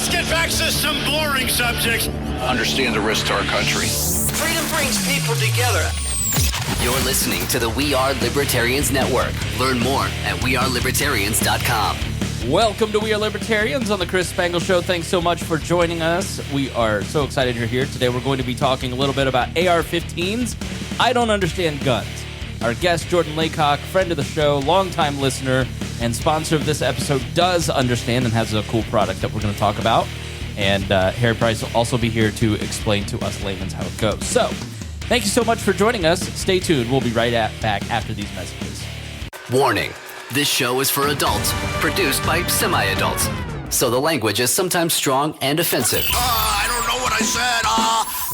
let's get back to some boring subjects. Understand the risk to our country. Freedom brings people together. You're listening to the We Are Libertarians Network. Learn more at wearelibertarians.com. Welcome to We Are Libertarians on the Chris Spangle Show. Thanks so much for joining us. We are so excited you're here. Today we're going to be talking a little bit about AR-15s. I don't understand guns. Our guest, Jordan Laycock, friend of the show, longtime listener, and sponsor of this episode, does understand and has a cool product that we're going to talk about. And Harry Price will also be here to explain to us layman's how it goes. So, thank you so much for joining us. Stay tuned. We'll be right back after these messages. Warning. This show is for adults, produced by semi-adults. So the language is sometimes strong and offensive. I don't know what I said.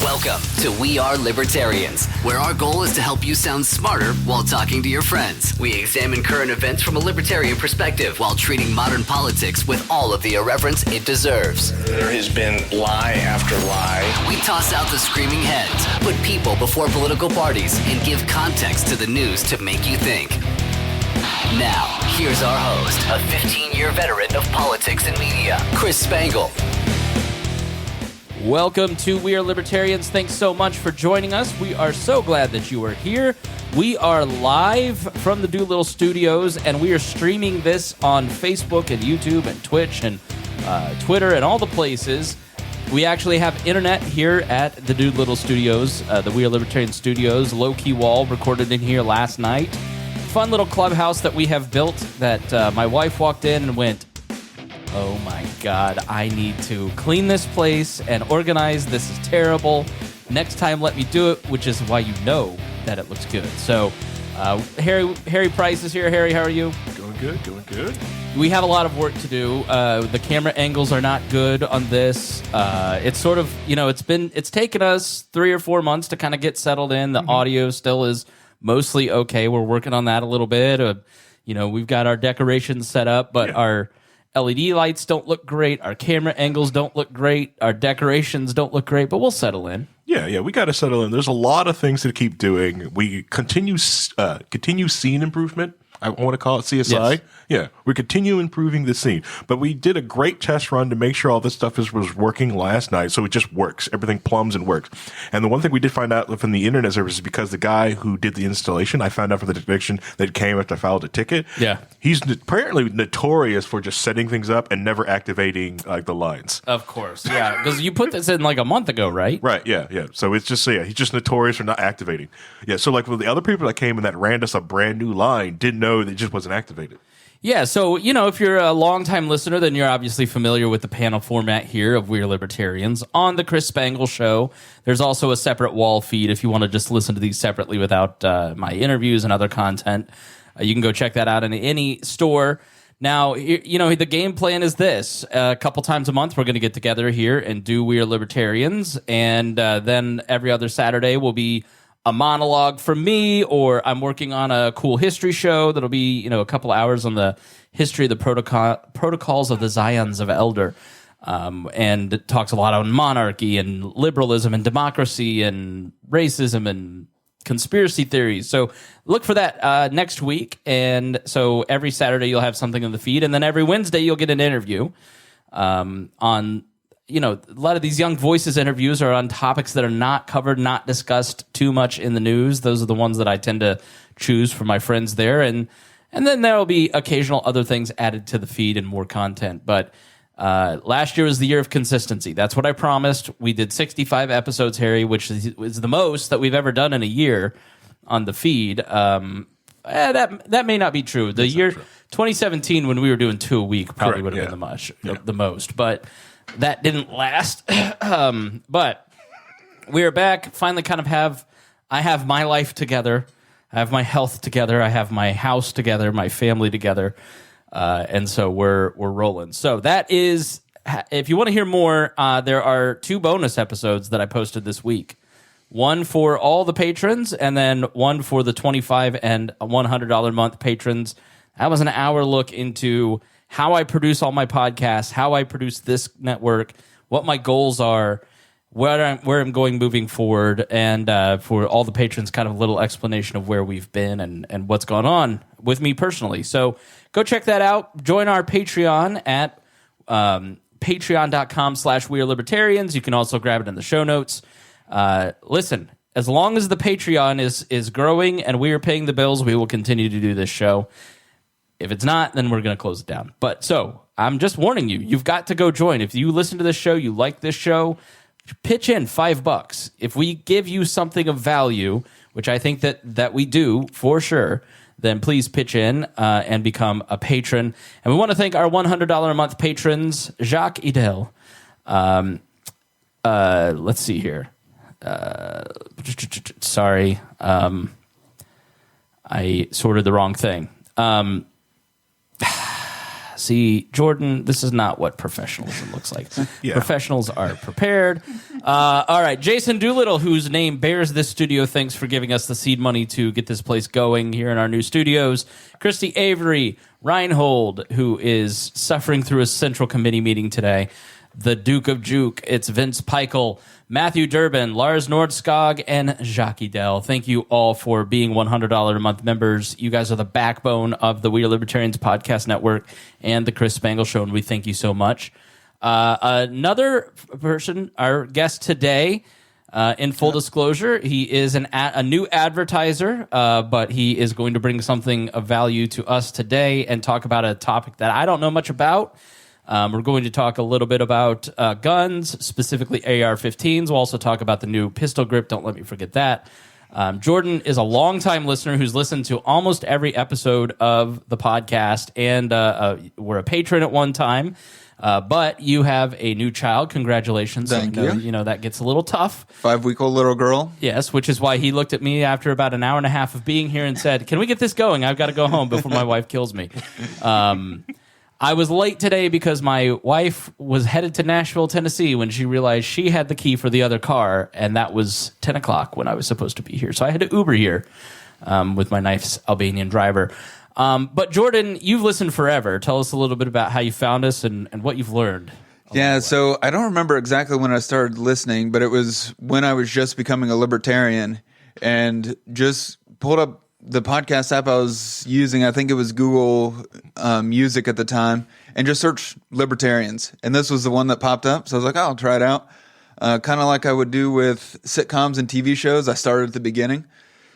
Welcome to We Are Libertarians, where our goal is to help you sound smarter while talking to your friends. We examine current events from a libertarian perspective while treating modern politics with all of the irreverence it deserves. There has been lie after lie. We toss out the screaming heads, put people before political parties, and give context to the news to make you think. Now, here's our host, a 15-year veteran of politics and media, Chris Spangle. Welcome to We Are Libertarians. Thanks so much for joining us. We are so glad that you are here. We are live from the Doolittle Studios, and we are streaming this on Facebook and YouTube and Twitch and Twitter and all the places. We actually have internet here at the Doolittle Studios, the We Are Libertarian Studios. Low-key WAL recorded in here last night. Fun little clubhouse that we have built that my wife walked in and went, oh my God, I need to clean this place and organize. This is terrible. Next time, let me do it, which is why you know that it looks good. So Harry Price is here. Harry, how are you? Going good. We have a lot of work to do. The camera angles are not good on this. It's sort of, it's taken us 3 or 4 months to kind of get settled in. The audio still is mostly okay. We're working on that a little bit. We've got our decorations set up, but our LED lights don't look great. Our camera angles don't look great. Our decorations don't look great, but we'll settle in. Yeah, we got to settle in. There's a lot of things to keep doing. We continue scene improvement. I want to call it CSI. Yes. Yeah, we continue improving the scene. But we did a great test run to make sure all this stuff was working last night, so it just works. Everything plums and works. And the one thing we did find out from the internet service is because the guy who did the installation, I found out from the conviction that came after I filed a ticket. Yeah. He's apparently notorious for just setting things up and never activating the lines. Of course, yeah, because you put this in like a month ago, right? Right, yeah. So it's just, he's just notorious for not activating. Yeah, so like with the other people that came and that ran us a brand new line didn't know that it just wasn't activated. Yeah, so, if you're a longtime listener, then you're obviously familiar with the panel format here of We're Libertarians. On the Chris Spangle Show, there's also a separate WAL feed if you want to just listen to these separately without my interviews and other content. You can go check that out in any store. Now, the game plan is this. A couple times a month, we're going to get together here and do We're Libertarians, and then every other Saturday will be a monologue from me, or I'm working on a cool history show that'll be, a couple hours on the history of the protocols of the Zions of Elder. And it talks a lot on monarchy and liberalism and democracy and racism and conspiracy theories. So look for that next week. And so every Saturday you'll have something in the feed. And then every Wednesday you'll get an interview on a lot of these Young Voices interviews are on topics that are not covered, not discussed too much in the news. Those are the ones that I tend to choose for my friends there. And then there will be occasional other things added to the feed and more content. But last year was the year of consistency. That's what I promised. We did 65 episodes, Harry, which is the most that we've ever done in a year on the feed. That may not be true. The year 2017, when we were doing 2 a week, probably would have been the most. But that didn't last. But we are back. Finally I have my life together. I have my health together. I have my house together, my family together. And so we're rolling. So that is, if you want to hear more, there are 2 bonus episodes that I posted this week. One for all the patrons, and then one for the $25 and $100 a month patrons. That was an hour look into how I produce all my podcasts, how I produce this network, what my goals are, where I'm going moving forward, and for all the patrons, kind of a little explanation of where we've been and what's gone on with me personally. So go check that out. Join our Patreon at patreon.com/wearelibertarians. You can also grab it in the show notes. Listen, as long as the Patreon is growing and we are paying the bills, we will continue to do this show. If it's not, then we're going to close it down. But so I'm just warning you, you've got to go join. If you listen to this show, you like this show, pitch in $5. If we give you something of value, which I think that we do for sure, then please pitch in and become a patron. And we want to thank our $100 a month patrons, Jacques Idel. Let's see here. Sorry. I sorted the wrong thing. See, Jordan, this is not what professionalism looks like. Yeah. Professionals are prepared. All right, Jason Doolittle, whose name bears this studio, thanks for giving us the seed money to get this place going here in our new studios. Christy Avery, Reinhold, who is suffering through a central committee meeting today. The Duke of Juke, it's Vince Peichel, Matthew Durbin, Lars Nordskog, and Jacques Idel. Thank you all for being $100 a month members. You guys are the backbone of the We Are Libertarians podcast network and the Chris Spangle Show, and we thank you so much. Another person, our guest today, in full disclosure, he is a new advertiser, but he is going to bring something of value to us today and talk about a topic that I don't know much about. We're going to talk a little bit about guns, specifically AR-15s. We'll also talk about the new pistol grip. Don't let me forget that. Jordan is a longtime listener who's listened to almost every episode of the podcast, and we're a patron at one time. But you have a new child. Congratulations. Thank you. You know, that gets a little tough. 5-week-old little girl. Yes, which is why he looked at me after about an hour and a half of being here and said, "Can we get this going? I've got to go home before my wife kills me." I was late today because my wife was headed to Nashville, Tennessee when she realized she had the key for the other car, and that was 10 o'clock when I was supposed to be here. So I had to Uber here with my nice Albanian driver. But Jordan, you've listened forever. Tell us a little bit about how you found us and what you've learned. Yeah, so I don't remember exactly when I started listening, but it was when I was just becoming a libertarian and just pulled up the podcast app I was using. I think it was Google Music at the time, and just searched Libertarians. And this was the one that popped up. So I was like, oh, I'll try it out. Kind of like I would do with sitcoms and TV shows. I started at the beginning.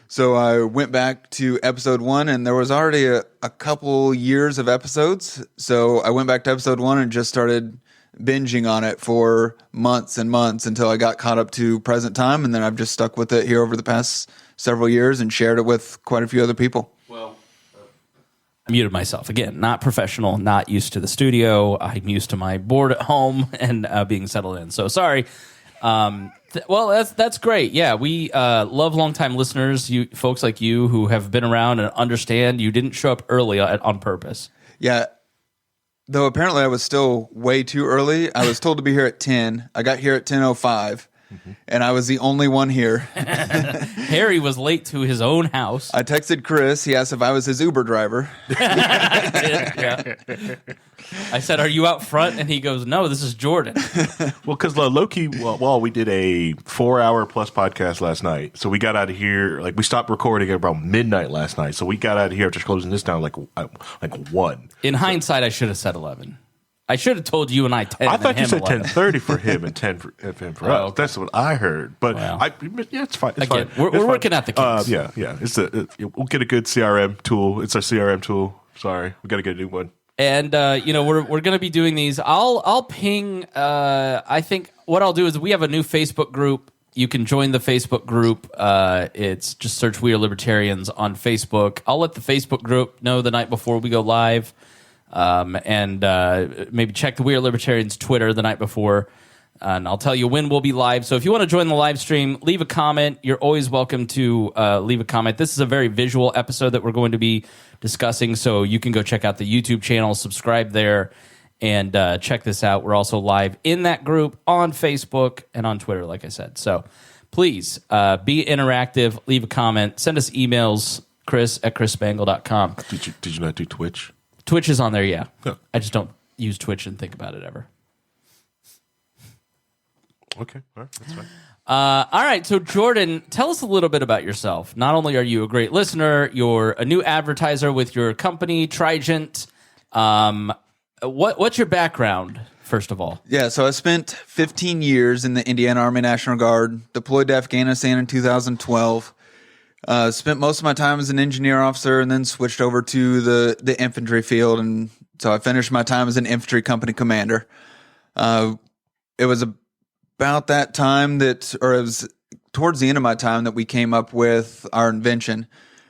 So I went back to episode 1, and there was already a couple years of episodes. So I went back to episode 1 and just started binging on it for months and months until I got caught up to present time. And then I've just stuck with it here over the past several years and shared it with quite a few other people. Well, I muted myself. Again, not professional, not used to the studio. I'm used to my board at home and being settled in. So sorry. Well, that's great. Yeah, we love longtime listeners, you folks like you who have been around and understand you didn't show up early on purpose. Yeah. Though apparently I was still way too early. I was told to be here at 10. I got here at 10:05. And I was the only one here. Harry was late to his own house. I texted Chris. He asked if I was his Uber driver. Yeah. I said, "Are you out front?" And he goes, "No, this is Jordan." Well, because low-key, we did a 4-hour plus podcast last night. So we got out of here, we stopped recording at around midnight last night. So we got out of here after closing this down like 1. In hindsight, I should have said 11. I should have told you and I 10. I thought you said 11. 10:30 for him and 10 for us. Okay. That's what I heard. But well, it's fine. It's again, fine. We're working out the kinks. Yeah. We'll get a good CRM tool. It's our CRM tool. Sorry, we got to get a new one. And we're going to be doing these. I'll ping. I think what I'll do is we have a new Facebook group. You can join the Facebook group. It's just search We Are Libertarians on Facebook. I'll let the Facebook group know the night before we go live. And maybe check the We Are Libertarians Twitter the night before, and I'll tell you when we'll be live. So if you want to join the live stream, leave a comment. You're always welcome to leave a comment. This is a very visual episode that we're going to be discussing, so you can go check out the YouTube channel, subscribe there, and check this out. We're also live in that group on Facebook and on Twitter, like I said. So please be interactive, leave a comment, send us emails, chris@chrisspangle.com. Did you not do Twitch? Twitch is on there, yeah. Oh. I just don't use Twitch and think about it ever. Okay, all right, that's fine. All right, so Jordan, tell us a little bit about yourself. Not only are you a great listener, you're a new advertiser with your company, Trijent. What's your background first of all? Yeah, so I spent 15 years in the Indiana Army National Guard, deployed to Afghanistan in 2012. Spent most of my time as an engineer officer and then switched over to the infantry field. And so I finished my time as an infantry company commander. It was about that time it was towards the end of my time that we came up with our invention.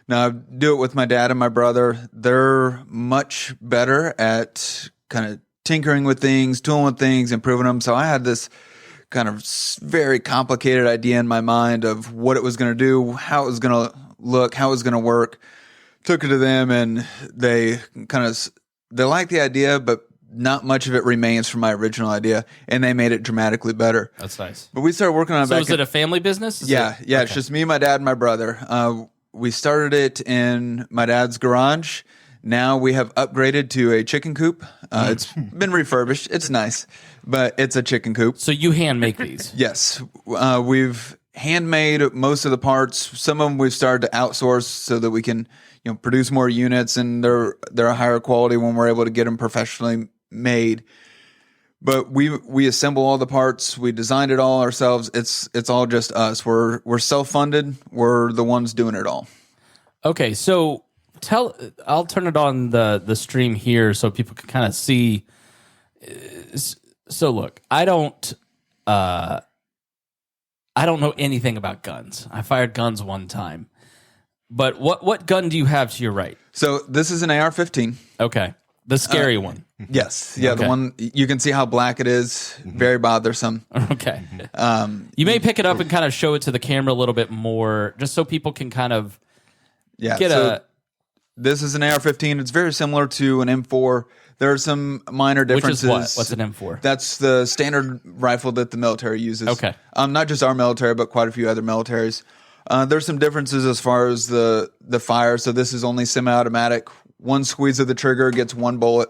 Now, I do it with my dad and my brother. They're much better at kind of tinkering with things, tooling with things, improving them. So I had this kind of very complicated idea in my mind of what it was going to do, how it was going to look, how it was going to work. Took it to them, and they liked the idea, but not much of it remains from my original idea, and they made it dramatically better. That's nice. But we started working on it. So is it a family business? Yeah. Okay. It's just me, my dad, and my brother. We started it in my dad's garage. Now we have upgraded to a chicken coop. It's been refurbished. It's nice, but it's a chicken coop. So you hand make these? Yes. We've handmade most of the parts. Some of them we've started to outsource so that we can, produce more units, and they're a higher quality when we're able to get them professionally made. But we assemble all the parts. We designed it all ourselves. It's all just us. We're self-funded. We're the ones doing it all. Okay, so I'll turn it on the stream here so people can kind of see. So look, I don't know anything about guns. I fired guns one time. But what gun do you have to your right? So this is an AR-15. Okay. The scary one. Yes. Yeah, okay. The one, you can see how black it is. Very bothersome. Okay. You may pick it up and kind of show it to the camera a little bit more, just so people can kind of This is an AR-15. It's very similar to an M4. There are some minor differences. Which is what? What's an M4? That's the standard rifle that the military uses. Okay. Not just our military, but quite a few other militaries. There's some differences as far as the fire. So this is only semi-automatic. One squeeze of the trigger gets one bullet.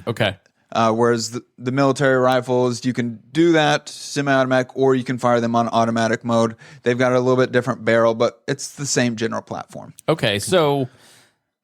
Okay. Whereas the military rifles, you can do that semi-automatic, or you can fire them on automatic mode. They've got a little bit different barrel, but it's the same general platform. Okay, so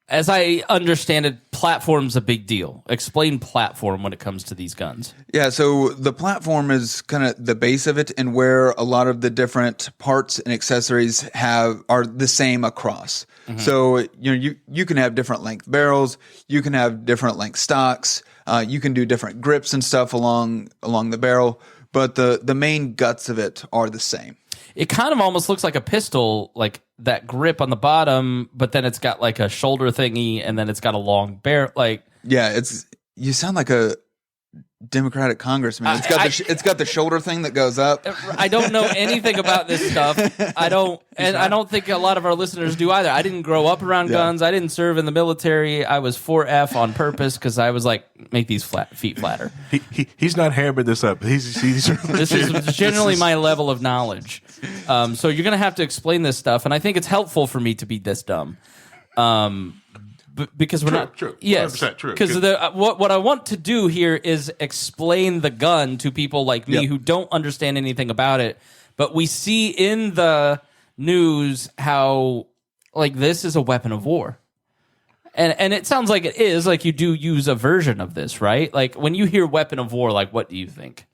as I understand it, platform's a big deal. Explain platform when it comes to these guns. Yeah, so the platform is kind of the base of it, and where a lot of the different parts and accessories are the same across. Mm-hmm. So you can have different length barrels, you can have different length stocks, you can do different grips and stuff along the barrel, but the main guts of it are the same. It kind of almost looks like a pistol, like that grip on the bottom, but then it's got like a shoulder thingy, and then it's got a long barrel. Yeah, you sound like a Democratic congressman. It's got the shoulder thing that goes up. I don't know anything about this stuff. I don't think a lot of our listeners do either. I didn't grow up around guns. I didn't serve in the military. I was 4F on purpose because I was like, make these feet flatter. He's not hammering this up. This is generally my level of knowledge. So you're gonna have to explain this stuff, and I think it's helpful for me to be this dumb. Because we're not true. Yes, 100% true. Because what I want to do here is explain the gun to people like me who don't understand anything about it. But we see in the news how this is a weapon of war, and it sounds like it is. Like, you do use a version of this, right? Like, when you hear weapon of war, what do you think?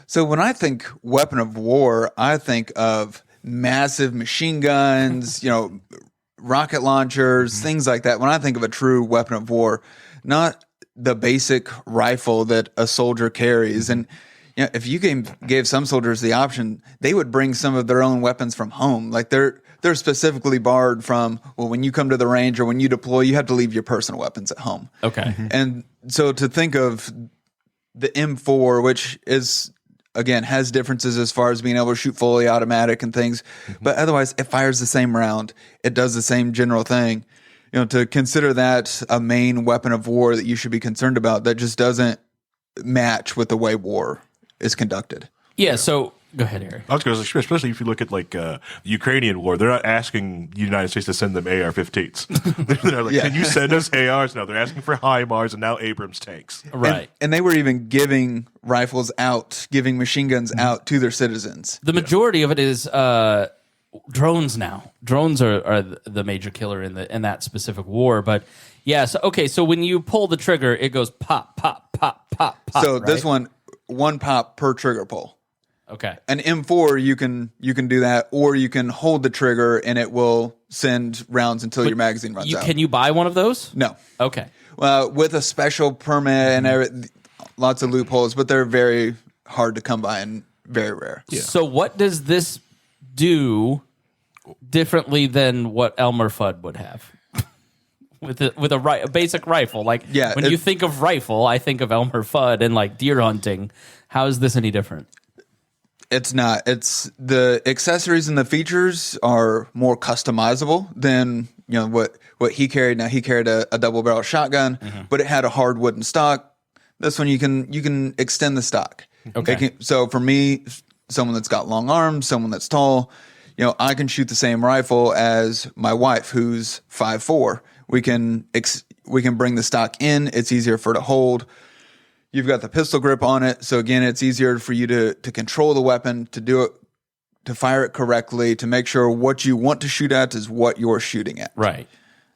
So when I think weapon of war, I think of massive machine guns, rocket launchers, things like that. When I think of a true weapon of war, not the basic rifle that a soldier carries. And if you gave some soldiers the option, they would bring some of their own weapons from home. Like, they're specifically barred from, when you come to the range or when you deploy, you have to leave your personal weapons at home. Okay. Mm-hmm. And so to think of the M4, which is, again, has differences as far as being able to shoot fully automatic and things, but otherwise it fires the same round. It does the same general thing. To consider that a main weapon of war that you should be concerned about, that just doesn't match with the way war is conducted. Yeah. So go ahead, Eric. I was going to say, especially if you look at the Ukrainian war, they're not asking the United States to send them AR-15s. They're like, can you send us ARs? No, they're asking for HIMARS and now Abrams tanks. Right. And they were even giving rifles out, giving machine guns out to their citizens. The majority of it is drones now. Drones are the major killer in that specific war. But yeah, so when you pull the trigger, it goes pop, pop, pop, pop, pop. So right? this one, one pop per trigger pull. Okay. An M4, you can do that, or you can hold the trigger and it will send rounds until your magazine runs out. Can you buy one of those? No. Okay. With a special permit and lots of loopholes, but they're very hard to come by and very rare. Yeah. So what does this do differently than what Elmer Fudd would have? With a basic rifle, like when you think of rifle, I think of Elmer Fudd and like deer hunting. How is this any different? It's not. It's the accessories and the features are more customizable than what he carried. Now he carried a double barrel shotgun, but it had a hard wooden stock. This one you can extend the stock. Okay. So for me, someone that's got long arms, someone that's tall, I can shoot the same rifle as my wife, who's 5'4". We can bring the stock in. It's easier for her to hold. You've got the pistol grip on it, so again, it's easier for you to control the weapon, to do it, to fire it correctly, to make sure what you want to shoot at is what you're shooting at. Right.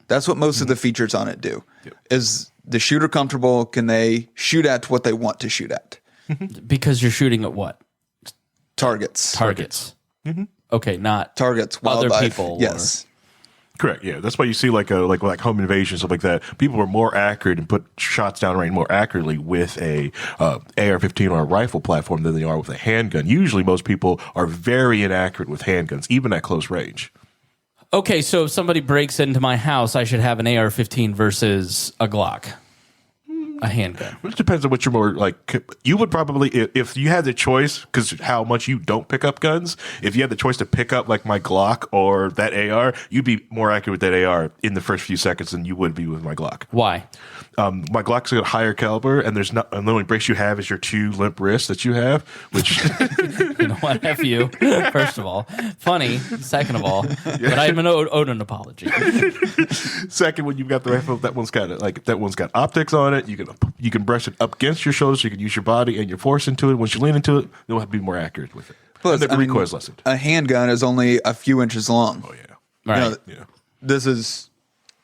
That's what most of the features on it do. Is the shooter comfortable? Can they shoot at what they want to shoot at? Because you're shooting at what? Targets. Okay, not targets. Other Wildlife. people. Yes. Correct. Yeah, that's why you see like home invasion, stuff like that. People are more accurate and put shots down range more accurately with a AR-15 or a rifle platform than they are with a handgun. Usually, most people are very inaccurate with handguns, even at close range. Okay, so if somebody breaks into my house, I should have an AR-15 versus a Glock. A handgun. It depends on what you're more like. You would probably, if you had the choice, because how much you don't pick up guns, if you had the choice to pick up like my Glock or that AR, you'd be more accurate with that AR in the first few seconds than you would be with my Glock. Why? My Glock's got a higher caliber, and the only brace you have is your 2 limp wrists that you have, which you know what? F you. First of all, funny. Second of all, but I'm owed an apology. Second, when you've got the rifle, that one's got optics on it. You can brush it up against your shoulders. So you can use your body and your force into it. Once you lean into it, you'll have to be more accurate with it. Plus, and the recoil is lessened. A handgun is only a few inches long. Oh yeah, right. This is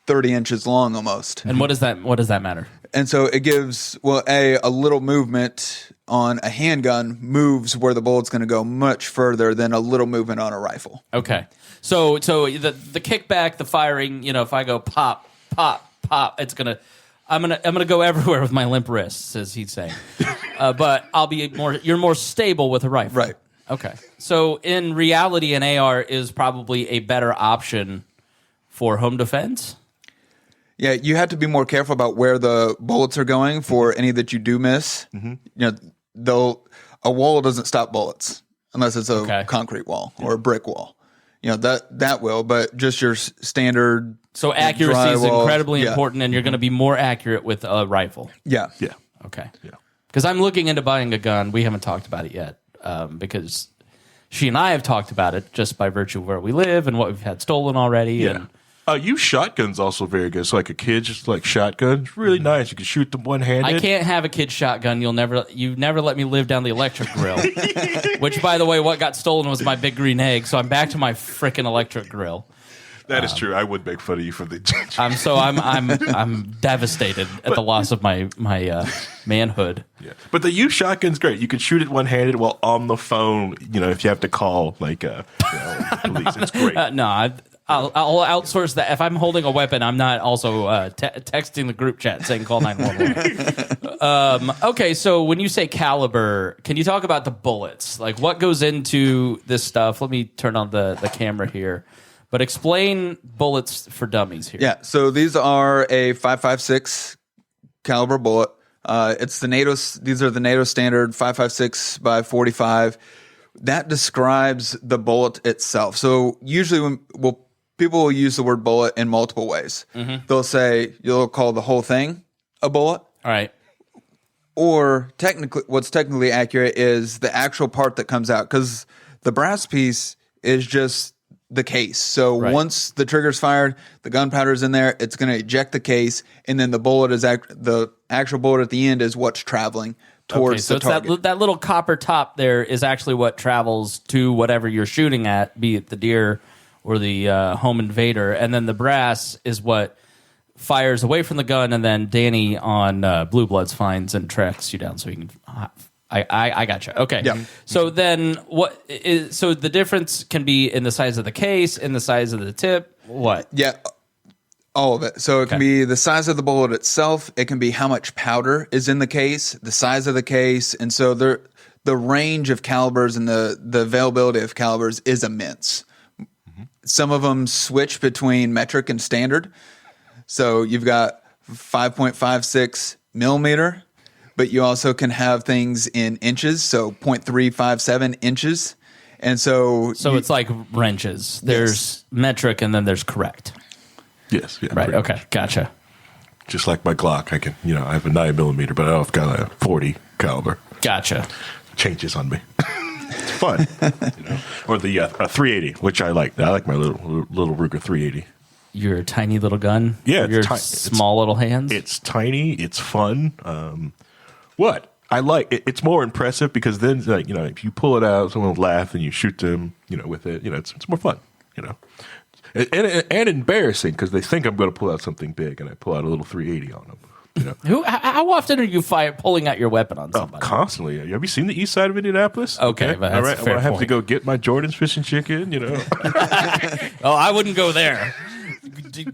30 inches long almost. And what does that matter? And so it gives a little movement on a handgun moves where the bullet's going to go much further than a little movement on a rifle. Okay, so the kickback, the firing, if I go pop, pop, pop, I'm gonna go everywhere with my limp wrists, as he's saying. But you're more stable with a rifle. Right. Okay. So in reality, an AR is probably a better option for home defense. Yeah, you have to be more careful about where the bullets are going for any that you do miss. A wall doesn't stop bullets unless it's a concrete wall or a brick wall. That will, but just your standard. So accuracy is incredibly important, and you're going to be more accurate with a rifle. Yeah. Yeah. Okay. Yeah. Because I'm looking into buying a gun. We haven't talked about it yet because she and I have talked about it just by virtue of where we live and what we've had stolen already. Yeah. Use shotgun's also very good. So like a kid, just like shotgun, it's really nice. You can shoot them one-handed. I can't have a kid's shotgun. You never let me live down the electric grill. Which, by the way, what got stolen was my big green egg. So I'm back to my frickin' electric grill. That is true. I would make fun of you for the. I'm devastated at the loss of my manhood. Yeah, but the used shotgun's great. You can shoot it one-handed while on the phone. If you have to call police, it's great. No, I'll outsource that. If I'm holding a weapon, I'm not also texting the group chat saying call 911. Okay, so when you say caliber, can you talk about the bullets? Like what goes into this stuff? Let me turn on the camera here. But explain bullets for dummies here. Yeah, so these are a 5.56 caliber bullet. It's the NATO. These are the NATO standard 5.56 by 45. That describes the bullet itself. So usually people will use the word bullet in multiple ways. Mm-hmm. You'll call the whole thing a bullet. All right. Or what's technically accurate is the actual part that comes out, because the brass piece is just the case. So once the trigger's fired, the gunpowder's in there, it's going to eject the case, and then the bullet is the actual bullet at the end is what's traveling towards the target. So that little copper top there is actually what travels to whatever you're shooting at, be it the deer or the home invader, and then the brass is what fires away from the gun, and then Danny on Blue Bloods finds and tracks you down so he can I gotcha. Okay. Yeah. So then so the difference can be in the size of the case, in the size of the tip, what? Yeah. All of it. So it can be the size of the bullet itself. It can be how much powder is in the case, the size of the case. And so the range of calibers and the availability of calibers is immense. Some of them switch between metric and standard. So you've got 5.56 millimeter, but you also can have things in inches, so 0.357 inches. And so it's like wrenches. There's metric and then there's correct. Yes. Yeah. Right. pretty Okay. much. Gotcha. Just like my Glock, I can, I have a 9 millimeter, but I've got a 40 caliber. Gotcha. Changes on me. It's fun. Or the 380, which I like. I like my little Ruger 380. Your tiny little gun. Yeah, Your it's small little hands. It's tiny. It's fun. What I like, it's more impressive because then, if you pull it out, someone will laugh and you shoot them, with it. It's more fun. And embarrassing because they think I'm going to pull out something big, and I pull out a little 380 on them. How often are you pulling out your weapon on somebody? Constantly. Have you seen the east side of Indianapolis? Okay, but that's all right. a fair I have to point. go get my Jordan's fish and chicken. Oh, I wouldn't go there.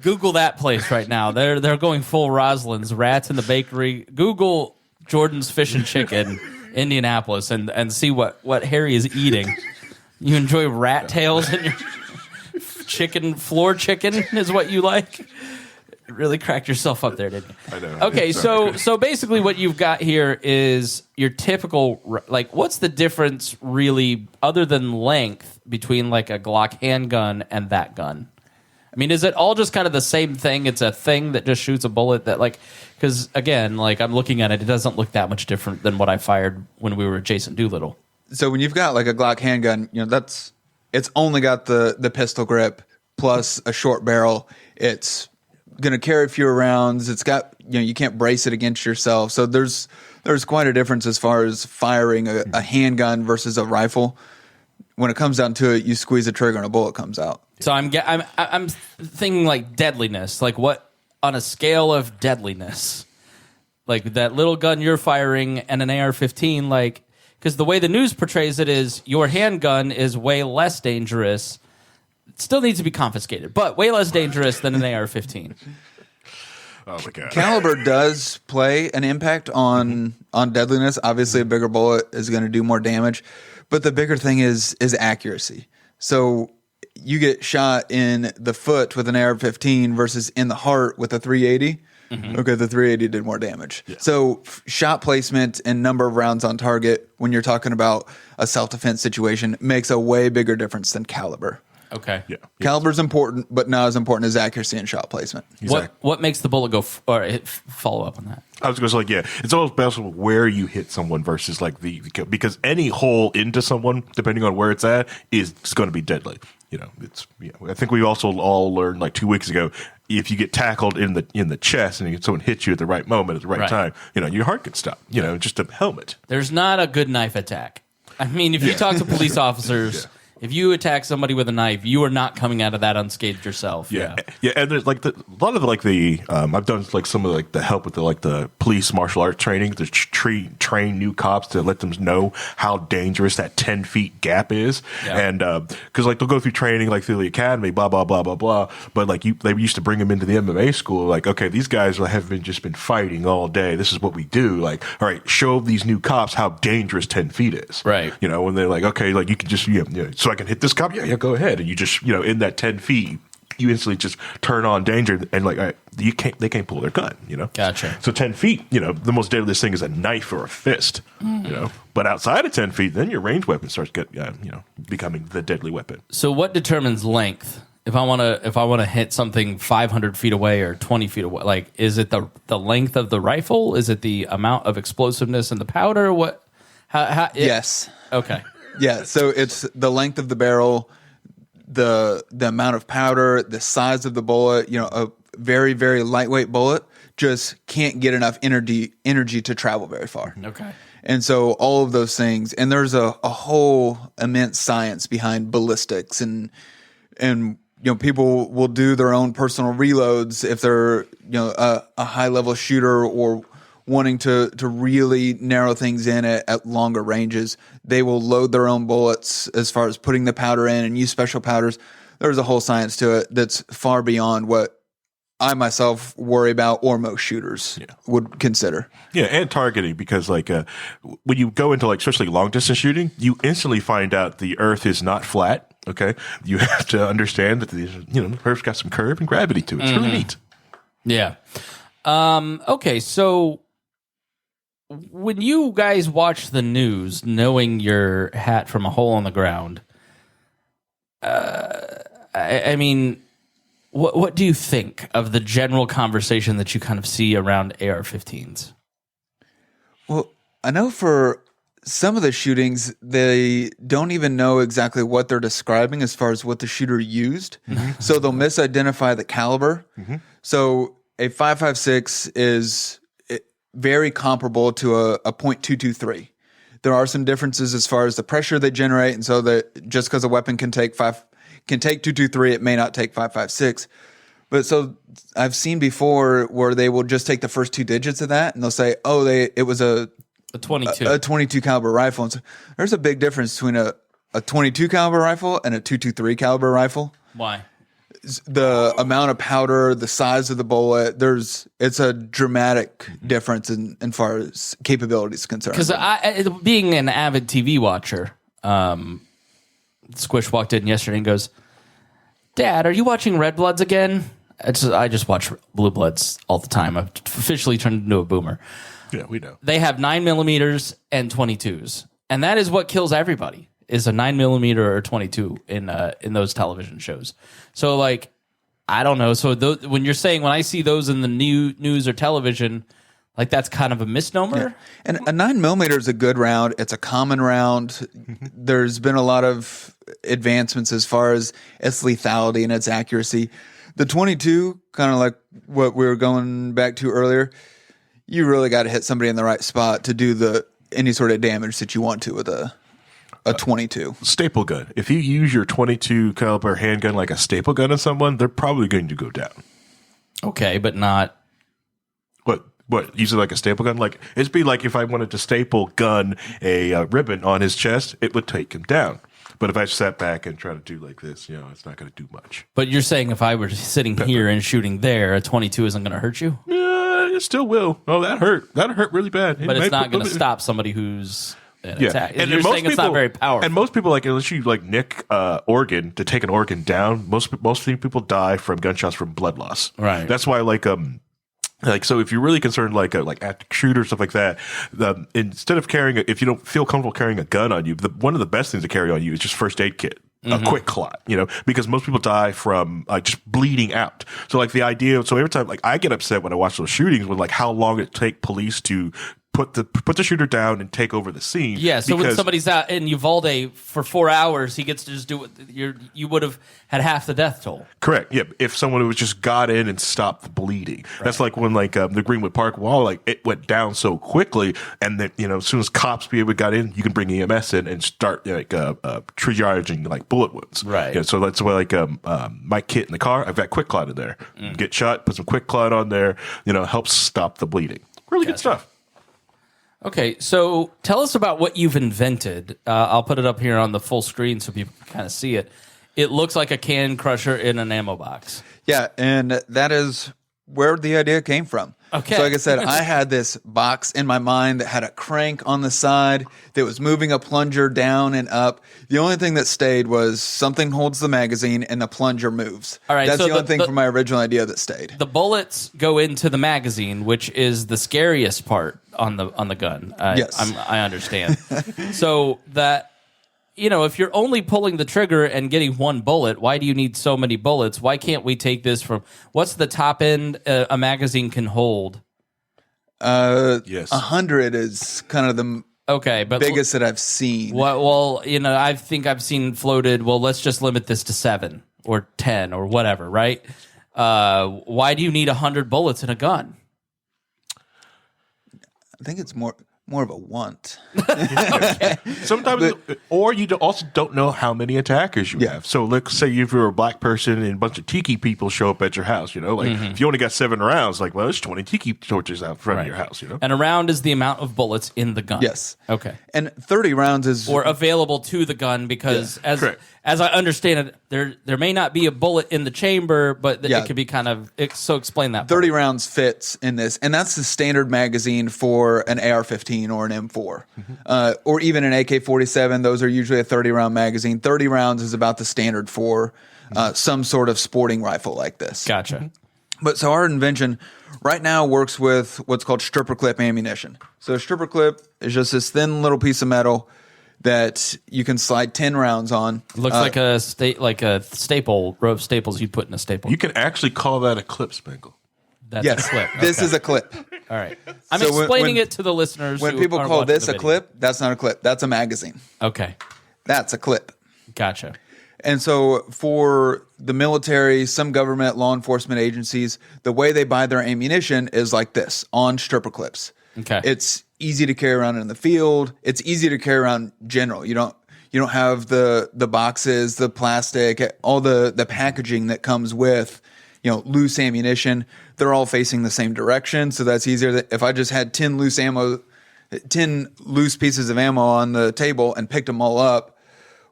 Google that place right now. They're going full Roslyn's, rats in the bakery. Google Jordan's Fish and Chicken, Indianapolis, and see what Harry is eating. You enjoy rat tails in your chicken, floor chicken is what you like? Really cracked yourself up there, didn't you? I know. Okay, so basically what you've got here is your typical, what's the difference really, other than length, between like a Glock handgun and that gun? I mean, is it all just kind of the same thing? It's a thing that just shoots a bullet that because again, I'm looking at it, it doesn't look that much different than what I fired when we were at Jason Doolittle. So when you've got like a Glock handgun, it's only got the pistol grip plus a short barrel. It's going to carry fewer rounds. It's got, you can't brace it against yourself. So there's quite a difference as far as firing a handgun versus a rifle. When it comes down to it, you squeeze the trigger and a bullet comes out. So I'm thinking like deadliness, like what on a scale of deadliness, like that little gun you're firing and an AR-15, because the way the news portrays it is your handgun is way less dangerous. It still needs to be confiscated, but way less dangerous than an AR-15. Oh my god! Caliber does play an impact on deadliness. Obviously, a bigger bullet is going to do more damage, but the bigger thing is accuracy. So you get shot in the foot with an AR-15 versus in the heart with a 380. Mm-hmm. Okay, the 380 did more damage. Yeah. So shot placement and number of rounds on target when you're talking about a self-defense situation makes a way bigger difference than caliber. Okay. Yeah. Caliber's important, but not as important as accuracy and shot placement. Exactly. What makes the bullet go follow up on that? I was going to say, it's always best where you hit someone versus because any hole into someone, depending on where it's at, is going to be deadly. I think we also all learned 2 weeks ago, if you get tackled in the chest and someone hits you at the right moment at the right time, your heart can stop. Just a helmet. There's not a good knife attack. I mean, if you talk to police officers. Yeah. If you attack somebody with a knife, you are not coming out of that unscathed yourself. Yeah. And there's a lot of I've done some of the help with the police martial arts training to train new cops to let them know how dangerous that 10 feet gap is. Yeah. And because they'll go through training through the academy, blah blah blah blah blah. But they used to bring them into the MMA school. Okay, these guys have just been fighting all day. This is what we do. All right, show these new cops how dangerous 10 feet is. Right. When they're okay, you can just so I can hit this cop. Yeah, go ahead. And you just in that 10 feet, you instantly just turn on danger and all right, they can't pull their gun. Gotcha. So 10 feet, the most deadliest thing is a knife or a fist. But outside of 10 feet, then your ranged weapon starts becoming the deadly weapon. So what determines length? If I want to hit something 500 feet away or 20 feet away, is it the length of the rifle? Is it the amount of explosiveness in the powder? What? Yes. Okay. Yeah, so it's the length of the barrel, the amount of powder, the size of the bullet. A very, very lightweight bullet just can't get enough energy to travel very far. Okay. And so all of those things, and there's a whole immense science behind ballistics, and people will do their own personal reloads if they're a high level shooter or wanting to really narrow things in at longer ranges, they will load their own bullets as far as putting the powder in and use special powders. There's a whole science to it that's far beyond what I myself worry about or most shooters would consider. Yeah, and targeting, because like when you go into like especially long distance shooting, you instantly find out the Earth is not flat. Okay, you have to understand that the Earth's got some curve and gravity to it. It's really neat. Yeah. Okay, so when you guys watch the news, knowing your hat from a hole in the ground, I mean, what do you think of the general conversation that you kind of see around AR-15s? Well, I know for some of the shootings, they don't even know exactly what they're describing as far as what the shooter used. So they'll misidentify the caliber. So a 5.56 is very comparable to a .223. There are some differences as far as the pressure they generate, and so that just because a weapon can take 223, it may not take 5.56. But so I've seen before where they will just take the first two digits of that, and they'll say, "Oh, it was a 22, a 22 caliber rifle." And so there's a big difference between a 22 caliber rifle and a 223 caliber rifle. Why? The amount of powder, the size of the bullet, it's a dramatic difference in far as capabilities concerned. Because being an avid TV watcher, Squish walked in yesterday and goes, "Dad, are you watching Red Bloods again?" I just watch Blue Bloods all the time. I've officially turned into a boomer. Yeah, we know. They have 9mm and 22s, and that is what kills everybody. Is a 9mm or 22 in those television shows. So like, I don't know. So when you're saying, when I see those in the news or television, like that's kind of a misnomer. Yeah. And a 9mm is a good round. It's a common round. There's been a lot of advancements as far as its lethality and its accuracy. The 22, kind of like what we were going back to earlier, you really got to hit somebody in the right spot to do any sort of damage that you want to with a 22. Staple gun. If you use your 22 caliber handgun like a staple gun on someone, they're probably going to go down. Okay, but not. What? Use it like a staple gun? Like, it'd be like if I wanted to staple gun a ribbon on his chest, it would take him down. But if I sat back and try to do like this, it's not going to do much. But you're saying if I were sitting here and shooting there, a 22 isn't going to hurt you? Yeah, it still will. Oh, that hurt. That hurt really bad. But it's not going to stop somebody who's attack. And you're most saying people, it's not very powerful. And most people, like, unless you like nick organ to take an organ down, most people die from gunshots from blood loss. Right. That's why so if you're really concerned, like active shooter, stuff like that, instead of if you don't feel comfortable carrying a gun on you, one of the best things to carry on you is just first aid kit. A quick clot, because most people die from just bleeding out. So like the idea, so every time, like, I get upset when I watch those shootings with like how long it take police to put the shooter down and take over the scene. Yeah, so when somebody's out in Uvalde for 4 hours, he gets to just do what you would have had half the death toll. Correct. Yeah, if someone was just got in and stopped the bleeding. Right. That's like when the Greenwood Park wall, like, it went down so quickly, and that as soon as cops got in, you can bring EMS in and start triaging like bullet wounds. Right. So that's why my kit in the car, I've got quick clot in there. Get shot, put some quick clot on there. Helps stop the bleeding. Really good stuff. Okay, so tell us about what you've invented. I'll put it up here on the full screen so people can kind of see it. It looks like a can crusher in an ammo box. Yeah, and that is where the idea came from. Okay. So like I said, I had this box in my mind that had a crank on the side that was moving a plunger down and up. The only thing that stayed was something holds the magazine and the plunger moves. All right, that's so the only thing from my original idea that stayed. The bullets go into the magazine, which is the scariest part on the gun. Yes. I understand. So that, if you're only pulling the trigger and getting one bullet, why do you need so many bullets? Why can't we take this from, what's the top end a magazine can hold? Yes. 100 is kind of the biggest that I've seen. Well, I think I've seen floated, well, let's just limit this to 7 or 10 or whatever, right? Why do you need 100 bullets in a gun? I think it's more more of a want. Sometimes, or you also don't know how many attackers you Yeah. have. So let's say if you're a black person and a bunch of tiki people show up at your house, if you only got 7 rounds, well, there's 20 tiki torches out front of your house, And a round is the amount of bullets in the gun. Yes. Okay. And 30 rounds is Or available to the gun because as I understand it, there may not be a bullet in the chamber, but it could be kind of so explain that. 30 rounds fits in this, and that's the standard magazine for an AR-15 or an M4, or even an AK-47. Those are usually a 30-round magazine. 30 rounds is about the standard for some sort of sporting rifle like this. Gotcha. But so our invention right now works with what's called stripper clip ammunition. So a stripper clip is just this thin little piece of metal that you can slide 10 rounds on. It looks like a staple, row of staples you'd put in a staple. You can actually call that a clip, Spangle. That's Yes, a clip. this Okay. is a clip. All right. I'm So explaining when- it to the listeners. When who people aren't call watching this the a video. clip, that's not a clip. That's a magazine. Okay. That's a clip. Gotcha. And so for the military, some government law enforcement agencies, the way they buy their ammunition is like this, on stripper clips. Okay. It's easy to carry around in the field. It's easy to carry around general. You don't have the boxes, the plastic, all the packaging that comes with, loose ammunition. They're all facing the same direction, so that's easier. If I just had 10 loose pieces of ammo on the table and picked them all up,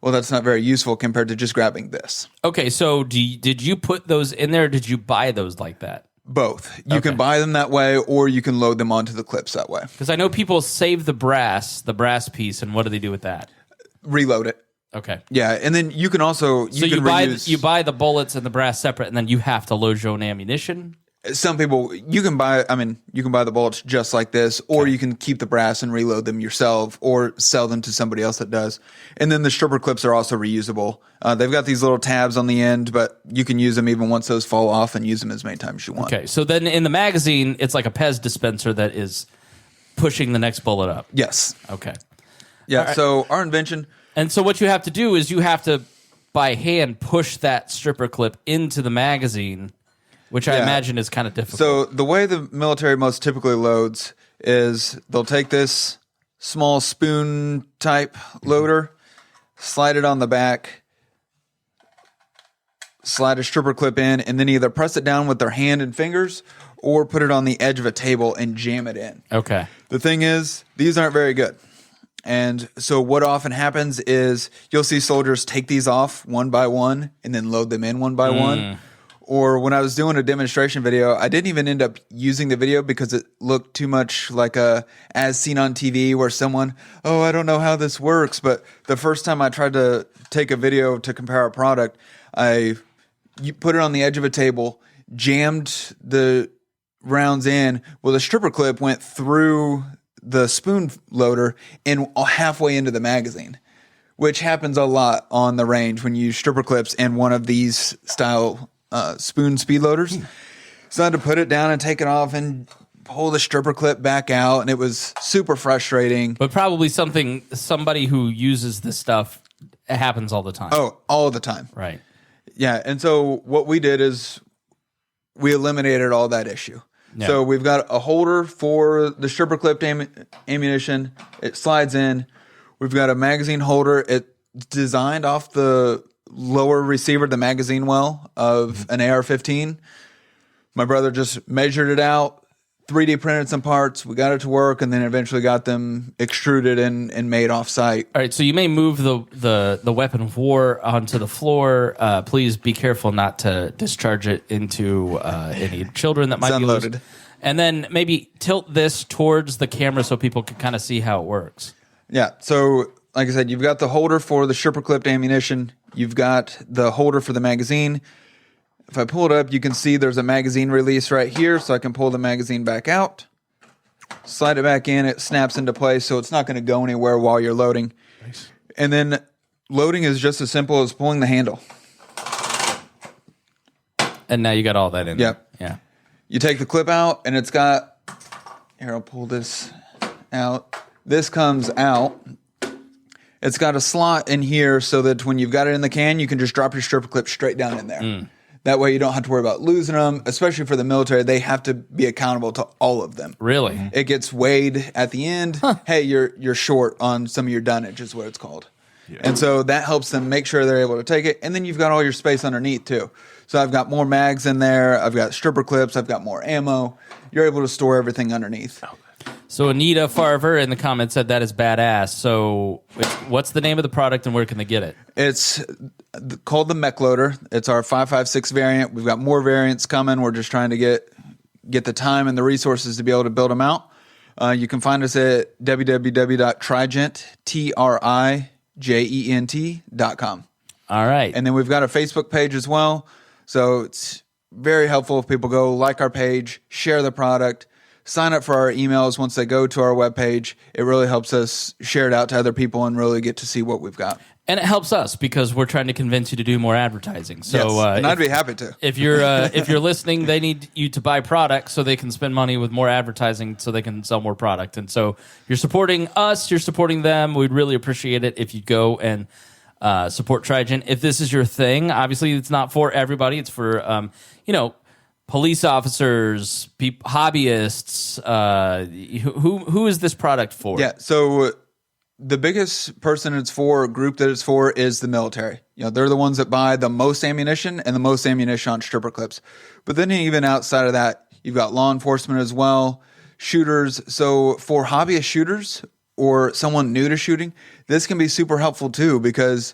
well, that's not very useful compared to just grabbing this. Okay, so did you put those in there or did you buy those like that? Both. You can buy them that way, or you can load them onto the clips that way. Because I know people save the brass piece, and what do they do with that? Reload it. Okay. Yeah, and then you can also You buy the bullets and the brass separate, and then you have to load your own ammunition? Some people you can buy the bullets just like this, or you can keep the brass and reload them yourself, or sell them to somebody else that does. And then the stripper clips are also reusable. They've got these little tabs on the end, but you can use them even once those fall off and use them as many times as you want. Okay, so then in the magazine, it's like a Pez dispenser that is pushing the next bullet up. Yes. Okay. Yeah. right. So our invention. And so what you have to do is you have to, by hand, push that stripper clip into the magazine, which I imagine is kind of difficult. So the way the military most typically loads is they'll take this small spoon type loader, slide it on the back, slide a stripper clip in, and then either press it down with their hand and fingers or put it on the edge of a table and jam it in. Okay. The thing is, these aren't very good. And so what often happens is you'll see soldiers take these off one by one and then load them in one by one. Or when I was doing a demonstration video, I didn't even end up using the video because it looked too much like a as seen on TV where someone, I don't know how this works. But the first time I tried to take a video to compare a product, you put it on the edge of a table, jammed the rounds in. Well, the stripper clip went through the spoon loader and halfway into the magazine, which happens a lot on the range when you use stripper clips and one of these style spoon speed loaders. So I had to put it down and take it off and pull the stripper clip back out, and it was super frustrating. But probably somebody who uses this stuff, it happens all the time. Oh, all the time. Right. Yeah, and so what we did is we eliminated all that issue. Yeah. So we've got a holder for the stripper clipped ammunition. It slides in. We've got a magazine holder. It's designed off the lower receiver, the magazine well of an AR-15. My brother just measured it out, 3D printed some parts. We got it to work, and then eventually got them extruded and made off site. All right, so you may move the weapon of war onto the floor. Please be careful not to discharge it into any children that might be unloaded. loose. And then maybe tilt this towards the camera so people can kind of see how it works. Yeah, so like I said, you've got the holder for the stripper clipped ammunition. You've got the holder for the magazine. If I pull it up, you can see there's a magazine release right here, so I can pull the magazine back out, slide it back in, it snaps into place, so it's not going to go anywhere while you're loading. Nice. And then loading is just as simple as pulling the handle. And now you got all that in Yep. there. Yeah. You take the clip out, and it's got, here, I'll pull this out. This comes out. It's got a slot in here so that when you've got it in the can, you can just drop your stripper clip straight down in there. That way you don't have to worry about losing them, especially for the military. They have to be accountable to all of them. Really? It gets weighed at the end. Hey, you're short on some of your dunnage is what it's called. Yeah. And so that helps them make sure they're able to take it. And then you've got all your space underneath too. So I've got more mags in there. I've got stripper clips. I've got more ammo. You're able to store everything underneath. So Anita Farver in the comments said that is badass. So what's the name of the product and where can they get it? It's called the Mech-loader. It's our 5.56 variant. We've got more variants coming. We're just trying to get the time and the resources to be able to build them out. You can find us at www.trijent.com. All right. And then we've got a Facebook page as well. So it's very helpful if people go like our page, share the product, sign up for our emails once they go to our webpage. It really helps us share it out to other people and really get to see what we've got. And it helps us because we're trying to convince you to do more advertising. So, yes, and I'd be happy to. If you're listening, they need you to buy product so they can spend money with more advertising so they can sell more product. And so you're supporting us, you're supporting them. We'd really appreciate it if you go and support Trijent. If this is your thing, obviously it's not for everybody. It's for police officers, hobbyists. Who is this product for? Yeah, so the biggest person it's for, group that it's for, is the military. They're the ones that buy the most ammunition and the most ammunition on stripper clips. But then even outside of that, you've got law enforcement as well, shooters. So for hobbyist shooters or someone new to shooting, this can be super helpful too because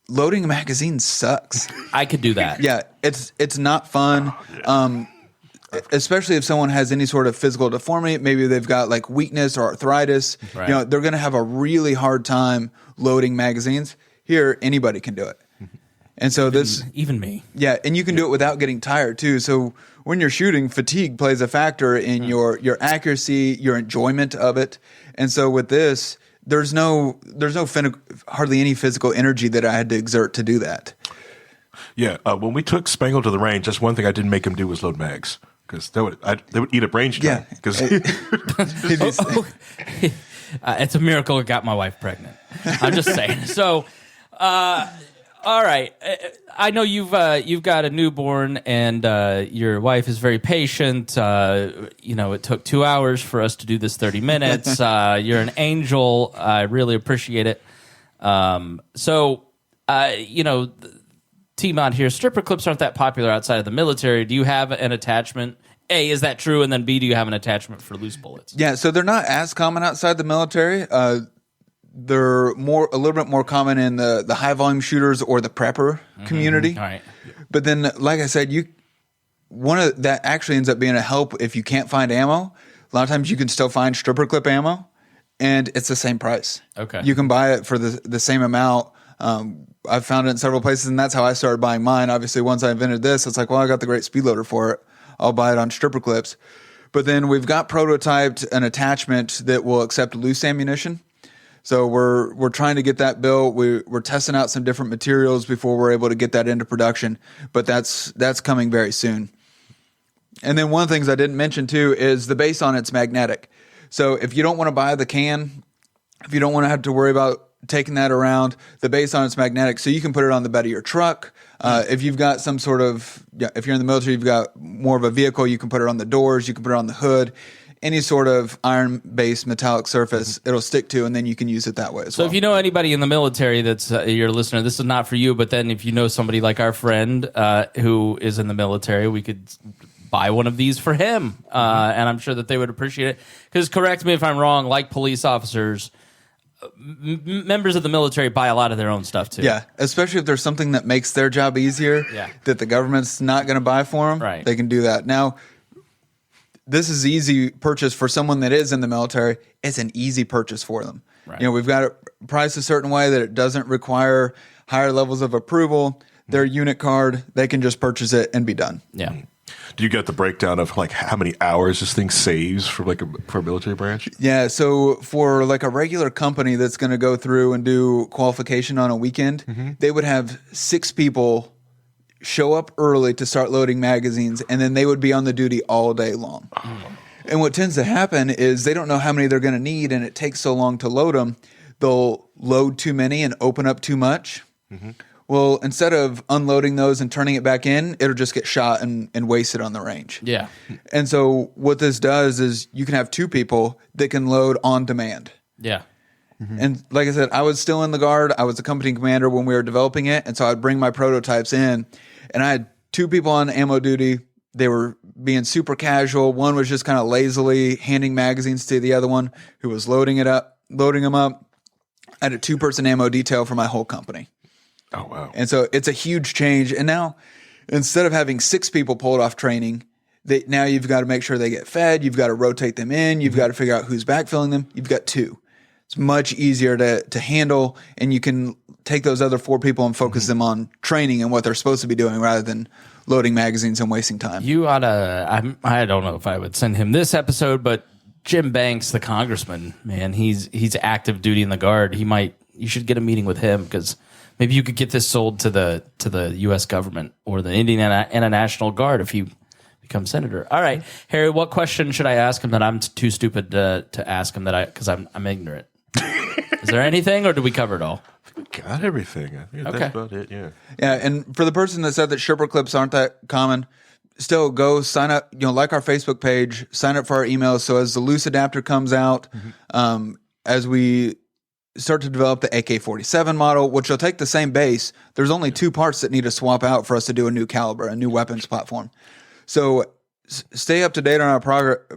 loading a magazine sucks. I could do that. Yeah, it's not fun. Especially if someone has any sort of physical deformity, maybe they've got like weakness or arthritis. Right. They're going to have a really hard time loading magazines. Here, anybody can do it. And so even me. Yeah, and you can do it without getting tired too. So when you're shooting, fatigue plays a factor in your accuracy, your enjoyment of it. And so with this, there's hardly any physical energy that I had to exert to do that. Yeah, when we took Spangle to the range, that's one thing I didn't make him do was load mags because they would eat up range time. Yeah, because it's a miracle it got my wife pregnant. I'm just saying. So, all right, I know you've got a newborn and your wife is very patient. It took 2 hours for us to do this 30 minutes. You're an angel. I really appreciate it. T-Mod here, stripper clips aren't that popular outside of the military. Do you have an attachment? A, is that true? And then B, do you have an attachment for loose bullets? Yeah, so they're not as common outside the military. They're a little bit more common in the high volume shooters or the prepper community. All right. But then, like I said, that actually ends up being a help if you can't find ammo. A lot of times you can still find stripper clip ammo, and it's the same price. Okay. You can buy it for the same amount. I've found it in several places, and that's how I started buying mine. Obviously, once I invented this, it's like, well, I got the great speed loader for it. I'll buy it on stripper clips. But then we've got prototyped an attachment that will accept loose ammunition. So we're trying to get that built. We're testing out some different materials before we're able to get that into production. But that's coming very soon. And then one of the things I didn't mention too is the base on it's magnetic. So if you don't want to buy the can, if you don't want to have to worry about taking that around, the base on it's magnetic, so you can put it on the bed of your truck. If you've got some sort of, if you're in the military, you've got more of a vehicle, you can put it on the doors, you can put it on the hood, any sort of iron-based metallic surface, it'll stick to, and then you can use it that way as well. So if you know anybody in the military that's your listener, this is not for you, but then if you know somebody like our friend who is in the military, we could buy one of these for him, and I'm sure that they would appreciate it. Because correct me if I'm wrong, like police officers, members of the military buy a lot of their own stuff too. Yeah, especially if there's something that makes their job easier that the government's not going to buy for them. Right. They can do that. Now, this is easy purchase for someone that is in the military. It's an easy purchase for them. Right. We've got it priced a certain way that it doesn't require higher levels of approval. Their unit card, they can just purchase it and be done. Yeah. Do you get the breakdown of like how many hours this thing saves for for a military branch? Yeah, so for like a regular company that's going to go through and do qualification on a weekend, they would have 6 people show up early to start loading magazines, and then they would be on the duty all day long. And what tends to happen is they don't know how many they're going to need, and it takes so long to load them, they'll load too many and open up too much. Well, instead of unloading those and turning it back in, it'll just get shot and wasted on the range. Yeah. And so what this does is you can have 2 people that can load on demand. Yeah. And like I said, I was still in the Guard. I was the company commander when we were developing it. And so I'd bring my prototypes in, and I had 2 people on ammo duty. They were being super casual. One was just kind of lazily handing magazines to the other one who was loading them up. I had a 2-person ammo detail for my whole company. Oh, wow. And so it's a huge change. And now instead of having 6 people pulled off training, now you've got to make sure they get fed. You've got to rotate them in. You've got to figure out who's backfilling them. You've got 2. It's much easier to handle, and you can take those other 4 people and focus them on training and what they're supposed to be doing rather than loading magazines and wasting time. You ought to, I don't know if I would send him this episode, but Jim Banks, the congressman, man, he's active duty in the Guard. You should get a meeting with him, because maybe you could get this sold to the U.S. government or the Indian National Guard if you become senator. All right, Harry, what question should I ask him that I'm too stupid to ask him because I'm ignorant? Is there anything, or did we cover it all? We got everything. I think that's about it, yeah. Yeah, and for the person that said that Sherpa clips aren't that common, still go sign up, like our Facebook page, sign up for our emails. So as the loose adapter comes out, as we start to develop the AK-47 model, which will take the same base, there's only 2 parts that need to swap out for us to do a new caliber, a new weapons platform. So stay up to date on our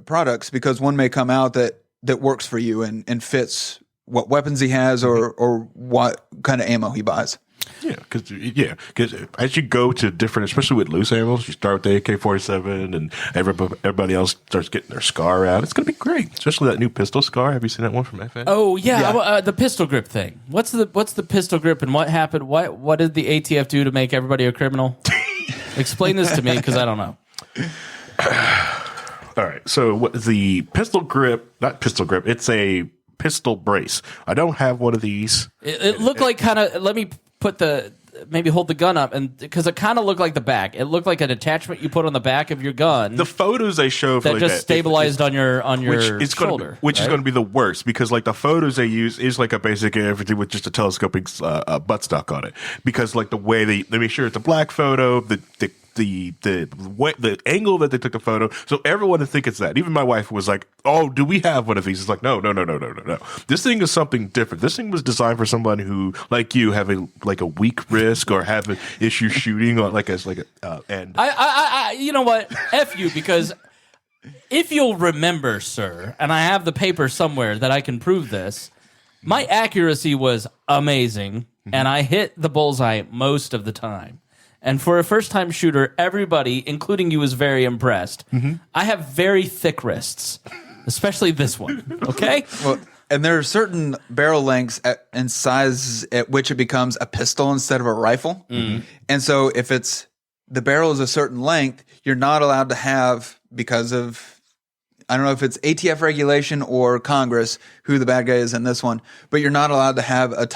products, because one may come out that works for you and fits what weapons he has or what kind of ammo he buys. Yeah, because as you go to different, especially with loose ammo, you start with the AK-47 and everybody else starts getting their SCAR out. It's going to be great, especially that new pistol SCAR. Have you seen that one from FN? Oh yeah. The pistol grip thing. What's the pistol grip, and what happened? What did the ATF do to make everybody a criminal? Explain this to me, because I don't know. All right, so what the pistol grip? Not pistol grip. It's a pistol brace. I don't have one of these. It looked like kind of. Let me maybe hold the gun up, and because it kind of looked like the back. It looked like an attachment you put on the back of your gun. The photos they show for that just stabilized on your shoulder, which is going to be the worst, because like the photos they use is like a basic everything with just a telescoping buttstock on it, because like the way they make sure it's a black photo, the angle that they took the photo, so everyone would think it's that. Even my wife was like, "Oh, do we have one of these?" It's like, no. This thing is something different. This thing was designed for someone who, like you, have a weak wrist or have an issue shooting or and I you know what? F you, because if you'll remember, sir, and I have the paper somewhere that I can prove this, my accuracy was amazing, and I hit the bullseye most of the time. And for a first-time shooter, everybody, including you, is very impressed. I have very thick wrists, especially this one. Okay? Well, and there are certain barrel lengths and sizes at which it becomes a pistol instead of a rifle. And so if the barrel is a certain length, you're not allowed to have, because of, I don't know if it's ATF regulation or Congress, who the bad guy is in this one, but you're not allowed to have a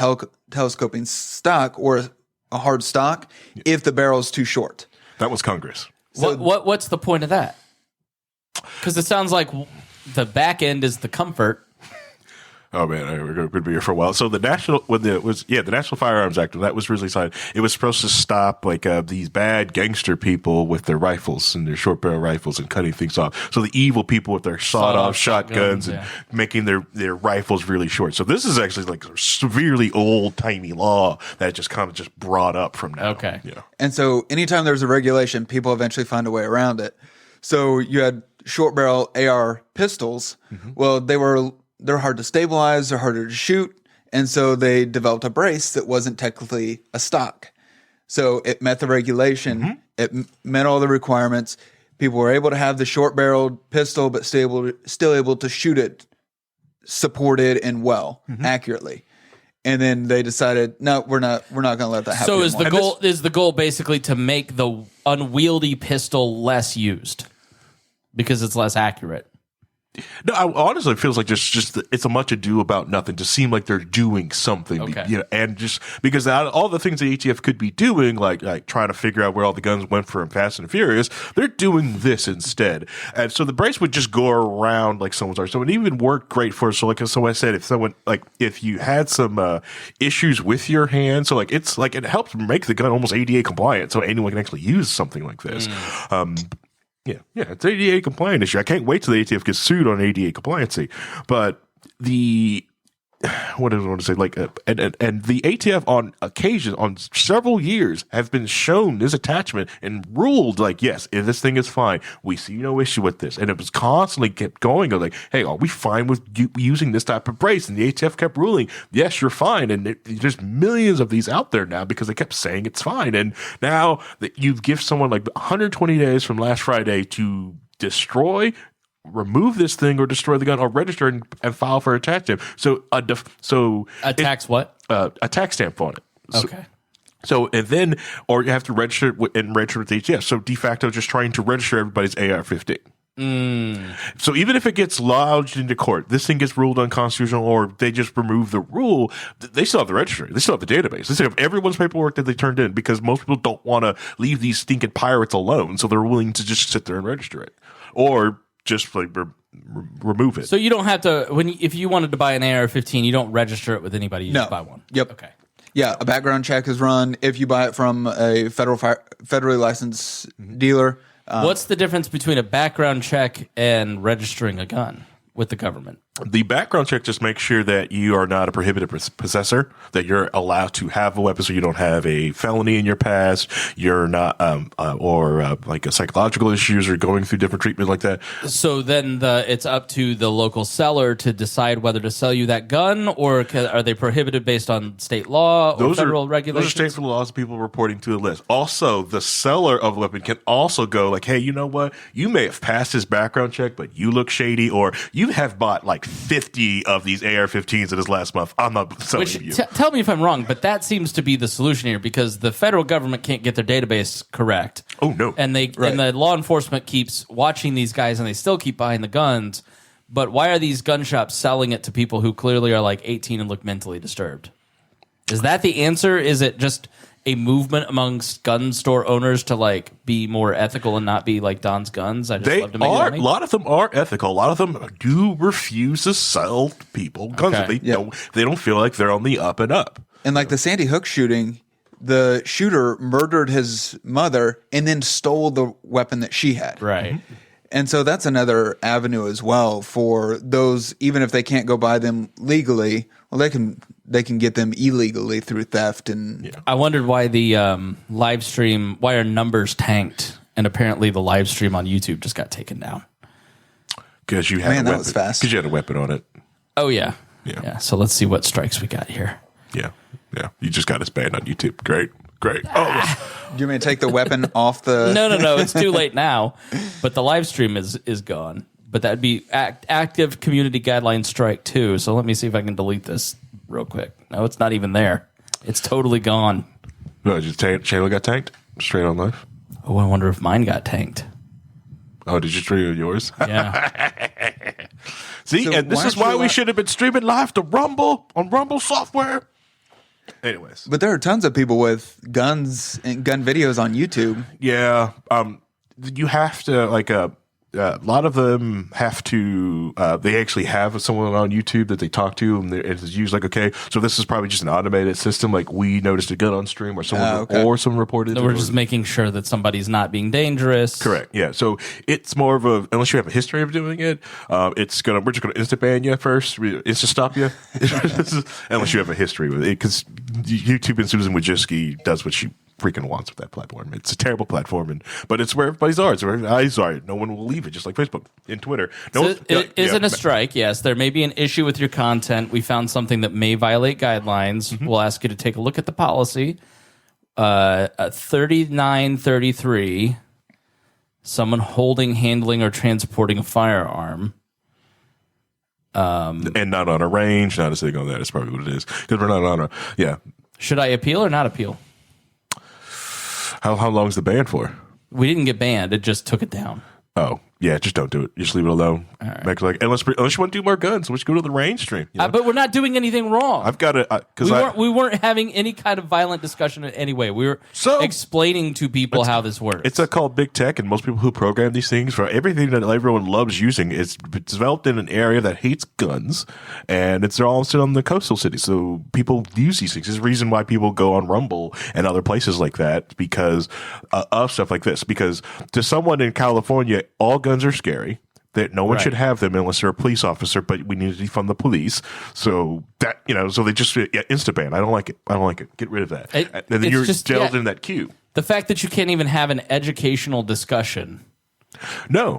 telescoping stock or a hard stock if the barrel is too short. That was Congress. So what's the point of that? Because it sounds like the back end is the comfort. Oh man, we're going to be here for a while. So the National Firearms Act, when that was really signed, it was supposed to stop these bad gangster people with their rifles and their short barrel rifles and cutting things off. So the evil people with their sawed-off shotguns and making their rifles really short. So this is actually like a severely old-timey law that just kind of just brought up from now. Okay. Yeah. And so anytime there's a regulation, people eventually find a way around it. So you had short barrel AR pistols. Well, they're hard to stabilize, they're harder to shoot, and so they developed a brace that wasn't technically a stock. So it met the regulation, it met all the requirements. People were able to have the short-barreled pistol, but still able to shoot it supported and accurately. And then they decided, no, we're not going to let that happen. So anymore. is the goal basically to make the unwieldy pistol less used because it's less accurate? No, honestly, it feels like just it's a much ado about nothing to seem like they're doing something. Okay. You know, and just because all the things the ATF could be doing, like trying to figure out where all the guns went from Fast and Furious, they're doing this instead. And so the brace would just go around like someone's arm. So it even worked great for, so like I said, if you had some issues with your hand, so like it's like it helps make the gun almost ADA compliant, so anyone can actually use something like this. Yeah, it's ADA compliant issue. I can't wait till the ATF gets sued on ADA compliancy. But what did I want to say? Like, and the ATF on occasion, on several years, have been shown this attachment and ruled like, yes, if this thing is fine, we see no issue with this. And it was constantly kept going of like, hey, are we fine with using this type of brace? And the ATF kept ruling, yes, you're fine. And there's millions of these out there now because they kept saying it's fine. And now that you give someone like 120 days from last Friday to destroy, remove this thing, or destroy the gun, or register and file for a tax stamp. So A tax what? A tax stamp on it. Okay. So and then, or you have to register with the ATF. So de facto, just trying to register everybody's AR-15. So even if it gets lodged into court, this thing gets ruled unconstitutional, or they just remove the rule, they still have the registry. They still have the database. They still have everyone's paperwork that they turned in, because most people don't want to leave these stinking pirates alone. So they're willing to just sit there and register it, or just like remove it. So you don't have to, if you wanted to buy an AR-15, you don't register it with anybody. You just buy one. Yep. Okay. Yeah, a background check is run if you buy it from a federally licensed dealer. What's the difference between a background check and registering a gun with the government? The background check just makes sure that you are not a prohibited possessor, that you're allowed to have a weapon, so you don't have a felony in your past, you're not, like a psychological issues or going through different treatment like that. So then it's up to the local seller to decide whether to sell you that gun, or are they prohibited based on state law or federal regulations? Those are state laws, people reporting to the list. Also, the seller of the weapon can also go like, hey, you know what? You may have passed this background check, but you look shady, or you have bought like 50 of these AR-15s in this last month. I'm not selling you. Tell me if I'm wrong, but that seems to be the solution here, because the federal government can't get their database correct. Oh, no. And and the law enforcement keeps watching these guys, and they still keep buying the guns. But why are these gun shops selling it to people who clearly are like 18 and look mentally disturbed? Is that the answer? Is it just a movement amongst gun store owners to like be more ethical and not be like Don's Guns? I just love to make money. A lot of them are ethical. A lot of them do refuse to sell people guns. Okay. They don't feel like they're on the up and up. And like the Sandy Hook shooting, the shooter murdered his mother and then stole the weapon that she had. Right. Mm-hmm. And so that's another avenue as well for those, even if they can't go buy them legally, well, they can get them illegally through theft. And I wondered why the live stream, why our numbers tanked, and apparently the live stream on YouTube just got taken down. Because you had Man, a that weapon. was fast. Because you had a weapon on it. Oh yeah. Yeah. So let's see what strikes we got here. Yeah. You just got us banned on YouTube. Great. Oh, do you want me to take the weapon off the? No. It's too late now. But the live stream is gone. But that'd be active community guideline strike too. So let me see if I can delete this real quick. No, it's not even there. It's totally gone. no, just channel got tanked straight on live. Oh, I wonder if mine got tanked. Oh, did you stream yours? Yeah. See, So and this is why we should have been streaming live to Rumble on Rumble software. Anyways, But there are tons of people with guns and gun videos on YouTube. yeah, you have to like a lot of them have to. They actually have someone on YouTube that they talk to, and it's usually like, okay, so this is probably just an automated system. Like we noticed a gun on stream, or someone reported. So we're just making sure that somebody's not being dangerous. Correct. Yeah. So it's more of a, unless you have a history of doing it, we're just gonna instant ban you first, instant stop you, unless you have a history with it, because YouTube and Susan Wojcicki does what she freaking wants with that platform. It's a terrible platform, but it's where everybody's are. It's where everybody's eyes are. No one will leave it, just like Facebook and Twitter. No, So it isn't a strike. Yes, there may be an issue with your content. We found something that may violate guidelines. Mm-hmm. We'll ask you to take a look at the policy. 3933, someone holding, handling, or transporting a firearm. and not on a range, not a thing on that. That's probably what it is, because we're not on a. Yeah. Should I appeal or not appeal? How long is the ban for? We didn't get banned. It just took it down. Oh, Yeah, just don't do it. Just leave it alone. Right. Like, unless you want to do more guns, let's go to the range stream. You know? But we're not doing anything wrong. I've got to because we weren't having any kind of violent discussion in any way. We were explaining to people how this works. It's called big tech, and most people who program these things for everything that everyone loves using is developed in an area that hates guns, and they're all still in the coastal cities. So people use these things. There's a reason why people go on Rumble and other places like that because of stuff like this. Because to someone in California, all guns are scary. That no one should have them unless they're a police officer, but we need to defund the police. So that, so they just insta ban. I don't like it. Get rid of that. And then you're just delved in that queue. The fact that you can't even have an educational discussion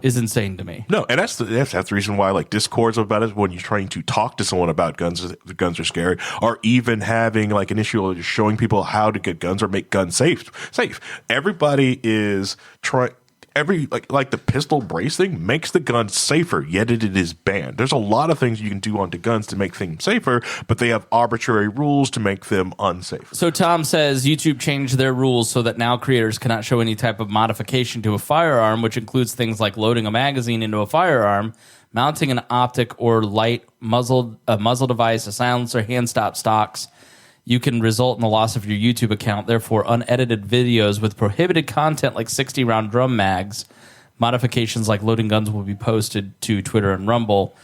is insane to me. No, and that's the reason why like Discords about it when you're trying to talk to someone about guns, the guns are scary, or even having like an issue of just showing people how to get guns or make guns safe. Everybody is trying. Like the pistol brace thing makes the gun safer, yet it is banned. There's a lot of things you can do onto guns to make things safer, but they have arbitrary rules to make them unsafe. So Tom says YouTube changed their rules so that now creators cannot show any type of modification to a firearm, which includes things like loading a magazine into a firearm, mounting an optic or light muzzle device, a silencer, hand stop stocks. You can result in the loss of your YouTube account. Therefore, unedited videos with prohibited content like 60-round drum mags, modifications like loading guns will be posted to Twitter and Rumble,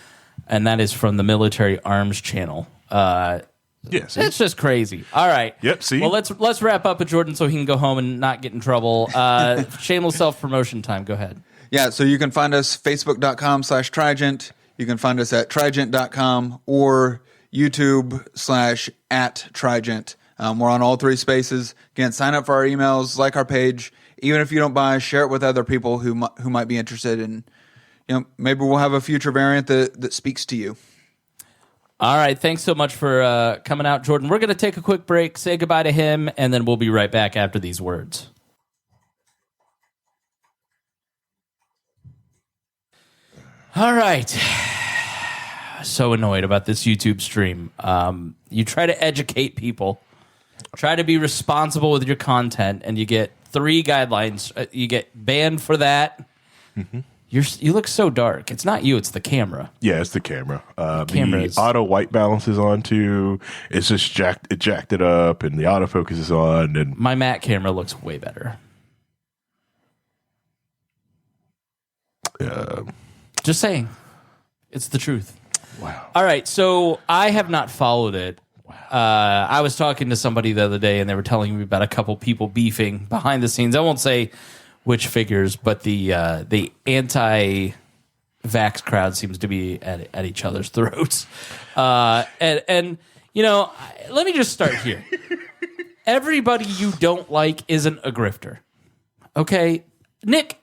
and that is from the Military Arms channel. Yes, it's just crazy. All right. Yep. See. Well, let's wrap up with Jordan so he can go home and not get in trouble. Shameless self-promotion time. Go ahead. Yeah. So you can find us Facebook.com/Trijent. You can find us at Trijent.com or YouTube/@Trijent. We're on all three spaces. Again, sign up for our emails, like our page. Even if you don't buy, share it with other people who might be interested in. Maybe we'll have a future variant that speaks to you. All right. Thanks so much for coming out, Jordan. We're going to take a quick break, say goodbye to him, and then we'll be right back after these words. All right. So annoyed about this YouTube stream. You try to educate people, try to be responsible with your content, and you get 3 guidelines. You get banned for that. Mm-hmm. You look so dark. It's not you, it's the camera. Yeah, it's the camera. The auto white balance is on too. It's just jacked it up, and the autofocus is on. And my Mac camera looks way better. Just saying. It's the truth. Wow. All right, so I have not followed it. Wow. I was talking to somebody the other day, and they were telling me about a couple people beefing behind the scenes. I won't say which figures, but the anti-vax crowd seems to be at each other's throats. And let me just start here. Everybody you don't like isn't a grifter. Okay? Nick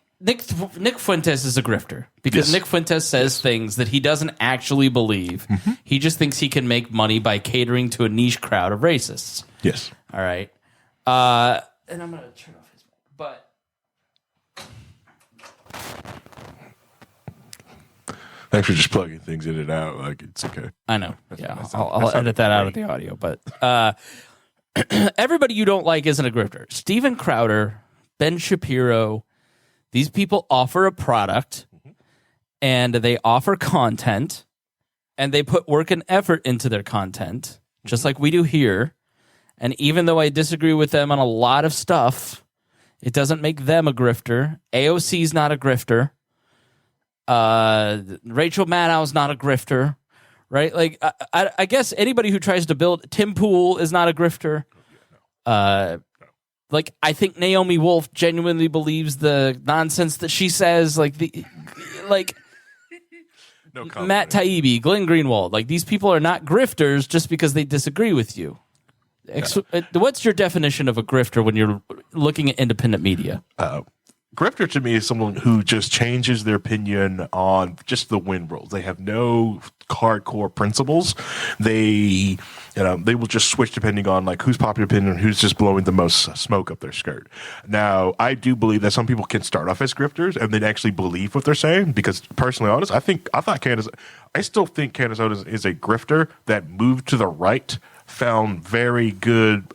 Fuentes is a grifter because Nick Fuentes says things that he doesn't actually believe. Mm-hmm. He just thinks he can make money by catering to a niche crowd of racists. Yes. All right. And I'm going to turn off his mic. But thanks for just plugging things in and out. Like, it's okay. I know. I'll edit that out of the audio. But everybody you don't like isn't a grifter. Steven Crowder, Ben Shapiro. These people offer a product, and they offer content, and they put work and effort into their content, just like we do here. And even though I disagree with them on a lot of stuff, it doesn't make them a grifter. AOC's not a grifter. Rachel Maddow's not a grifter, right? Like, I guess anybody who tries to build Tim Pool is not a grifter. Like, I think Naomi Wolf genuinely believes the nonsense that she says. Like no Matt Taibbi, Glenn Greenwald. Like, these people are not grifters just because they disagree with you. What's your definition of a grifter when you're looking at independent media? Grifter to me is someone who just changes their opinion on just the win rolls. They have no hardcore principles. They will just switch depending on like who's popular opinion and who's just blowing the most smoke up their skirt. Now, I do believe that some people can start off as grifters and then actually believe what they're saying. Because personally honest, I still think Candace Owens is a grifter that moved to the right, found very good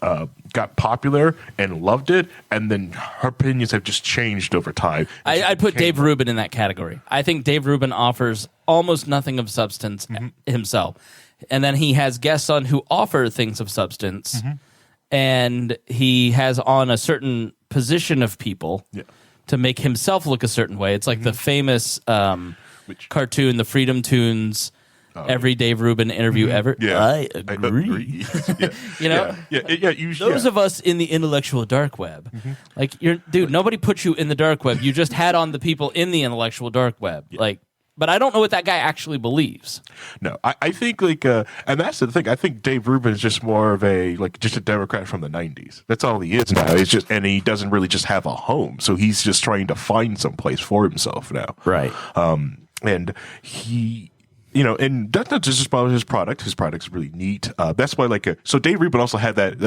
got popular and loved it, and then her opinions have just changed over time. I'd put Dave Rubin in that category. I think Dave Rubin offers almost nothing of substance himself. And then he has guests on who offer things of substance, and he has on a certain position of people to make himself look a certain way. It's like the famous cartoon, the Freedom Tunes, every Dave Rubin interview ever. Yeah. I agree. You know? Those of us in the intellectual dark web, like, dude, nobody put you in the dark web. You just had on the people in the intellectual dark web. Like, but I don't know what that guy actually believes. No, I think like, and that's the thing. I think Dave Rubin is just more of just a Democrat from the '90s. That's all he is now. It's just, and he doesn't really just have a home, so he's just trying to find some place for himself now. Right. And he. And that's not just about his product. His product's really neat. That's why, so Dave Rubin also had that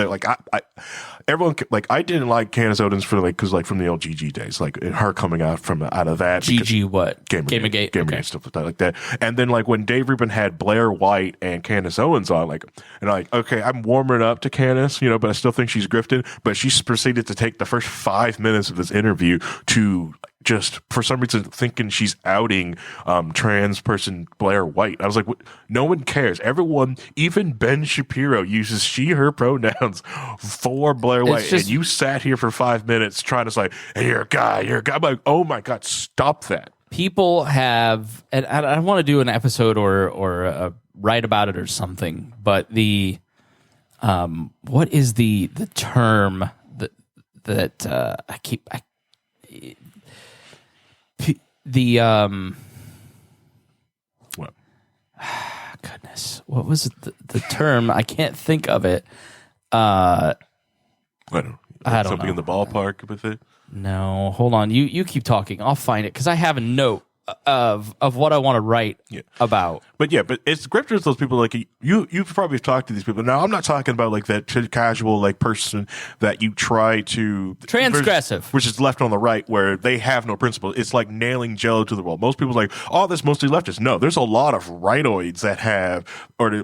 everyone, I didn't like Candace Owens because from the LGG days, her coming out of that. GG what? Gamergate, okay. Stuff like that. And then, when Dave Rubin had Blair White and Candace Owens on, okay, I'm warming up to Candace, but I still think she's grifting. But she proceeded to take the first 5 minutes of this interview to just for some reason thinking she's outing trans person Blair White. I was like, what? No one cares. Everyone, even Ben Shapiro, uses she/her pronouns for Blair White, and you sat here for 5 minutes trying to say, hey, you're a guy. I'm like, oh my God, stop that. People have, and I want to do an episode or write about it or something, but the what is the term that what? Goodness, what was the term? I can't think of it. I don't know. In the ballpark with it. No, hold on. You keep talking. I'll find it because I have a note of what I want to write about. But it's grifters. Those people you've probably talked to these people. Now I'm not talking about that casual person that you try to transgressive, which is left on the right where they have no principles. It's like nailing Jello to the wall. Most people are like, oh, that's mostly leftists. No, there's a lot of rightoids that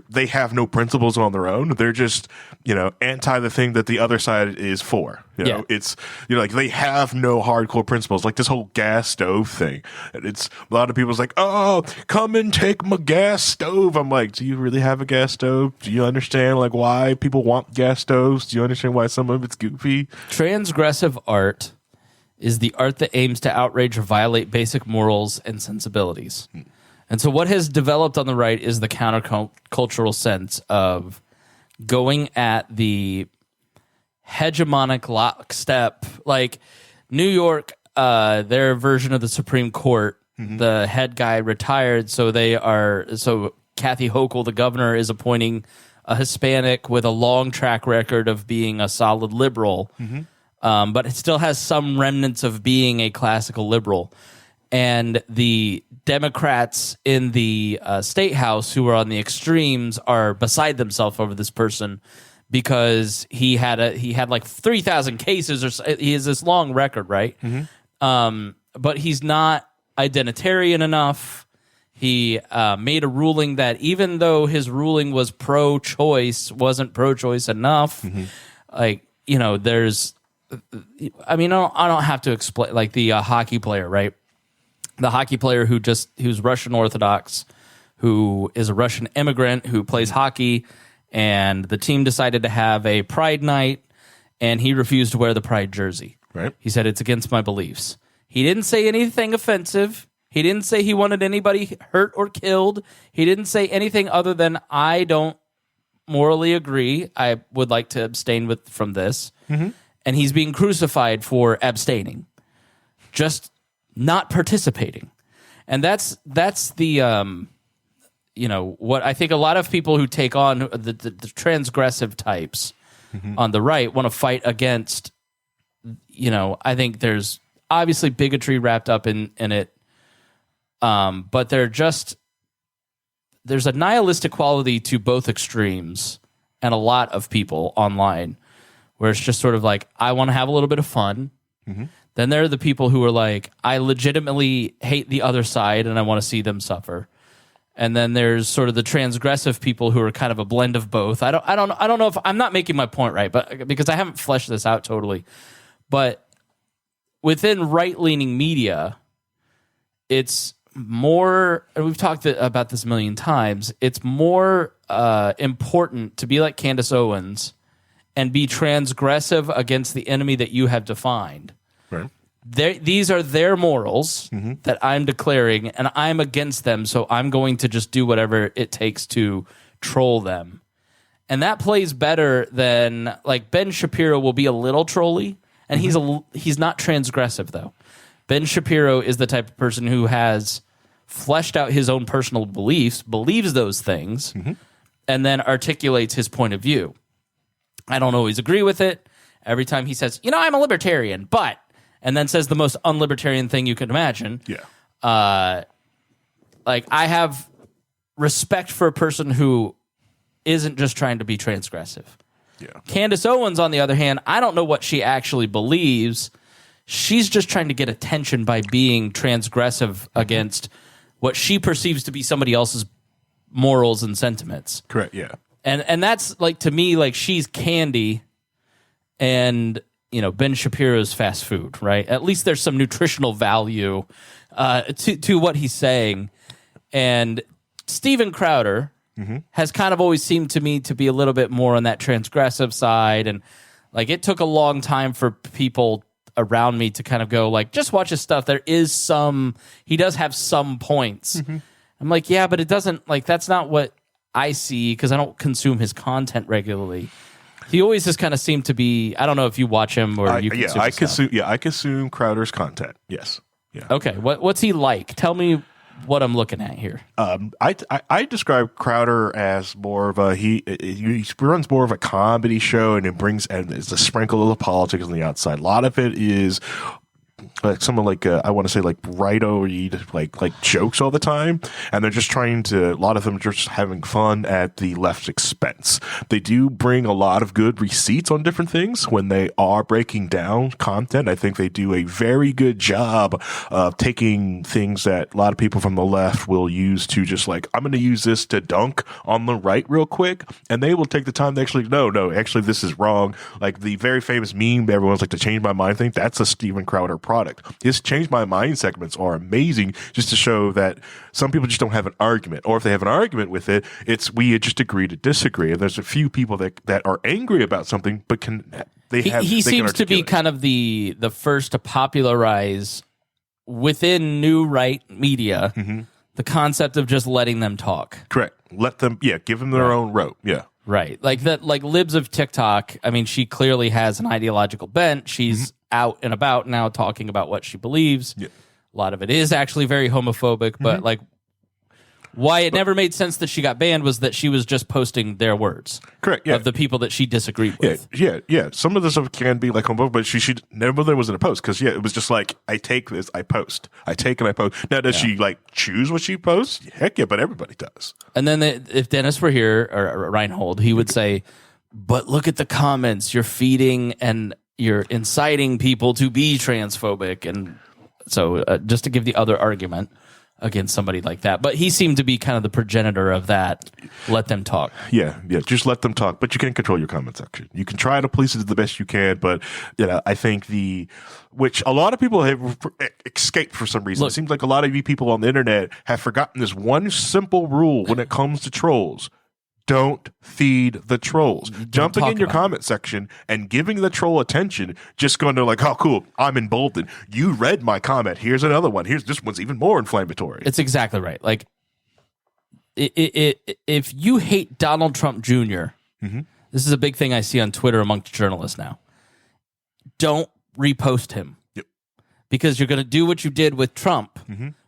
they have no principles on their own. They're just anti the thing that the other side is for. It's they have no hardcore principles. Like this whole gas stove thing. It's a lot of people's like, oh, come and take my gas stove. I'm like, do you really have a gas stove? Do you understand why people want gas stoves? Do you understand why some of it's goofy? Transgressive art is the art that aims to outrage or violate basic morals and sensibilities. And so what has developed on the right is the countercultural sense of going at the hegemonic lockstep, like New York, their version of the Supreme Court. The head guy retired, so Kathy Hochul, the governor, is appointing a Hispanic with a long track record of being a solid liberal, but it still has some remnants of being a classical liberal. And the Democrats in the state house who are on the extremes are beside themselves over this person because he had 3,000 cases, or he has this long record, right? But he's not identitarian enough. He made a ruling that even though his ruling was pro-choice, wasn't pro-choice enough. There's, I don't have to explain, the hockey player, right? The hockey player who's Russian Orthodox, who is a Russian immigrant who plays hockey, and the team decided to have a pride night, and he refused to wear the pride jersey. Right. He said, it's against my beliefs. He didn't say anything offensive. He didn't say he wanted anybody hurt or killed. He didn't say anything other than, I don't morally agree. I would like to abstain from this. And he's being crucified for abstaining, just not participating. And that's the, what I think a lot of people who take on the transgressive types on the right want to fight against. I think there's obviously bigotry wrapped up in it, but there's a nihilistic quality to both extremes and a lot of people online where it's just sort of like, I want to have a little bit of fun. Then there are the people who are like, I legitimately hate the other side and I want to see them suffer. And then there's sort of the transgressive people who are kind of a blend of both. I don't know if I'm not making my point right, but because I haven't fleshed this out totally. But within right-leaning media, it's more, and we've talked about this a million times, it's more important to be like Candace Owens and be transgressive against the enemy that you have defined. Right. These are their morals that I'm declaring, and I'm against them, so I'm going to just do whatever it takes to troll them. And that plays better than, like, Ben Shapiro will be a little trolly, and he's not transgressive, though. Ben Shapiro is the type of person who has fleshed out his own personal beliefs, believes those things, and then articulates his point of view. I don't always agree with it. Every time he says, I'm a libertarian, but... and then says the most unlibertarian thing you could imagine. Yeah. Like, I have respect for a person who isn't just trying to be transgressive. Yeah. Candace Owens, on the other hand, I don't know what she actually believes. She's just trying to get attention by being transgressive against what she perceives to be somebody else's morals and sentiments. Correct, yeah. And that's, like, to me, like, she's candy and... Ben Shapiro's fast food, right? At least there's some nutritional value to what he's saying. And Steven Crowder has kind of always seemed to me to be a little bit more on that transgressive side. And, like, it took a long time for people around me to kind of go, like, just watch his stuff. He does have some points. I'm like, yeah, but it doesn't, like, that's not what I see because I don't consume his content regularly. He always just kind of seemed to be. I don't know if you watch him or you consume his stuff. I consume Crowder's content. Yes. Yeah. Okay. What's he like? Tell me what I'm looking at here. I describe Crowder as more of a he runs more of a comedy show, and it's a sprinkle of politics on the outside. A lot of it is. Like someone like I want to say like rightoid like jokes all the time, and they're just trying to. A lot of them just having fun at the left's expense. They do bring a lot of good receipts on different things when they are breaking down content. I think they do a very good job of taking things that a lot of people from the left will use to just like, I'm going to use this to dunk on the right real quick, and they will take the time to actually actually this is wrong. Like the very famous meme everyone's like, to change my mind thing. That's a Steven Crowder product. His change my mind segments are amazing, just to show that some people just don't have an argument, or if they have an argument with it, it's we just agree to disagree. And there's a few people that are angry about something, but he seems to be kind of the first to popularize within new right media the concept of just letting them talk. Correct. Let them, give them their own rope. Yeah. Right. Like that, like Libs of TikTok. I mean, she clearly has an ideological bent. She's out and about now talking about what she believes. Yeah. A lot of it is actually very homophobic, but like why it never made sense that she got banned was that she was just posting their words. Correct. Yeah. Of the people that she disagreed with. Yeah. Some of the stuff can be like homophobic, but she never there wasn't a post because it was just like, I take this, I post. I take and I post. Now, does she like choose what she posts? Heck yeah, but everybody does. And then if Dennis were here, or Reinhold, he would say, but look at the comments. You're feeding and you're inciting people to be transphobic. And so just to give the other argument against somebody like that. But he seemed to be kind of the progenitor of that. Let them talk. Yeah. Just let them talk. But you can't control your comment section. You can try to police it the best you can, but I think which a lot of people have escaped for some reason. Look, it seems like a lot of you people on the internet have forgotten this one simple rule when it comes to trolls. Don't feed the trolls. Jumping in your comment section and giving the troll attention, just going to like, oh, cool, I'm emboldened. You read my comment. Here's another one. This one's even more inflammatory. It's exactly right. Like, if you hate Donald Trump Jr., this is a big thing I see on Twitter amongst journalists now. Don't repost him. Yep. Because you're going to do what you did with Trump.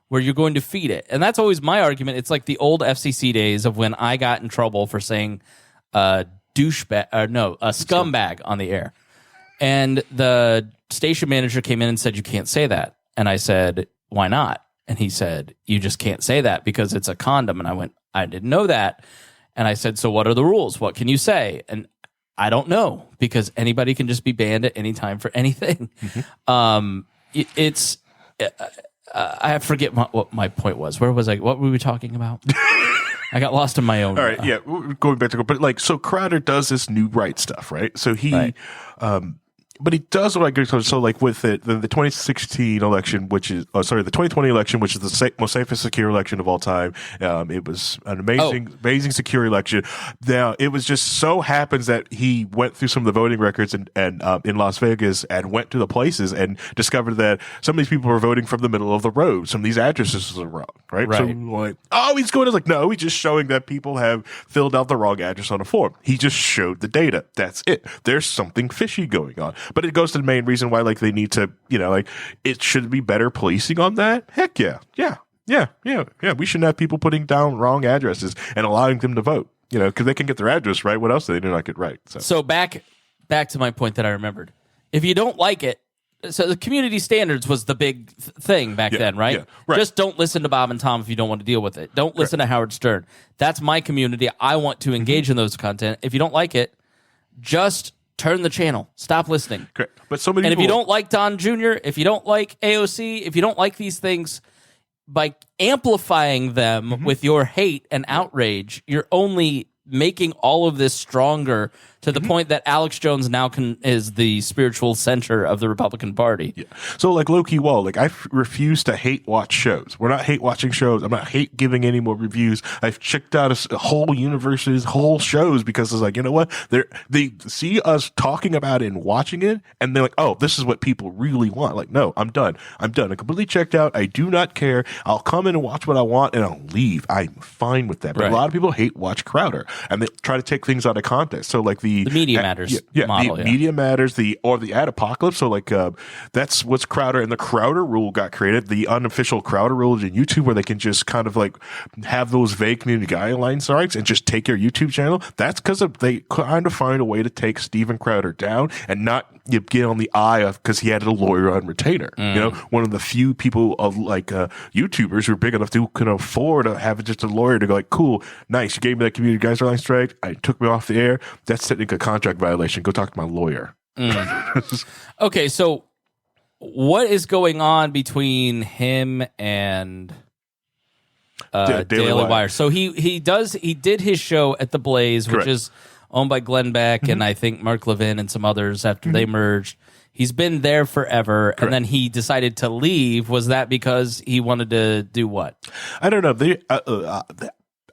Where you're going to feed it. And that's always my argument. It's like the old FCC days of when I got in trouble for saying a scumbag on the air. And the station manager came in and said, you can't say that. And I said, why not? And he said, you just can't say that because it's a condom. And I went, I didn't know that. And I said, so what are the rules? What can you say? And I don't know, because anybody can just be banned at any time for anything. I forget what my point was. Where was I? What were we talking about? I got lost in my own. All right, yeah, we're going back to but like so Crowder does this new right stuff, right? So he but he does what I agree with. So like with the 2016 election, which is the 2020 election, which is the most safest secure election of all time. It was an amazing secure election. Now it was just so happens that he went through some of the voting records and in Las Vegas and went to the places and discovered that some of these people were voting from the middle of the road. Some of these addresses were wrong, right? So like, he's going to like, no, he's just showing that people have filled out the wrong address on a form. He just showed the data. That's it. There's something fishy going on. But it goes to the main reason why, like, they need to, like, it should be better policing on that. Heck yeah. We shouldn't have people putting down wrong addresses and allowing them to vote, because they can get their address right. What else do they do not get right? So back to my point that I remembered. If you don't like it, so the community standards was the big thing back then, right? Yeah, right? Just don't listen to Bob and Tom if you don't want to deal with it. Don't listen to Howard Stern. That's my community. I want to engage in those content. If you don't like it, just turn the channel. Stop listening. Correct. But so many and people, if you don't like Don Jr., if you don't like AOC, if you don't like these things, by amplifying them with your hate and outrage, you're only making all of this stronger to the point that Alex Jones now is the spiritual center of the Republican Party. Yeah. So like low-key wall, like I refuse to hate watch shows. We're not hate watching shows. I'm not hate giving any more reviews. I've checked out a whole universes, whole shows because it's like, you know what? They see us talking about it and watching it and they're like, oh, this is what people really want. Like, no, I'm done. I'm completely checked out. I do not care. I'll come in and watch what I want and I'll leave. I'm fine with that. But a lot of people hate watch Crowder and they try to take things out of context. So like the media matters model. Media matters, the ad apocalypse. So like that's what's Crowder, and the Crowder rule got created. The unofficial Crowder rule is in YouTube where they can just kind of like have those vague community guidelines rights and just take your YouTube channel. That's because they kind of find a way to take Steven Crowder down and not get on the eye of because he had a lawyer on retainer. One of the few people of like YouTubers who are big enough to can afford to have just a lawyer to go like, cool, nice, you gave me that community guideline strike. I took me off the air. That's technically a contract violation. Go talk to my lawyer. Okay, so what is going on between him and Daily Wire? So he did his show at the Blaze, which is owned by Glenn Beck and I think Mark Levin and some others after they merged. He's been there forever, and then he decided to leave. Was that because he wanted to do what? I don't know.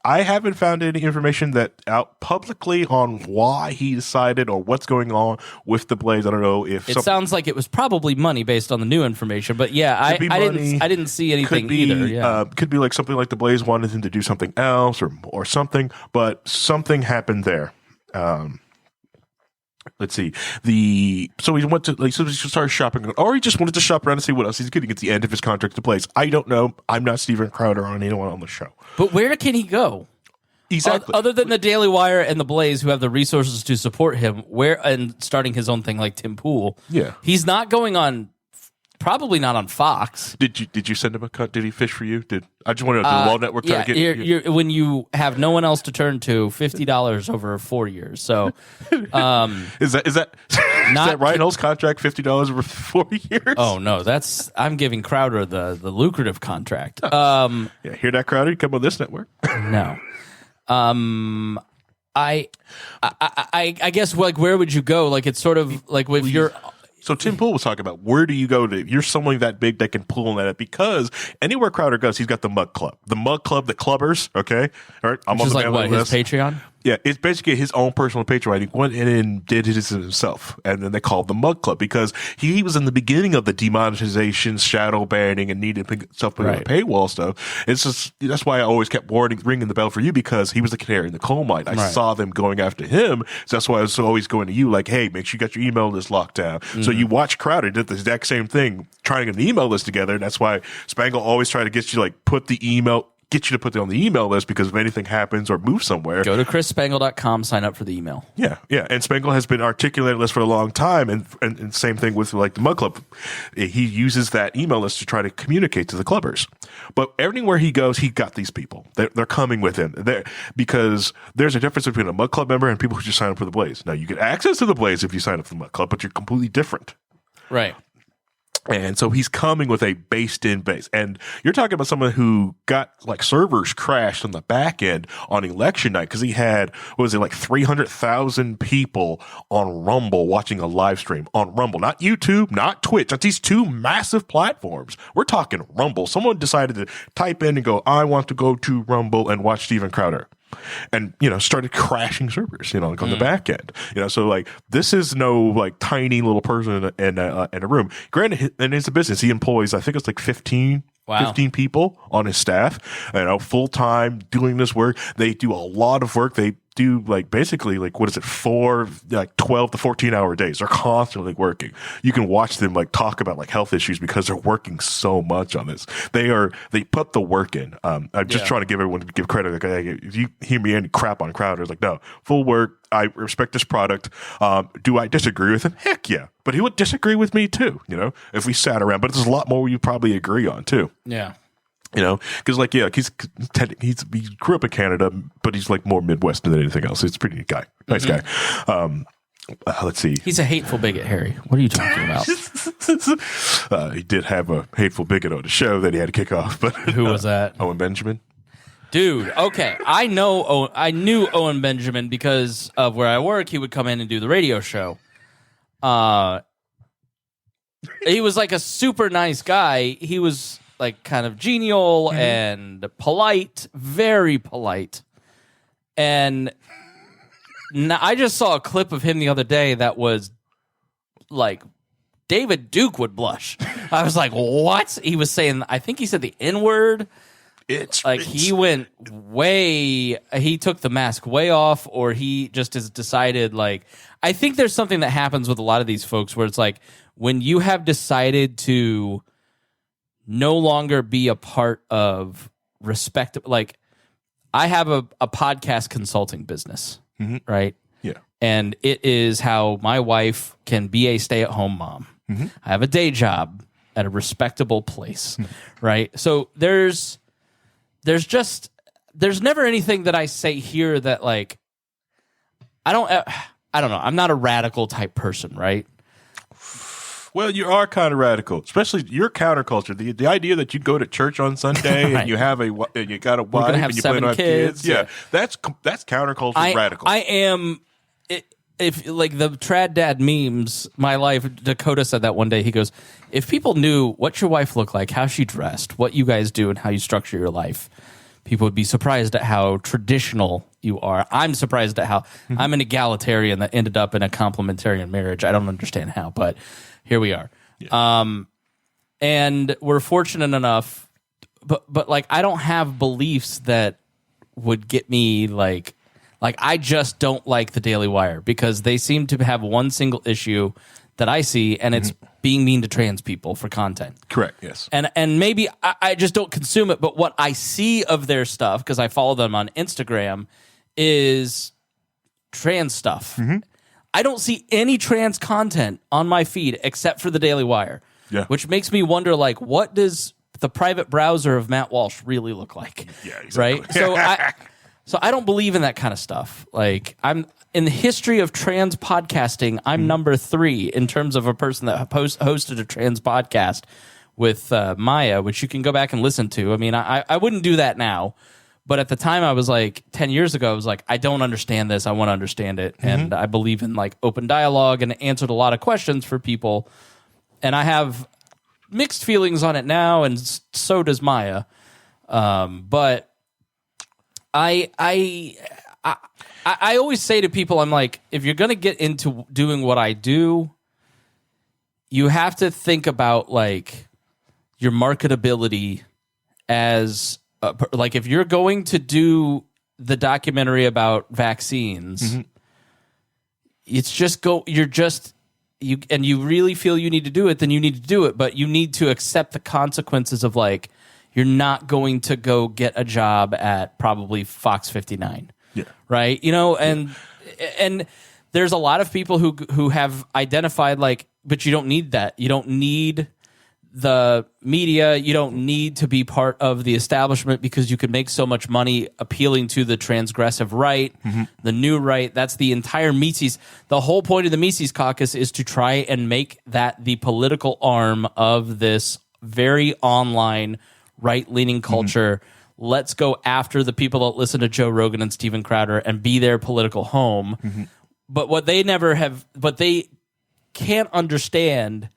I haven't found any information that out publicly on why he decided or what's going on with the Blaze. I don't know if it sounds like it was probably money based on the new information, but yeah, I didn't see anything either. Yeah. Could be like something like the Blaze wanted him to do something else or something, but something happened there. Let's see. So he went to he started shopping, or he just wanted to shop around and see what else he's getting at the end of his contract to Blaze. I don't know. I'm not Steven Crowder on anyone on the show. But where can he go? Exactly. Other than the Daily Wire and the Blaze, who have the resources to support him, and starting his own thing like Tim Pool. Yeah, he's not going on. Probably not on Fox. Did you send him a cut? Did he fish for you? I just wanted to do the Wall Network. You're, when you have no one else to turn to, $50 over 4 years. So, is that Ryan Hull's contract? $50 over 4 years? Oh no, I'm giving Crowder the lucrative contract. Hear that, Crowder? You come on this network. No. I guess like where would you go? Like it's sort of like if you're. So Tim Pool was talking about where do you go to? You're someone that big that can pull on that because anywhere Crowder goes, he's got the Mug Club, the clubbers. Okay, all right. I'm on the like his Patreon. Yeah, it's basically his own personal Patreon. He went in and did it himself, and then they called the Mug Club because he was in the beginning of the demonetization, shadow banning, and needed stuff with the paywall stuff. It's just that's why I always kept ringing the bell for you because he was the canary in the coal mine. I saw them going after him, so that's why I was always going to you like, hey, make sure you got your email list locked down. So you watch Crowder did the exact same thing, trying to get an email list together. And that's why Spangle always tried to get you like put the email. Get you to put it on the email list because if anything happens or moves somewhere, go to chrisspangle.com, sign up for the email. Yeah. And Spangle has been articulating this for a long time, and same thing with like the Mug Club. He uses that email list to try to communicate to the clubbers. But everywhere he goes, he got these people. They're coming with him because there's a difference between a Mug Club member and people who just sign up for the Blaze. Now you get access to the Blaze if you sign up for the Mug Club, but you're completely different. Right. And so he's coming with a based-in base. And you're talking about someone who got like servers crashed on the back end on election night because he had, what was it, like 300,000 people on Rumble watching a live stream on Rumble, not YouTube, not Twitch. That's these two massive platforms. We're talking Rumble. Someone decided to type in and go, I want to go to Rumble and watch Steven Crowder. And, started crashing servers, on the back end. So like this is no like tiny little person in a room. Granted, in his business, he employs, I think it's like 15 people on his staff, full time doing this work. They do a lot of work. They do like basically like, 12 to 14 hour days. They're constantly working. You can watch them like talk about like health issues because they're working so much on this. They put the work in. I'm just trying to give everyone give credit. Like, hey, if you hear me any crap on Crowder, it's like, no, full work. I respect this product. Do I disagree with him? Heck yeah. But he would disagree with me too, if we sat around, but there's a lot more you probably agree on too. Yeah. Because like, he grew up in Canada, but he's like more Midwestern than anything else. He's a pretty guy, nice guy. Let's see. He's a hateful bigot, Harry. What are you talking about? He did have a hateful bigot on the show that he had to kick off. But who was that? Owen Benjamin. Dude, okay. I knew Owen Benjamin because of where I work. He would come in and do the radio show. He was like a super nice guy. He was like kind of genial and polite, very polite. And I just saw a clip of him the other day that was like David Duke would blush. I was like, what? He was saying, I think he said the N-word. He went he took the mask way off, or he just has decided, like, I think there's something that happens with a lot of these folks where it's like, when you have decided to no longer be a part of respect, like, I have a podcast consulting business, right? Yeah. And it is how my wife can be a stay-at-home mom. I have a day job at a respectable place, right? So there's never anything that I say here that, like, I don't know. I'm not a radical type person, right? Well, you are kind of radical, especially your counterculture. The idea that you go to church on Sunday right. and you got a wife and you plan to have kids. Yeah, that's counterculture radical. I am. If like the trad dad memes, my life. Dakota said that one day. He goes, "If people knew what your wife looked like, how she dressed, what you guys do, and how you structure your life, people would be surprised at how traditional you are." I'm surprised at how I'm an egalitarian that ended up in a complementarian marriage. I don't understand how, but here we are. Yeah. And we're fortunate enough, but like, I don't have beliefs that would get me like I just don't like the Daily Wire because they seem to have one single issue that I see, and it's being mean to trans people for content. Correct. Yes. And maybe I just don't consume it, but what I see of their stuff, because I follow them on Instagram, is trans stuff. I don't see any trans content on my feed except for the Daily Wire. Yeah. Which makes me wonder, like, what does the private browser of Matt Walsh really look like? Yeah, exactly. Right? So I don't believe in that kind of stuff. Like, I'm in the history of trans podcasting, I'm number 3 in terms of a person that hosted a trans podcast with Maya, which you can go back and listen to. I mean, I wouldn't do that now. But at the time, I was like, 10 years ago, I was like, I don't understand this. I want to understand it. And I believe in like open dialogue, and answered a lot of questions for people. And I have mixed feelings on it now, and so does Maya. But I always say to people, I'm like, if you're going to get into doing what I do, you have to think about like your marketability as like, if you're going to do the documentary about vaccines, it's just and you really feel you need to do it, then you need to do it, but you need to accept the consequences of, like, you're not going to go get a job at probably Fox 59. Yeah. Right? And there's a lot of people who have identified, like, but you don't need that. You don't need the media. You don't need to be part of the establishment because you can make so much money appealing to the transgressive right, the new right. That's the entire Mises. The whole point of the Mises Caucus is to try and make that the political arm of this very online right-leaning culture. Let's go after the people that listen to Joe Rogan and Steven Crowder and be their political home. But what they can't understand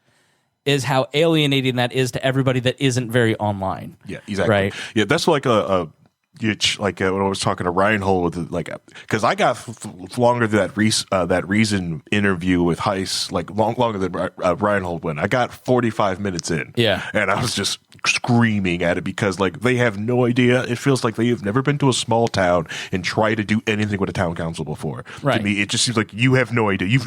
is how alienating that is to everybody that isn't very online. Yeah, exactly. Right? Yeah, that's like when I was talking to Reinhold, because I got longer than that Reason interview with Heiss, longer than Reinhold went. I got 45 minutes in. Yeah. And I was just screaming at it because they have no idea. It feels like they have never been to a small town and tried to do anything with a town council before. Right. To me, it just seems like you have no idea.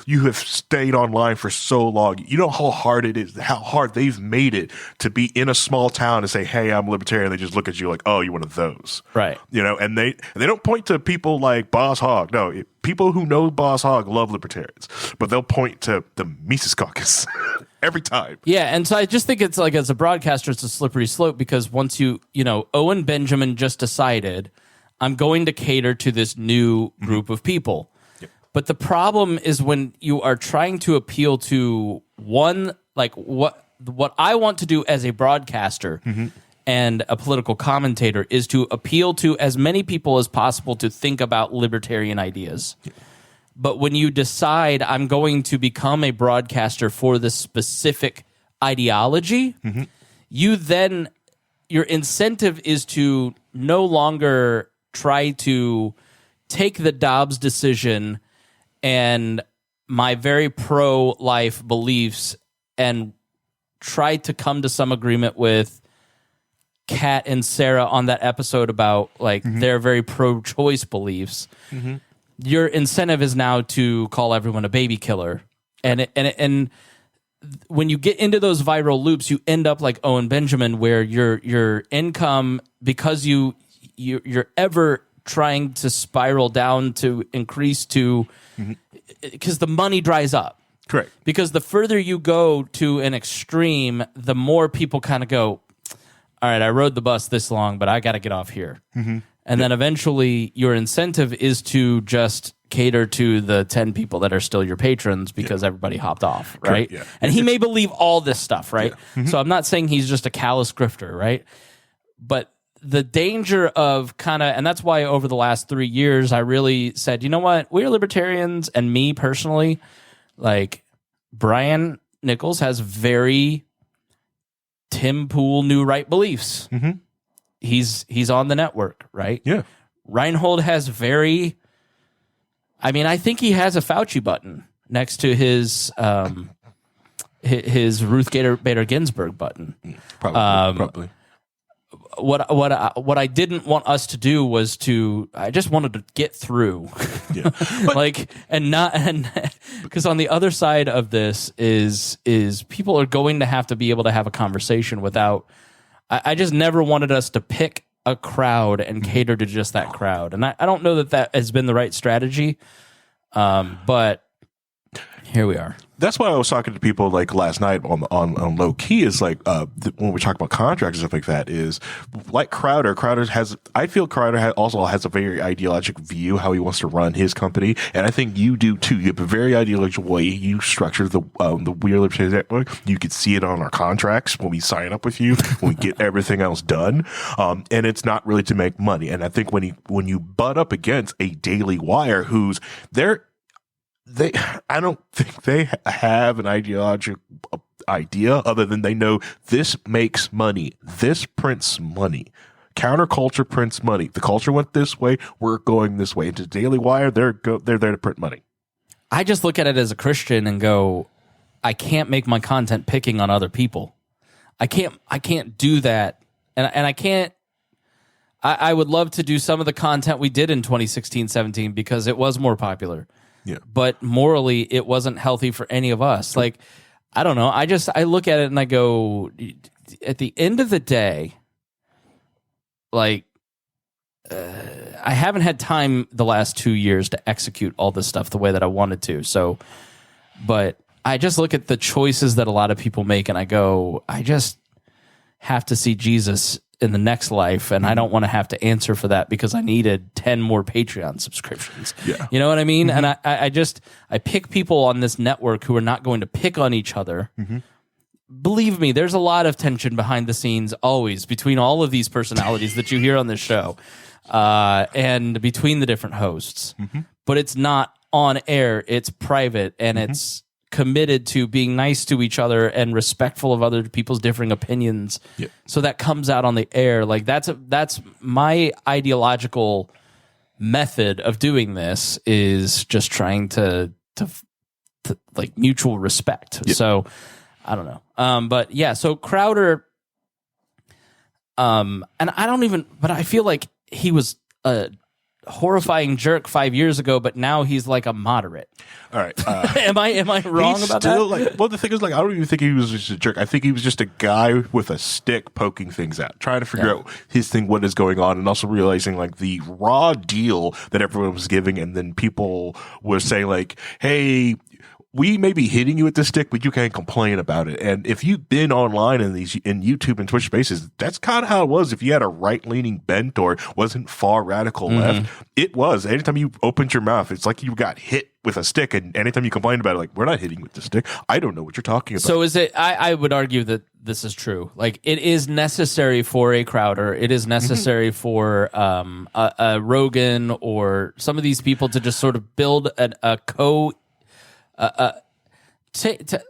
You have stayed online for so long. You know how hard it is, how hard they've made it to be in a small town and say, "Hey, I'm libertarian." They just look at you like, "Oh, you're one of those." Right. And they don't point to people like Boss Hogg. No, people who know Boss Hogg love libertarians, but they'll point to the Mises Caucus every time. Yeah, and so I just think it's as a broadcaster, it's a slippery slope because once Owen Benjamin just decided, I'm going to cater to this new group of people. Yep. But the problem is when you are trying to appeal to what I want to do as a broadcaster and a political commentator is to appeal to as many people as possible to think about libertarian ideas. Yeah. But when you decide I'm going to become a broadcaster for this specific ideology, your incentive is to no longer try to take the Dobbs decision and my very pro-life beliefs and try to come to some agreement with Kat and Sarah on that episode about their very pro-choice beliefs. Your incentive is now to call everyone a baby killer, and when you get into those viral loops, you end up like Owen Benjamin, where your income, because you're ever trying to spiral down to increase to, because the money dries up. Correct. Because the further you go to an extreme, the more people kind of go, all right, I rode the bus this long, but I got to get off here. And then eventually your incentive is to just cater to the 10 people that are still your patrons because everybody hopped off, right? Yeah. And he may believe all this stuff, right? So I'm not saying he's just a callous grifter, right? But the danger of and that's why over the last 3 years, I really said, you know what? We are libertarians, and me personally, Brian Nichols has very Tim Pool new right beliefs. He's on the network, right? Yeah. Reinhold has I think he has a Fauci button next to his Ruth Bader Ginsburg button. Probably. What I didn't want us to do was I just wanted to get through. Yeah. Because on the other side of this is people are going to have to be able to have a conversation without. I just never wanted us to pick a crowd and cater to just that crowd, and I don't know that has been the right strategy. But here we are. That's why I was talking to people last night on low key is when we talk about contracts and stuff like that is like Crowder. I feel Crowder also has a very ideological view how he wants to run his company, and I think you do too. You have a very ideological way you structure the We Are Libertarians Network. You can see it on our contracts when we sign up with you, when we get everything else done, and it's not really to make money. And I think when you butt up against a Daily Wire, who's there. I don't think they have an ideological idea other than they know this makes money. This prints money. Counterculture prints money. The culture went this way. We're going this way. And to Daily Wire, they're there to print money. I just look at it as a Christian and go, I can't make my content picking on other people. I can't do that. And I can't. I would love to do some of the content we did in 2016-17 because it was more popular. Yeah. But morally, it wasn't healthy for any of us. I don't know. I look at it and I go, at the end of the day, I haven't had time the last 2 years to execute all this stuff the way that I wanted to. So, but I just look at the choices that a lot of people make, and I go, I just have to see Jesus in the next life, and I don't want to have to answer for that because I needed 10 more Patreon subscriptions. Yeah. You know what I mean? And I pick people on this network who are not going to pick on each other. Believe me, there's a lot of tension behind the scenes always between all of these personalities that you hear on this show, and between the different hosts. But it's not on air, it's private, and it's committed to being nice to each other and respectful of other people's differing opinions. So that comes out on the air. Like that's my ideological method of doing this, is just trying to like mutual respect. So I don't know. But yeah, so Crowder, and I don't even, but I feel like he was a horrifying jerk 5 years ago, but now he's like a moderate. All right. Am I wrong about that? Like, well, the thing is, like, I don't even think he was just a jerk. I think he was just a guy with a stick poking things out, trying to figure out his thing, what is going on, and also realizing like the raw deal that everyone was giving, and then people were saying like, "Hey, we may be hitting you with the stick, but you can't complain about it." And if you've been online in YouTube and Twitch spaces, that's kind of how it was. If you had a right-leaning bent or wasn't far radical left, it was. Anytime you opened your mouth, it's like you got hit with a stick. And anytime you complained about it, like, we're not hitting you with the stick. I don't know what you're talking about. So is it? I would argue that this is true. Like, it is necessary for a Crowder. It is necessary for a Rogan or some of these people to just sort of build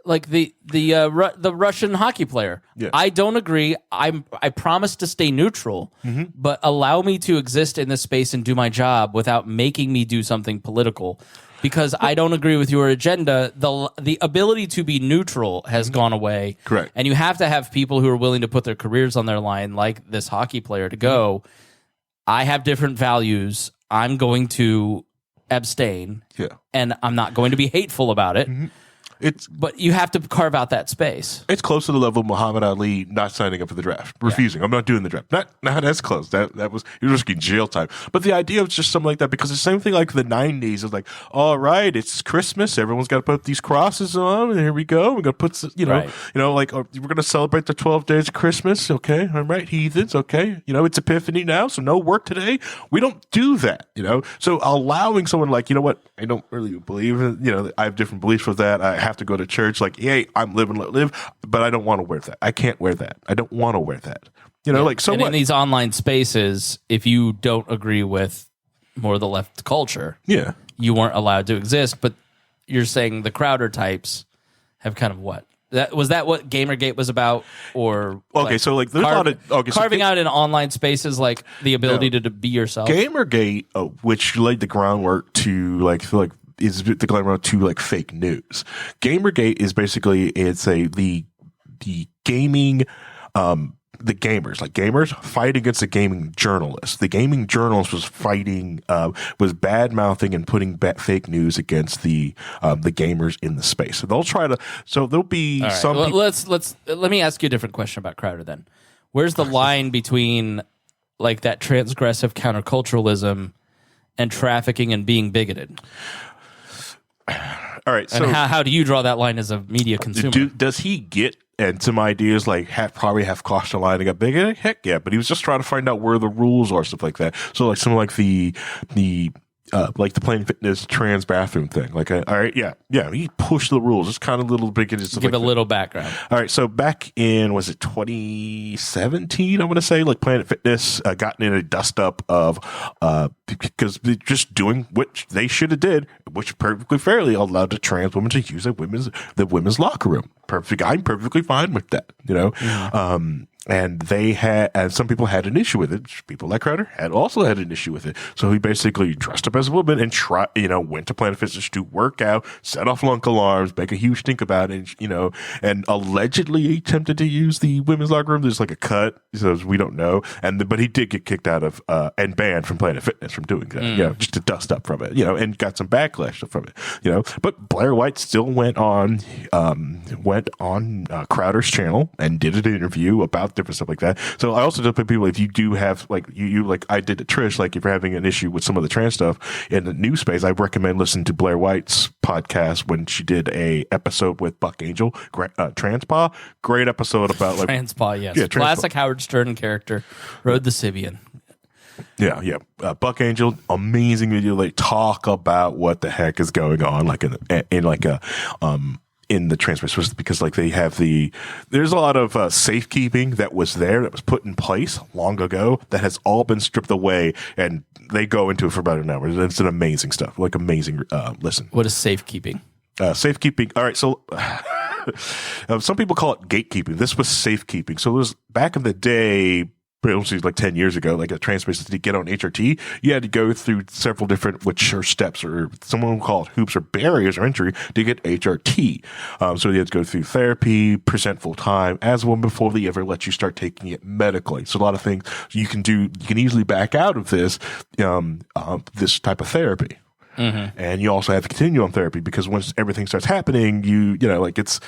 like the Russian hockey player. I don't agree. I promise to stay neutral, but allow me to exist in this space and do my job without making me do something political, because I don't agree with your agenda. The ability to be neutral has gone away. Correct. And you have to have people who are willing to put their careers on their line, like this hockey player, to go, I have different values. I'm going to abstain, and I'm not going to be hateful about it. But you have to carve out that space. It's close to the level of Muhammad Ali not signing up for the draft, refusing. I'm not doing the draft. Not as close. That was, he was risking jail time. But the idea of just something like that, because it's the same thing like the 90s. It's like, all right, it's Christmas. Everyone's got to put these crosses on, and here we go. We're gonna put, like, we're gonna celebrate the 12 days of Christmas. Okay, all right, heathens. Okay, it's Epiphany now, so no work today. We don't do that. So allowing someone like, you know what, I don't really believe in, I have different beliefs with that. I have to go to church, like, hey, I'm living, let live, but I don't want to wear that. I can't wear that. I don't want to wear that. Like, so and what? In these online spaces, if you don't agree with more of the left culture, you weren't allowed to exist. But you're saying the Crowder types have kind of what? Was that what Gamergate was about? Or okay, so like there's a lot of carving out in online spaces, like the ability to be yourself. Gamergate, which laid the groundwork to is the groundwork to like fake news. Gamergate is basically the gaming the gamers, like gamers fight against the gaming journalists. The gaming journalist was fighting, was bad mouthing and putting fake news against the gamers in the space. So they'll try to. So there'll be some. Let me ask you a different question about Crowder then. Where's the line between like that transgressive counterculturalism and trafficking and being bigoted? All right. So and how do you draw that line as a media consumer? Does he get and some ideas like probably have crossed the line and got big? Heck yeah. But he was just trying to find out where the rules are, stuff like that. So like something like the Planet Fitness trans bathroom thing. Like, all right, yeah, he pushed the rules. It's kind of a little bit. Give a little background. All right, so back in, was it 2017? I want to say, like Planet Fitness gotten in a dust up of because they're just doing what they should have did, which perfectly fairly allowed a trans woman to use the women's locker room. I'm perfectly fine with that, And some people had an issue with it. People like Crowder also had an issue with it. So he basically dressed up as a woman and went to Planet Fitness to work out, set off lunk alarms, make a huge stink about it, and allegedly attempted to use the women's locker room. There's like a cut, so we don't know. But he did get kicked out of, and banned from Planet Fitness from doing that, just to dust up from it, and got some backlash from it, But Blair White still went on Crowder's channel and did an interview about of different stuff like that. So I also tell people, if you do have like you like I did to Trish, like if you're having an issue with some of the trans stuff in the news space, I recommend listening to Blair White's podcast when she did a episode with Buck Angel, Transpa. Great episode about like Transpa, yes. Yeah, Classic Howard Stern character, rode the Sibian. Yeah. Buck Angel, amazing video. They talk about what the heck is going on, like in like a in the transfer, because like they have there's a lot of safekeeping that was put in place long ago that has all been stripped away, and they go into it for about an hour. It's an amazing stuff, like amazing listen. What is safekeeping? Safekeeping. All right, so some people call it gatekeeping. This was safekeeping. So it was back in the day, like 10 years ago, like a trans person to get on HRT, you had to go through several different, which are steps, or someone will call it hoops or barriers or entry to get HRT. So you had to go through therapy, present full time as a woman before they ever let you start taking it medically. So a lot of things you can do, you can easily back out of this type of therapy. Mm-hmm. And you also have to continue on therapy, because once everything starts happening, you know, like it's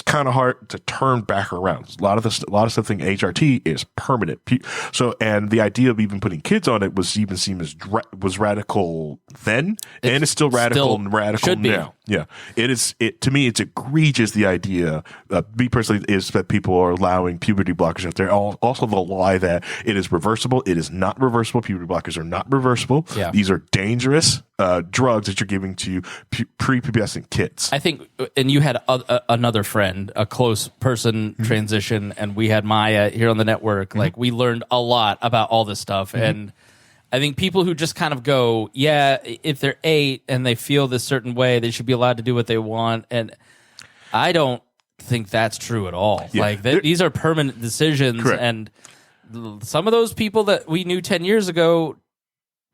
kind of hard to turn back around. A lot of stuff in HRT is permanent. So, and the idea of even putting kids on it was even seen as was radical then, and it's still radical now. Yeah, to me, it's egregious. The idea, me personally, is that people are allowing puberty blockers out there. Also, the lie that it is reversible. It is not reversible. Puberty blockers are not reversible. Yeah. These are dangerous drugs that you're giving to prepubescent kids. I think, and you had another friend, a close person transition, and we had Maya here on the network. Like, we learned a lot about all this stuff, and I think people who just kind of go, yeah, if they're 8 and they feel this certain way, they should be allowed to do what they want, and I don't think that's true at all. Yeah. Like, these are permanent decisions, Correct. And some of those people that we knew 10 years ago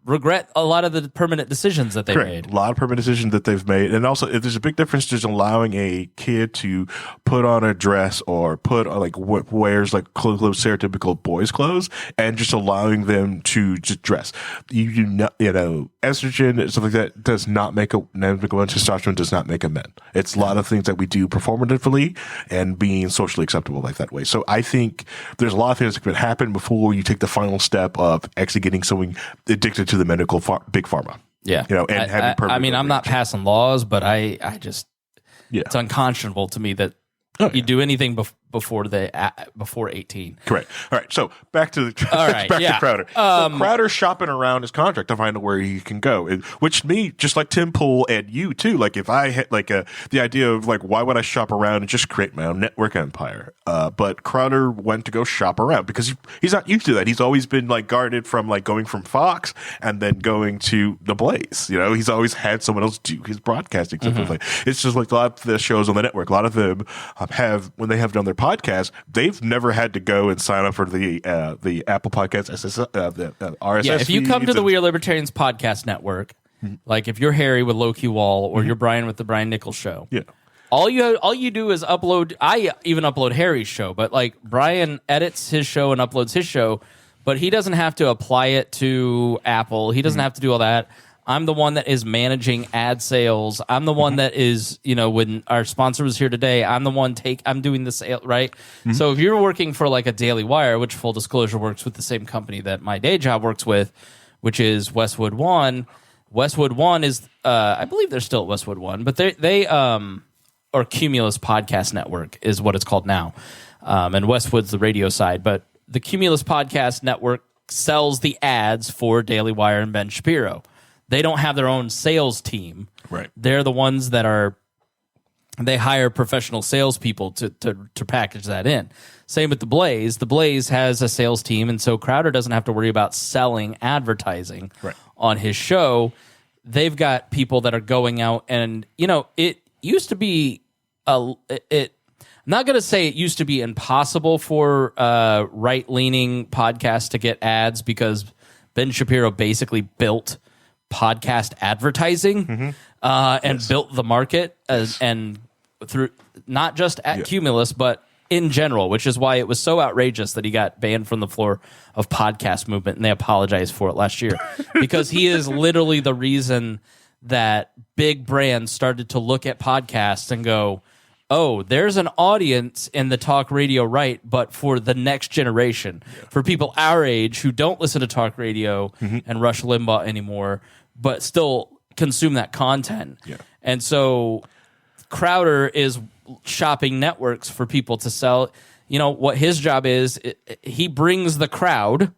regret a lot of the permanent decisions that they made. A lot of permanent decisions that they've made. And also, if there's a big difference just allowing a kid to put on a dress or put on, like, wears like clothes, stereotypical boys' clothes, and just allowing them to just dress. You know, estrogen and stuff like that does not make a man. Testosterone does not make a man. It's a lot of things that we do performatively and being socially acceptable like that way. So I think there's a lot of things that can happen before you take the final step of actually getting someone addicted to the medical big pharma. Yeah. You know, and having permanent. I mean, I'm not passing laws, but I just, it's unconscionable to me that you do anything before 18. Correct. All right. So back to to Crowder. So Crowder's shopping around his contract to find out where he can go, which me, just like Tim Pool and you too. Like, if I had like the idea of like, why would I shop around and just create my own network empire? But Crowder went to go shop around because he's not used to that. He's always been like guarded from like going from Fox and then going to the Blaze. You know, he's always had someone else do his broadcasting stuff. Like, it's just like a lot of the shows on the network. A lot of them have, when they have done their podcast, they've never had to go and sign up for the Apple Podcast, the RSS. Yeah, if you come to the We Are Libertarians podcast network, like if you're Harry with Low Key Wall or you're Brian with the Brian Nichols Show, all you do is upload. I even upload Harry's show, but like Brian edits his show and uploads his show, but he doesn't have to apply it to Apple. He doesn't have to do all that. I'm the one that is managing ad sales. I'm the one that is, you know, when our sponsor was here today, I'm the one I'm doing the sale, right? So if you're working for like a Daily Wire, which full disclosure works with the same company that my day job works with, which is Westwood One. Westwood One is, I believe they're still at Westwood One, but they or Cumulus Podcast Network is what it's called now. And Westwood's the radio side, but the Cumulus Podcast Network sells the ads for Daily Wire and Ben Shapiro. They don't have their own sales team. Right. They're the ones that they hire professional salespeople to package that in. Same with the Blaze. The Blaze has a sales team, and so Crowder doesn't have to worry about selling advertising on his show. They've got people that are going out, and you know, it used to be I'm not going to say it used to be impossible for right-leaning podcasts to get ads, because Ben Shapiro basically built podcast advertising and built the market and through not just at Cumulus but in general, which is why it was so outrageous that he got banned from the floor of podcast movement, and they apologized for it last year because he is literally the reason that big brands started to look at podcasts and go, oh, there's an audience in the talk radio right, but for the next generation, for people our age who don't listen to talk radio and Rush Limbaugh anymore, but still consume that content. Yeah. And so Crowder is shopping networks for people to sell. You know, what his job is, he brings the crowd.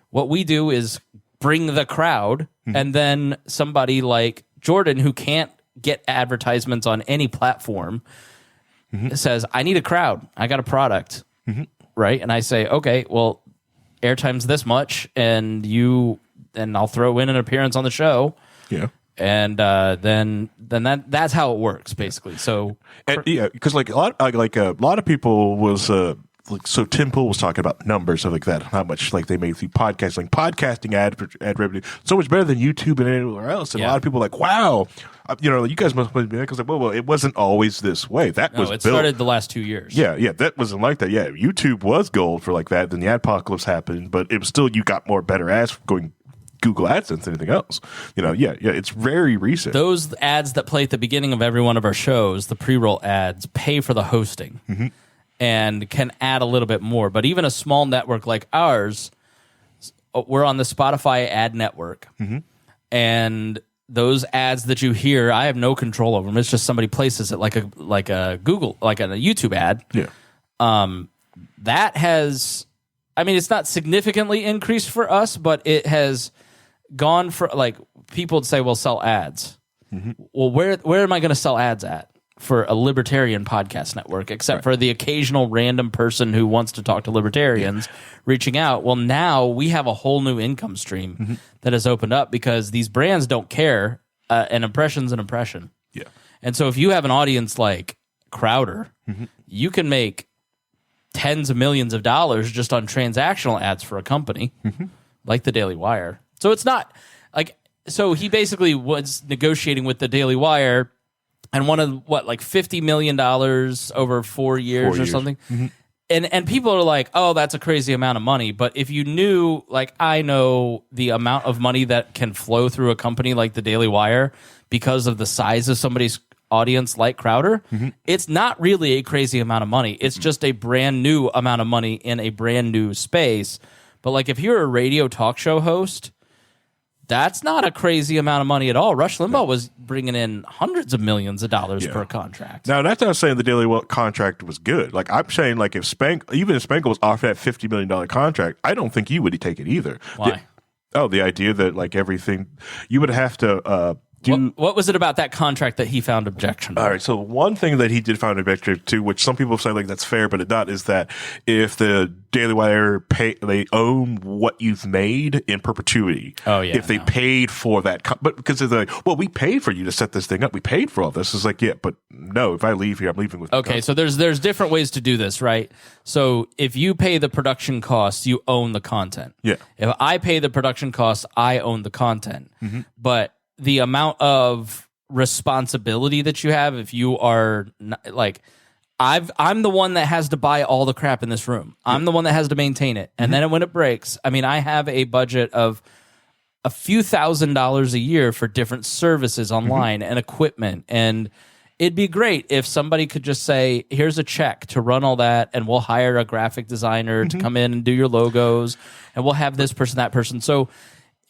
What we do is bring the crowd, and then somebody like Jordan, who can't get advertisements on any platform, says, I need a crowd. I got a product. Right? And I say, okay, well, airtime's this much, and I'll throw in an appearance on the show. Yeah. And then that's how it works, basically. So because like a lot of people was so Tim Pool was talking about numbers of like that, how much like they made through podcasting ad revenue so much better than YouTube and anywhere else. And a lot of people were like, wow, you guys must be because like, well, it wasn't always this way. It started the last 2 years. Yeah, that wasn't like that. Yeah, YouTube was gold for like that. Then the adpocalypse happened, but it was still you got more better ads going Google AdSense than anything else. It's very recent. Those ads that play at the beginning of every one of our shows, the pre-roll ads, pay for the hosting and can add a little bit more. But even a small network like ours, we're on the Spotify ad network. And those ads that you hear, I have no control over them. It's just somebody places it like a Google, like a YouTube ad. Yeah. That has, I mean, it's not significantly increased for us, but it has gone for, like, people would say, well, sell ads. Well, where am I going to sell ads at for a libertarian podcast network, except for the occasional random person who wants to talk to libertarians reaching out? Well, now we have a whole new income stream that has opened up because these brands don't care. An impression's an impression. Yeah. And so if you have an audience like Crowder, you can make tens of millions of dollars just on transactional ads for a company like the Daily Wire. So it's not like, so he basically was negotiating with the Daily Wire and wanted like $50 million over 4 years or something. And people are like, oh, that's a crazy amount of money. But if you knew, like I know the amount of money that can flow through a company like the Daily Wire because of the size of somebody's audience like Crowder, it's not really a crazy amount of money. It's just a brand new amount of money in a brand new space. But like if you're a radio talk show host, that's not a crazy amount of money at all. Rush Limbaugh was bringing in hundreds of millions of dollars per contract. Now, that's not saying the Daily Wire contract was good. Like I'm saying, like if even if Spangle was offered that $50 million contract, I don't think you would take it either. Why? The idea that like everything, you would have to what was it about that contract that he found objectionable? All right, so one thing that he did find objectionable to, which some people say like that's fair, but it's not, is that if the Daily Wire they own what you've made in perpetuity. Oh yeah. If they paid for that, but because they're like, well, we paid for you to set this thing up, we paid for all this. It's like, yeah, but no, if I leave here, I'm leaving with. Okay, so there's different ways to do this, right? So if you pay the production costs, you own the content. Yeah. If I pay the production costs, I own the content. But the amount of responsibility that you have, if you are like, I'm the one that has to buy all the crap in this room. I'm the one that has to maintain it. And then when it breaks, I mean, I have a budget of a few $1,000s a year for different services online and equipment. And it'd be great if somebody could just say, here's a check to run all that, and we'll hire a graphic designer to come in and do your logos, and we'll have this person, that person. So,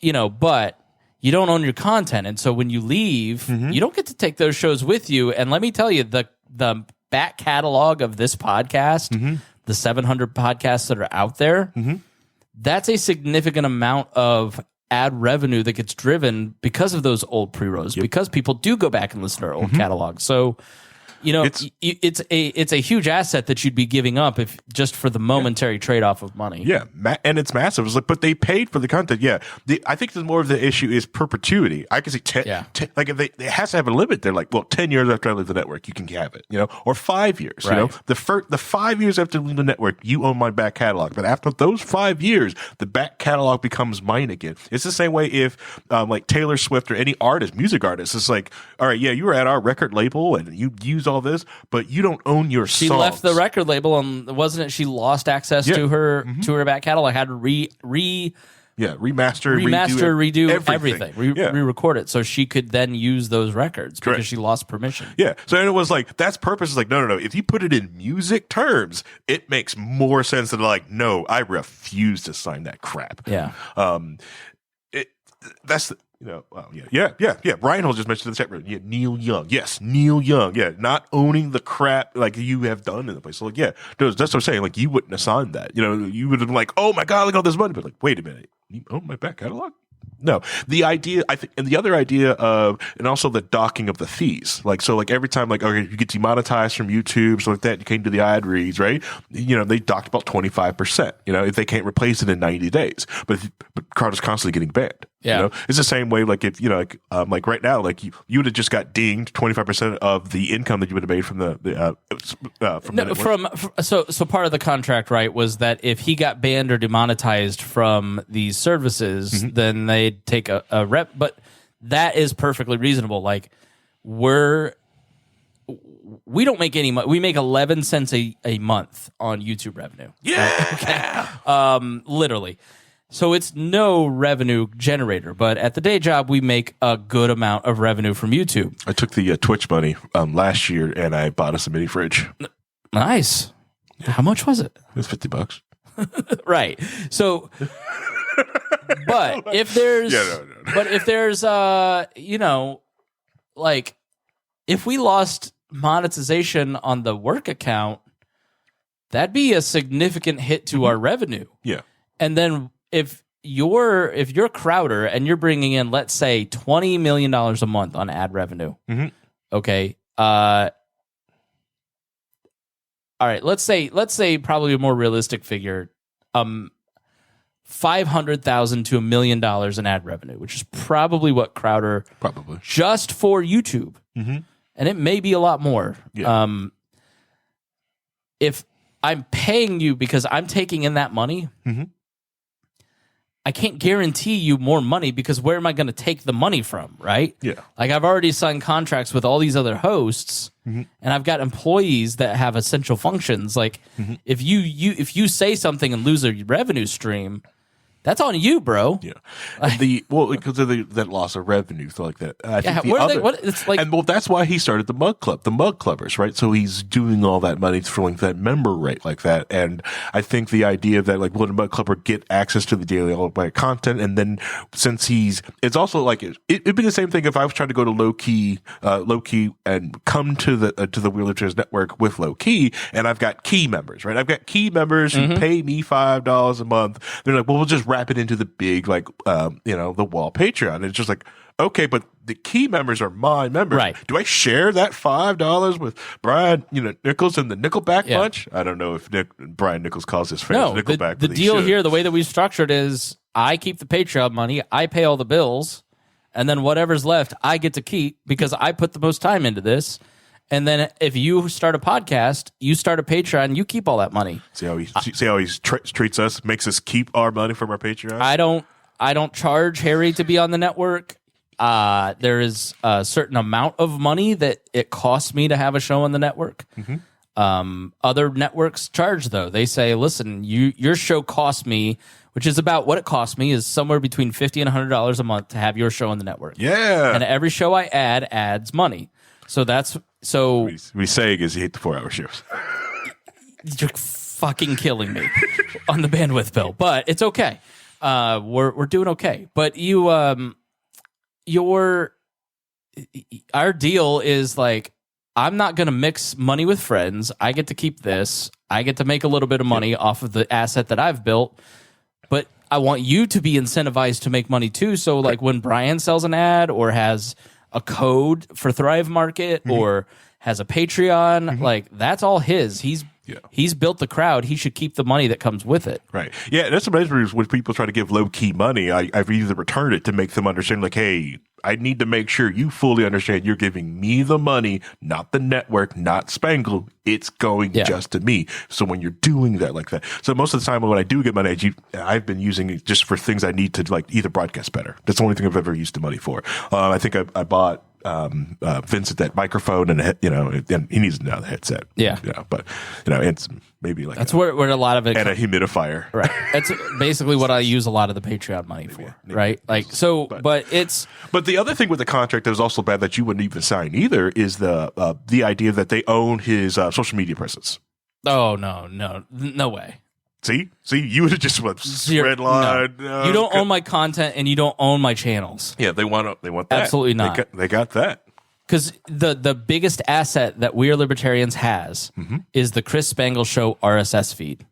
but you don't own your content. And so when you leave, you don't get to take those shows with you. And let me tell you, the back catalog of this podcast, the 700 podcasts that are out there, that's a significant amount of ad revenue that gets driven because of those old pre-rolls, because people do go back and listen to our old catalog. So, it's a huge asset that you'd be giving up if just for the momentary trade-off of money. Yeah, and it's massive. It's like, but they paid for the content. Yeah, I think more of the issue is perpetuity. I can see like if it has to have a limit. They're like, well, 10 years after I leave the network, you can have it, or 5 years. Right. The 5 years after leaving the network, you own my back catalog. But after those 5 years, the back catalog becomes mine again. It's the same way if like Taylor Swift or any artist, music artist, it's like, all right, yeah, you were at our record label and you used all this, but you don't own your songs. She left the record label, and wasn't it she lost access to her back catalog, had to remaster, redo everything. Re-record it so she could then use those records because Correct. she lost permission. Yeah. So and it was like that's purpose is like no. If you put it in music terms, it makes more sense than like no, I refuse to sign that crap. Yeah. That's yeah. Ryan just mentioned in the chat room. Yeah, Neil Young. Yes, Neil Young. Yeah, not owning the crap like you have done in the place. So like, yeah, that's what I'm saying. Like you wouldn't have signed that. You know, you would have been like, oh my god, look at all this money. But like, wait a minute, you own my back catalog? No, the idea I think, and the other idea of, and also the docking of the fees. Like so, like every time, like okay, you get demonetized from YouTube, so like that, you came to the ad reads, right? You know, they docked about 25%. You know, if they can't replace it in 90 days, but Crowder's constantly getting banned. Yeah. You know, it's the same way. Like if you know, like right now, like you would have just got dinged 25% of the income that you would have made from so part of the contract, right, was that if he got banned or demonetized from these services, then they'd take a rep. But that is perfectly reasonable. Like we don't make any money. We make 11 cents a month on YouTube revenue. Yeah. Okay? Literally. So it's no revenue generator, but at the day job, we make a good amount of revenue from YouTube. I took the Twitch money last year and I bought us a mini fridge. Nice. How much was it? It was $50. Right. So, but if there's, but if there's, you know, like if we lost monetization on the work account, that'd be a significant hit to our revenue. Yeah. And then if you're Crowder and you're bringing in, let's say, $20 million a month on ad revenue, okay. All right. Let's say probably a more realistic figure, $500,000 to $1 million in ad revenue, which is probably what Crowder just for YouTube, and it may be a lot more. Yeah. If I'm paying you because I'm taking in that money. I can't guarantee you more money because where am I going to take the money from, right? Yeah. Like I've already signed contracts with all these other hosts, and I've got employees that have essential functions. Like if you say something and lose a revenue stream, that's on you, bro. Yeah. Because of that loss of revenue, so like that. I think it's like, and that's why he started the Mug Club, the Mug Clubbers, right? So he's doing all that money for like that member rate like that. And I think the idea that like will the Mug Clubber get access to the daily all by content, and then since it's also like it'd be the same thing if I was trying to go to low key and come to the Wheel of Tears network with low key, and I've got key members, right? I've got key members who pay me $5 a month. They're like, well, we'll just wrap it into the big the WAL Patreon. And it's just like, okay, but the key members are my members. Right. Do I share that $5 with Brian, Nichols and the Nickelback bunch? I don't know if Brian Nichols calls his fans Nickelback. The deal here, the way that we've structured is I keep the Patreon money, I pay all the bills, and then whatever's left, I get to keep because I put the most time into this. And then if you start a podcast, you start a Patreon, you keep all that money. See how he treats us, makes us keep our money from our Patreon? I don't charge Harry to be on the network. There is a certain amount of money that it costs me to have a show on the network. Other networks charge, though. They say, listen, your show costs me, which is about what it costs me, is somewhere between $50 and $100 a month to have your show on the network. Yeah. And every show I add adds money. So that's... So what he's saying is he hate the 4-hour shifts. You're fucking killing me on the bandwidth bill, but it's okay. We're doing okay. But our deal is like, I'm not going to mix money with friends. I get to keep this. I get to make a little bit of money off of the asset that I've built, but I want you to be incentivized to make money too. So like when Brian sells an ad or has a code for Thrive Market or has a Patreon, like that's all his. He's built the crowd. He should keep the money that comes with it. Right. Yeah, that's amazing when people try to give low-key money. I've either returned it to make them understand, like, hey, I need to make sure you fully understand you're giving me the money, not the network, not Spangle. It's going just to me. So when you're doing that like that. So most of the time when I do get money, I've been using it just for things I need to like either broadcast better. That's the only thing I've ever used the money for. I think I bought Vincent that microphone and and he needs another headset. Yeah. But it's maybe like that's where a lot of it and a humidifier. Right. That's basically what I use a lot of the Patreon money for. Right. Like so, but the other thing with the contract that was also bad that you wouldn't even sign either is the idea that they own his social media presence. Oh no way. See, you would have just went red line. No. You don't own my content and you don't own my channels. Yeah, they want that. Absolutely not. They got that. Because the biggest asset that We Are Libertarians has is the Chris Spangle Show RSS feed.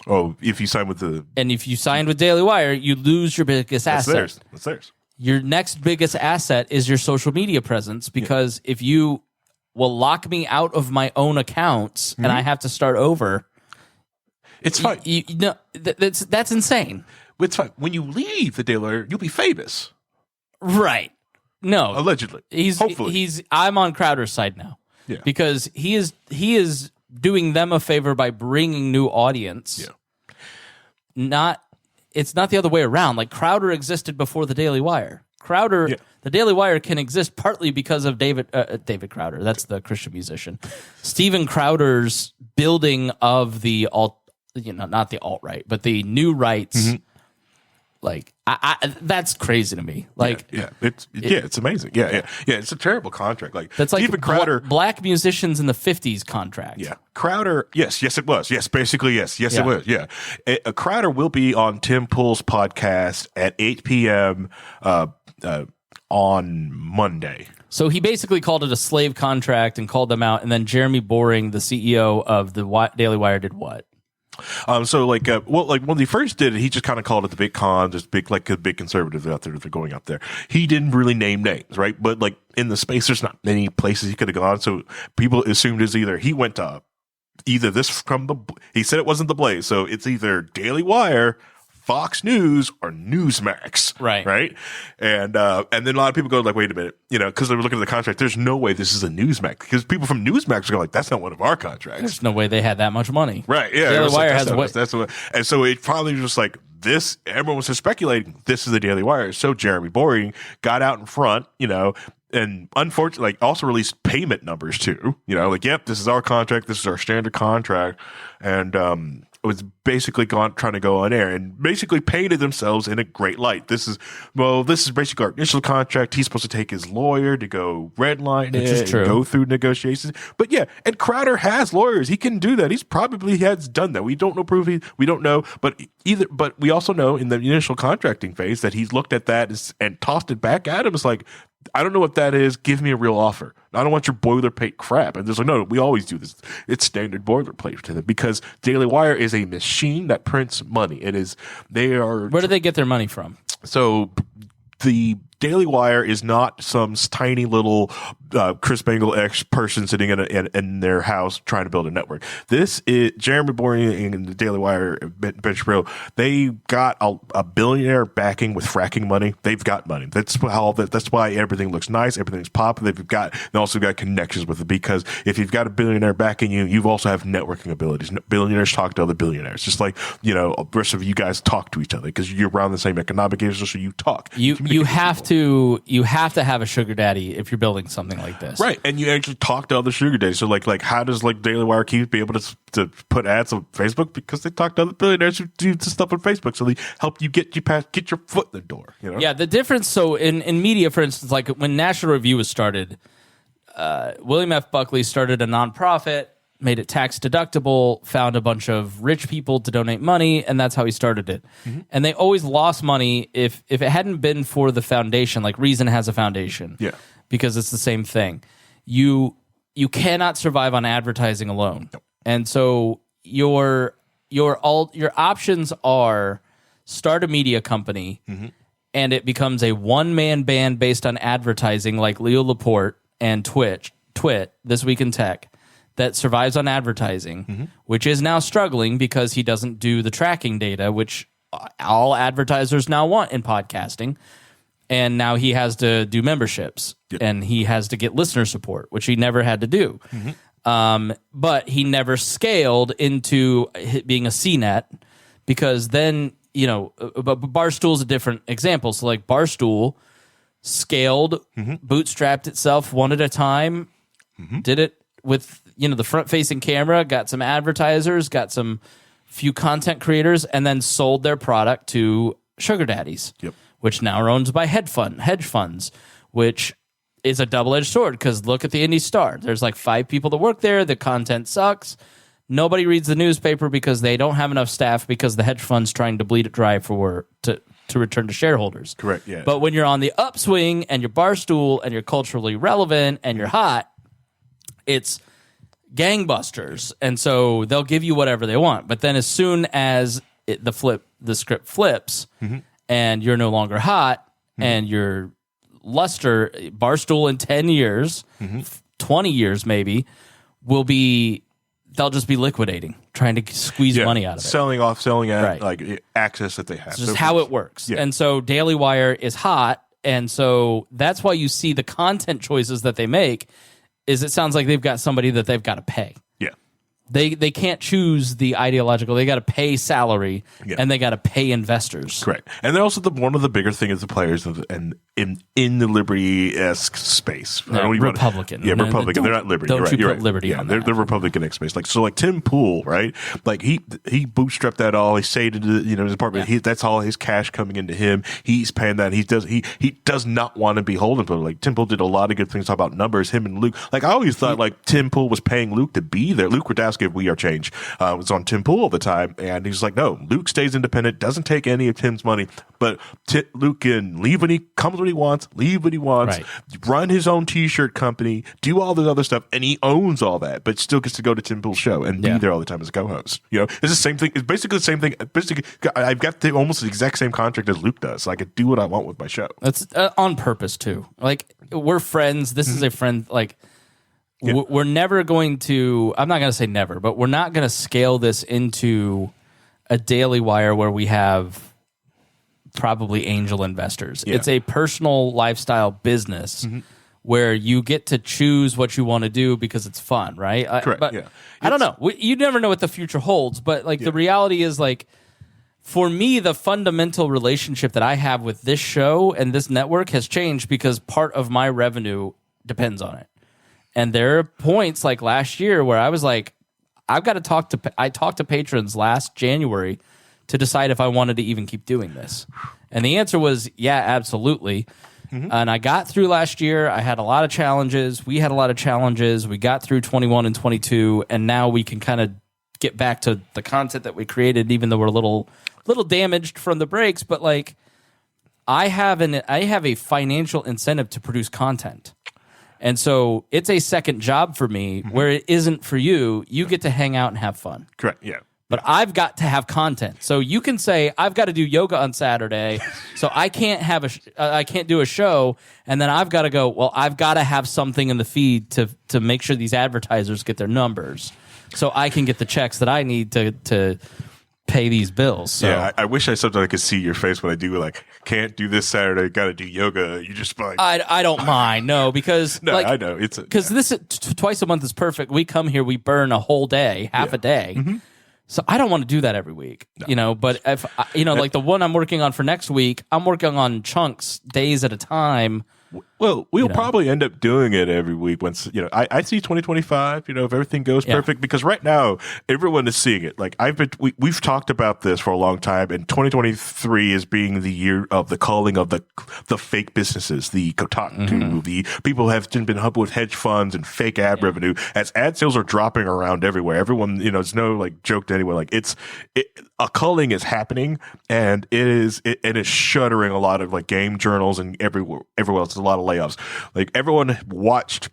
Oh, if you sign with and if you signed with Daily Wire, you lose your biggest asset. That's theirs. Your next biggest asset is your social media presence because if you will lock me out of my own accounts and I have to start over. It's fine. That's insane. It's fine. When you leave the Daily Wire, you'll be famous. Right. No. Allegedly. Hopefully. I'm on Crowder's side now. Yeah. Because he is doing them a favor by bringing new audience. Yeah. It's not the other way around. Like Crowder existed before the Daily Wire. The Daily Wire can exist partly because of David Crowder. That's the Christian musician. Steven Crowder's building of the not the alt-right, but the new rights. Like that's crazy to me. Like it's amazing. Yeah. It's a terrible contract. Like that's like Steven Crowder, black musicians in the 50s contract. Yeah, Crowder. Yes, it was. Yes, basically yes, it was. Yeah, Crowder will be on Tim Pool's podcast at 8 p.m. On Monday. So he basically called it a slave contract and called them out, and then Jeremy Boring, the CEO of the Daily Wire, did what? So when he first did it, he just kind of called it the big con, just big conservatives out there that are going up there. He didn't really name names, right? But like in the space, there's not many places he could have gone. So people assumed it's either he went to this from he said it wasn't the Blaze, so it's either Daily Wire, Fox News, or Newsmax, right? And then a lot of people go like, wait a minute, because they were looking at the contract. There's no way this is a Newsmax, because people from Newsmax are going like, that's not one of our contracts. There's no way they had that much money, right? Yeah, Daily Wire has and so it finally was just like this. Everyone was just speculating this is the Daily Wire. So Jeremy Boring got out in front, and unfortunately, also released payment numbers too. Yep, this is our contract. This is our standard contract, and was basically trying to go on air and basically painted themselves in a great light. This is basically our initial contract. He's supposed to take his lawyer to go redline it and go through negotiations. But yeah, and Crowder has lawyers. He can do that. He probably has done that. We don't know we don't know, but we also know in the initial contracting phase that he's looked at that and tossed it back at him. It's like, I don't know what that is. Give me a real offer. I don't want your boilerplate crap. And there's like, no, we always do this. It's standard boilerplate to them because Daily Wire is a machine that prints money. Where do they get their money from? So the Daily Wire is not some tiny little Chris Spangle X person sitting in their house trying to build a network. This is Jeremy Boring and the Daily Wire, Ben Shapiro. They got a billionaire backing with fracking money. They've got money. That's why everything looks nice. Everything's popular. They also got connections with it, because if you've got a billionaire backing you, you've also have networking abilities. Billionaires talk to other billionaires, just like the rest of you guys talk to each other because you're around the same economic age, so you talk. You have to have a sugar daddy if you're building something like this, right? And you actually talk to other sugar daddies. So like how does Daily Wire be able to put ads on Facebook? Because they talk to other billionaires who do stuff on Facebook, so they help you get your foot in the door. Yeah, the difference. So in media, for instance, like when National Review was started, William F. Buckley started a nonprofit, made it tax deductible, found a bunch of rich people to donate money, and that's how he started it. Mm-hmm. And they always lost money if it hadn't been for the foundation. Like Reason has a foundation, because it's the same thing. You cannot survive on advertising alone, and so your options are start a media company, and it becomes a one-man band based on advertising, like Leo Laporte and Twit, This Week in Tech, that survives on advertising, which is now struggling because he doesn't do the tracking data, which all advertisers now want in podcasting. And now he has to do memberships, and he has to get listener support, which he never had to do. But he never scaled into being a CNET, because then, Barstool's a different example. So like Barstool scaled, bootstrapped itself one at a time, did it with the front-facing camera, got some advertisers, got some few content creators, and then sold their product to sugar daddies, which now are owned by hedge funds, which is a double-edged sword because look at the Indie Star. There's like 5 people that work there. The content sucks. Nobody reads the newspaper because they don't have enough staff because the hedge fund's trying to bleed it dry to return to shareholders. Correct, yeah. But when you're on the upswing and you're Barstool and you're culturally relevant and you're hot, it's gangbusters. And so they'll give you whatever they want. But then as soon as the script flips and you're no longer hot and you're luster, Barstool in 10 years, 20 years maybe, they'll just be liquidating, trying to squeeze money out of it. Selling at Right. like access that they have. It's just how it works. Yeah. And so Daily Wire is hot, and so that's why you see the content choices that they make is it sounds like they've got somebody that they've got to pay. Yeah. They can't choose the ideological. They got to pay salary, and they got to pay investors. Correct. And they're also one of the bigger things the players in the Liberty-esque space. Republican. Republican. They're not Liberty. Don't You're right. you You're put right. Liberty yeah, on they're that. the Republican-esque space. Like Tim Pool, right? Like he bootstrapped that all. He saved his apartment. Yeah. That's all his cash coming into him. He's paying that. He does not want to be holding. But like Tim Pool did a lot of good things. Talk about numbers. Him and Luke. Like I always thought like Tim Pool was paying Luke to be there. Luke Rudowski of We Are Change was on Tim Pool all the time, and he's like, no, Luke stays independent, doesn't take any of Tim's money, but Luke can leave when he comes when he wants, leave when he wants, run his own T-shirt company, do all this other stuff, and he owns all that, but still gets to go to Tim Pool's show and be there all the time as a co-host. It's the same thing. It's basically the same thing. Basically, I've got almost the exact same contract as Luke does, so I could do what I want with my show. That's on purpose too. Like we're friends. This is a friend. Like. Yeah. We're never going to, I'm not going to say never, but we're not going to scale this into a Daily Wire where we have probably angel investors. Yeah. It's a personal lifestyle business where you get to choose what you want to do because it's fun, right? Correct, but I don't know. You never know what the future holds, but like the reality is like, for me, the fundamental relationship that I have with this show and this network has changed because part of my revenue depends on it. And there are points like last year where I was like, I talked to patrons last January to decide if I wanted to even keep doing this. And the answer was, yeah, absolutely. And I got through last year. I had a lot of challenges. We had a lot of challenges. We got through 21 and 22, and now we can kind of get back to the content that we created, even though we're a little damaged from the breaks. But like, I have a financial incentive to produce content. And so it's a second job for me where it isn't for you. You get to hang out and have fun. Correct. Yeah. But I've got to have content. So you can say, I've got to do yoga on Saturday, so I can't I can't do a show. And then I've got to go, well, I've got to have something in the feed to make sure these advertisers get their numbers so I can get the checks that I need to pay these bills. So. Yeah, I wish I could see your face when I do like can't do this Saturday, got to do yoga. You just like I don't mind, no, because no, like, I know it's because this twice a month is perfect. We come here, we burn a whole day, half a day. So I don't want to do that every week, But if like the one I'm working on for next week, I'm working on chunks, days at a time. Well, we'll probably end up doing it every week once, I see 2025, if everything goes perfect, because right now everyone is seeing it. Like we've talked about this for a long time, and 2023 is being the year of the calling of the fake businesses, the Kotaku, the people who have been hubbed with hedge funds and fake ad revenue as ad sales are dropping around everywhere. Everyone, it's no like joke to anyone. Like a culling is happening, and it is shuttering a lot of like game journals and everywhere else. There's a lot of layoffs. Like everyone watched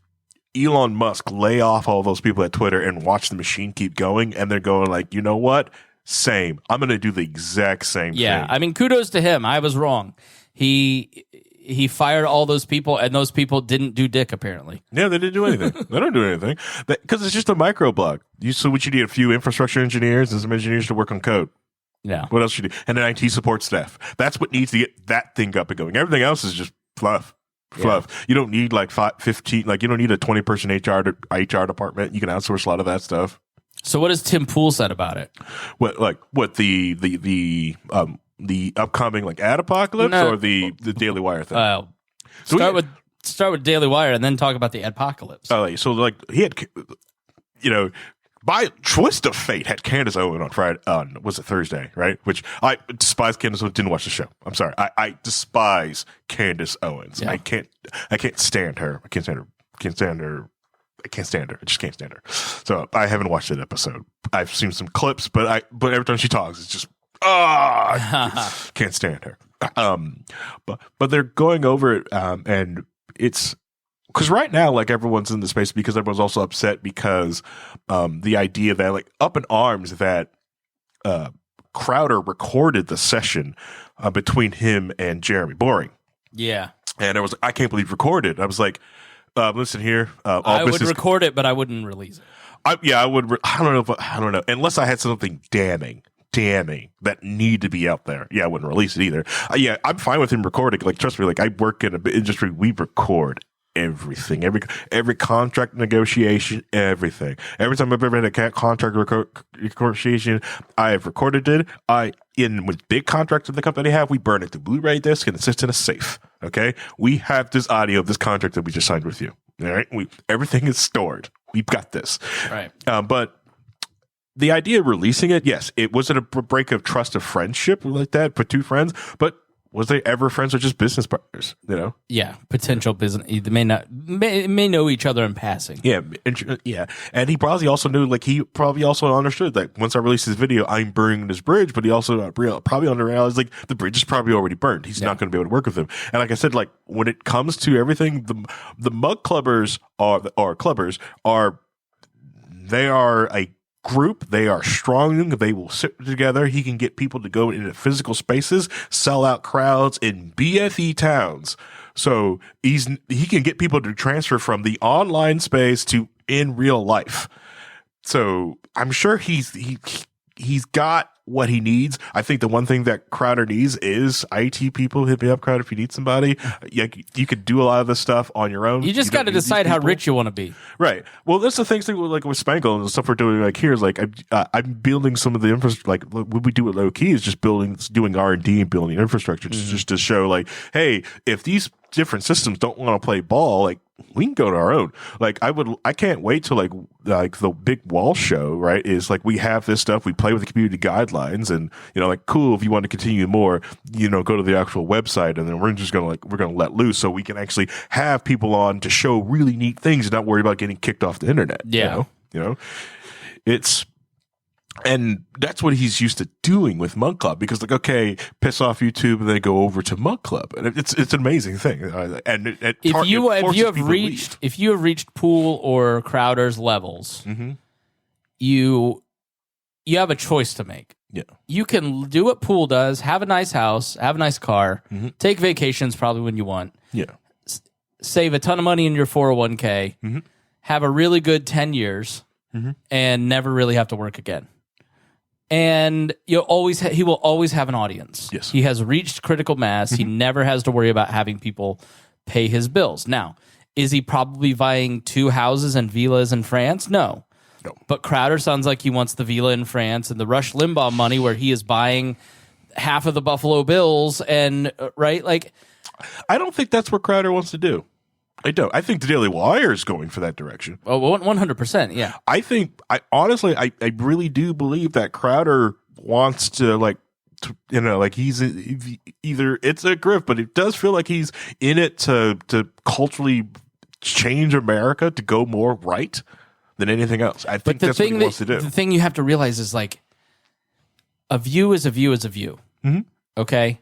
Elon Musk lay off all those people at Twitter and watch the machine keep going, and they're going like, you know what? Same. I'm going to do the exact same thing. Yeah, I mean, kudos to him. I was wrong. He fired all those people, and those people didn't do dick, apparently. Yeah, they didn't do anything. They don't do anything. Because it's just a microblog. So what you need, a few infrastructure engineers and some engineers to work on code. Yeah. What else you need? And an IT support staff. That's what needs to get that thing up and going. Everything else is just fluff. Yeah. You don't need like 15, like you don't need a 20-person HR department. You can outsource a lot of that stuff. So what has Tim Pool said about it? What the upcoming like ad apocalypse or the Daily Wire thing? Start with Daily Wire and then talk about the apocalypse. So like he had, by twist of fate, had Candace Owen on Friday. Was it Thursday? Right? Which I despise. Candace Owen. Didn't watch the show. I'm sorry. I despise Candace Owens. Yeah. I can't stand her. I can't stand her. I just can't stand her. So I haven't watched that episode. I've seen some clips, but every time she talks, it's just can't stand her. But they're going over it, and it's because right now, like, everyone's in the space because everyone's also upset because the idea that, like, up in arms that Crowder recorded the session between him and Jeremy Boring. Yeah. And I was like, I can't believe recorded. I was like, listen here. I would record it, but I wouldn't release it. I would. I don't know. Unless I had something damning that need to be out there. Yeah, I wouldn't release it either. I'm fine with him recording. Like, trust me, like, I work in an industry, we record everything, every contract negotiation, everything. Every time I've ever had a contract negotiation, I have recorded it. With big contracts that the company have, we burn it to Blu-ray disc and it sits in a safe. Okay, we have this audio of this contract that we just signed with you. All right, everything is stored. We've got this. Right, but the idea of releasing it, yes, it wasn't a break of trust of friendship like that for two friends, but was they ever friends or just business partners? Yeah, potential business. They may know each other in passing. Yeah, and he probably also knew, like, he probably also understood that once I release this video, I'm burning this bridge. But he also probably realized, like, the bridge is probably already burned. He's not going to be able to work with him. And like I said, like, when it comes to everything, the mug clubbers they are a group. They are strong. They will sit together. He can get people to go into physical spaces, sell out crowds in BFE towns. So he can get people to transfer from the online space to in real life. So I'm sure he's got what he needs. I think the one thing that Crowder needs is IT people. Hit me up, Crowder, if you need somebody. You could do a lot of this stuff on your own. You just got to decide how rich you want to be. Right. Well, that's the thing, like with Spangle and the stuff we're doing, like, here is, like, I'm building some of the infrastructure. Like, what we do at Low Key is just doing R&D and building infrastructure just to show, like, hey, if these different systems don't want to play ball, like, we can go to our own. Like, I can't wait till like the big WAL show, right? Is like, we have this stuff, we play with the community guidelines, and like, cool, if you want to continue more, go to the actual website, and then we're just gonna let loose so we can actually have people on to show really neat things and not worry about getting kicked off the internet. Yeah. It's and that's what he's used to doing with Mug Club, because, like, okay, piss off YouTube and then go over to Mug Club, and it's an amazing thing. And if you have reached Pool or Crowder's levels, mm-hmm. you have a choice to make. Yeah, you can do what Pool does: have a nice house, have a nice car, mm-hmm. take vacations probably when you want. Yeah, save a ton of money in your 401k, mm-hmm. have a really good 10 years, mm-hmm. and never really have to work again. And he will always have an audience. Yes. He has reached critical mass. Mm-hmm. He never has to worry about having people pay his bills. Now, is he probably buying 2 houses and villas in France? No. But Crowder sounds like he wants the villa in France and the Rush Limbaugh money, where he is buying half of the Buffalo Bills, and right? Like, I don't think that's what Crowder wants to do. I don't. I think the Daily Wire is going for that direction. Oh, 100%. Yeah. I really do believe that Crowder wants to, like, he's either it's a grift, but it does feel like he's in it to culturally change America to go more right than anything else. I think that's what he wants to do. The thing you have to realize is, like, a view is a view is a view. Mm-hmm. Okay?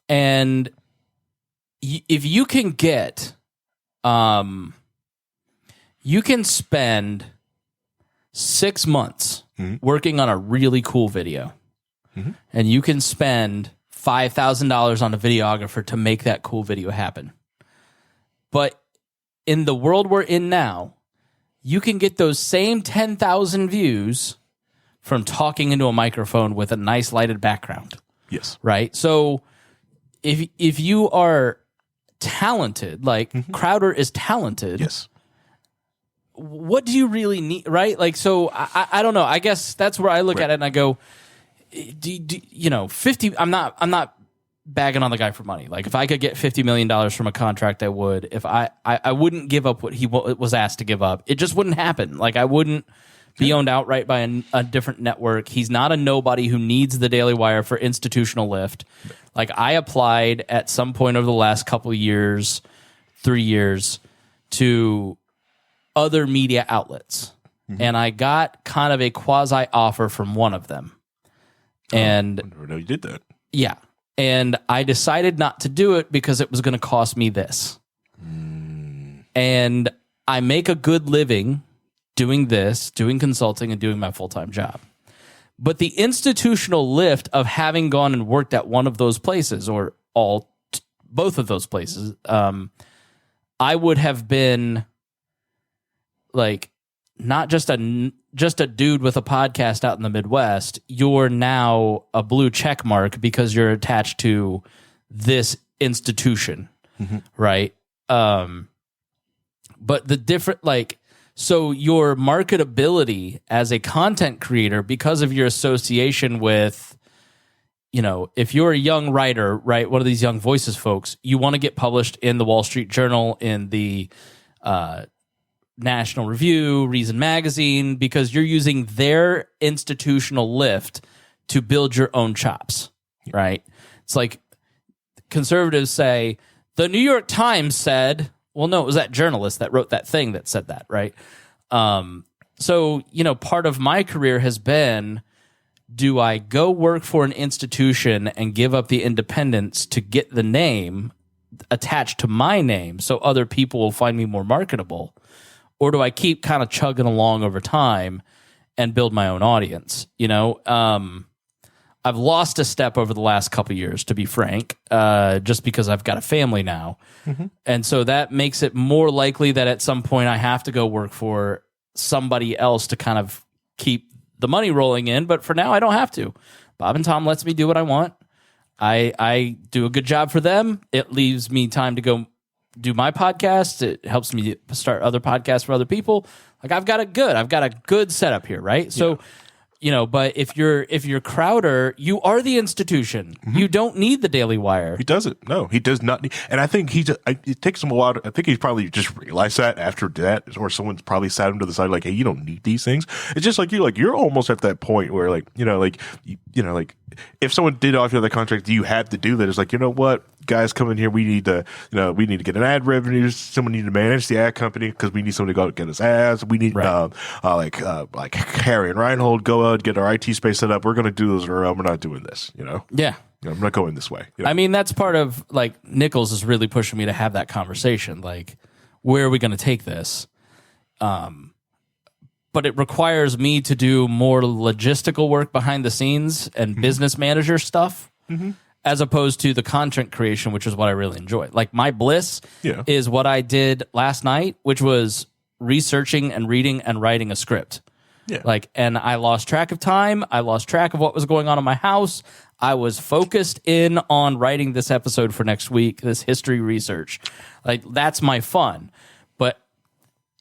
And if you can get... you can spend 6 months mm-hmm. working on a really cool video, mm-hmm. and you can spend $5,000 on a videographer to make that cool video happen. But in the world we're in now, you can get those same 10,000 views from talking into a microphone with a nice lighted background. Yes. Right? So if you are talented, like mm-hmm. Crowder is talented. Yes. What do you really need, right? Like, so I don't know. I guess that's where I look at it and I go, 50. I'm not bagging on the guy for money. Like if I could get $50 million from a contract, I would. If I wouldn't give up what he was asked to give up. It just wouldn't happen. Like I wouldn't be owned outright by a different network. He's not a nobody who needs the Daily Wire for institutional lift. Like I applied at some point over the last couple of years, 3 years, to other media outlets. And I got kind of a quasi offer from one of them. And I never know you did that. yeah. And I decided not to do it because it was going to cost me this. And I make a good living doing this, doing consulting, and doing my full-time job. But the institutional lift of having gone and worked at one of those places, or both of those places, I would have been like not just a dude with a podcast out in the Midwest. You're now a blue check mark because you're attached to this institution, right? But the different, like, so your marketability as a content creator, because of your association with, you know, if you're a young writer, right, one of these young voices folks, you want to get published in the Wall Street Journal, in the National Review, Reason Magazine, because you're using their institutional lift to build your own chops, right? It's like conservatives say, the New York Times said, well, no, it was that journalist that wrote that thing that said that, right? So, you know, part of my career has been, do I go work for an institution and give up the independence to get the name attached to my name so other people will find me more marketable? Or do I keep kind of chugging along over time and build my own audience? You know, I've lost a step over the last couple of years, to be frank, just because I've got a family now. And so that makes it more likely that at some point I have to go work for somebody else to kind of keep the money rolling in. But for now, I don't have to. Bob and Tom lets me do what I want. I do a good job for them. It leaves me time to go do my podcast. It helps me start other podcasts for other people. Like I've got a good setup here, right? So, you know, but if you're Crowder, you are the institution. You don't need the Daily Wire. He doesn't. No, he does not need. And I think it takes him a while. I think he's probably just realized that after that, or someone's probably sat him to the side like, hey, you don't need these things. It's just like you're almost at that point where like, like if someone did offer you the contract, you had to do that. It's like, you know what, guys, come in here. We need to get an ad revenue. Someone need to manage the ad company because we need someone to go get us ads. We need like Harry and Reinhold go out, get our IT space set up. We're going to do this, or we're not doing this. You know? Yeah. I'm not going this way. You know? I mean, that's part of like Nichols is really pushing me to have that conversation. Like, where are we going to take this? But it requires me to do more logistical work behind the scenes and business manager stuff, as opposed to the content creation, which is what I really enjoy. Like my bliss is what I did last night, which was researching and reading and writing a script. Yeah. Like, and I lost track of time. I lost track of what was going on in my house. I was focused in on writing this episode for next week, this history research. Like that's my fun. But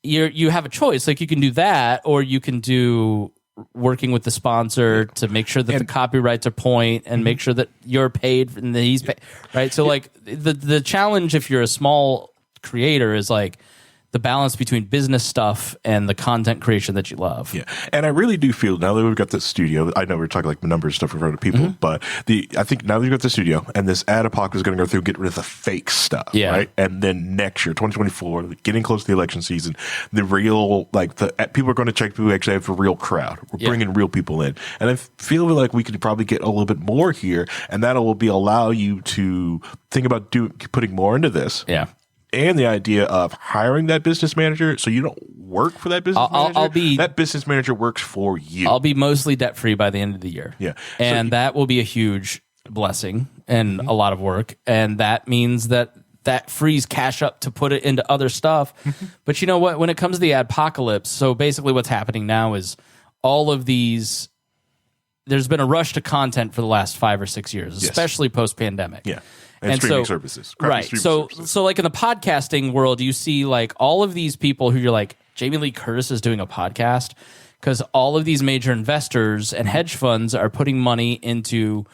you have a choice. Like you can do that, or you can do working with the sponsor to make sure that the copyrights are point and make sure that you're paid and that he's paid, right? So like the challenge if you're a small creator is like the balance between business stuff and the content creation that you love. Yeah. And I really do feel now that we've got the studio, I know we're talking like the numbers stuff in front of people, but I think now that we've got the studio and this ad apocalypse is going to go through and get rid of the fake stuff, right? And then next year, 2024, getting close to the election season, the real, like the people are going to check people who actually have a real crowd. We're bringing real people in. And I feel like we could probably get a little bit more here, and that will allow you to think about putting more into this. Yeah. And the idea of hiring that business manager, so you don't work for that business manager. That business manager works for you. I'll be mostly debt free by the end of the year. Yeah, and that will be a huge blessing and a lot of work. And that means that frees cash up to put it into other stuff. But you know what? When it comes to the adpocalypse, so basically what's happening now is all of these. There's been a rush to content for the last 5 or 6 years, especially post pandemic. Yeah. And streaming services. Right. So like in the podcasting world, you see like all of these people who you're like, Jamie Lee Curtis is doing a podcast because all of these major investors and hedge funds are putting money into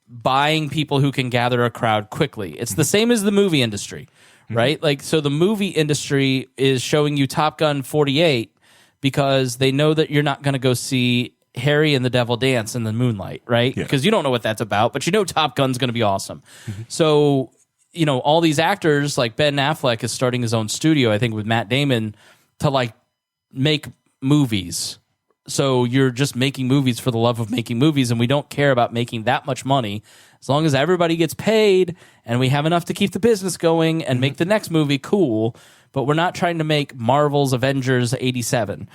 buying people who can gather a crowd quickly. It's the same as the movie industry, right? Like, so the movie industry is showing you Top Gun 48 because they know that you're not going to go see Harry and the Devil Dance in the moonlight, right? Because you don't know what that's about, but you know Top Gun's going to be awesome. So, you know, all these actors, like Ben Affleck is starting his own studio, I think, with Matt Damon to like make movies. So you're just making movies for the love of making movies, and we don't care about making that much money. As long as everybody gets paid and we have enough to keep the business going and make the next movie, cool. But we're not trying to make Marvel's Avengers 87.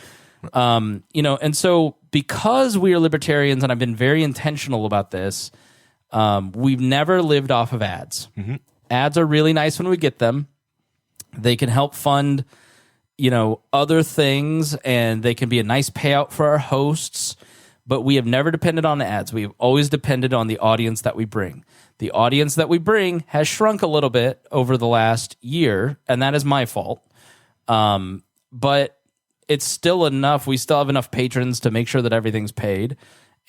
You know, and so because we are libertarians, and I've been very intentional about this, we've never lived off of ads. Ads are really nice when we get them. They can help fund, you know, other things, and they can be a nice payout for our hosts, but we have never depended on ads. We have always depended on the audience that we bring. The audience that we bring has shrunk a little bit over the last year, and that is my fault. But it's still enough. We still have enough patrons to make sure that everything's paid.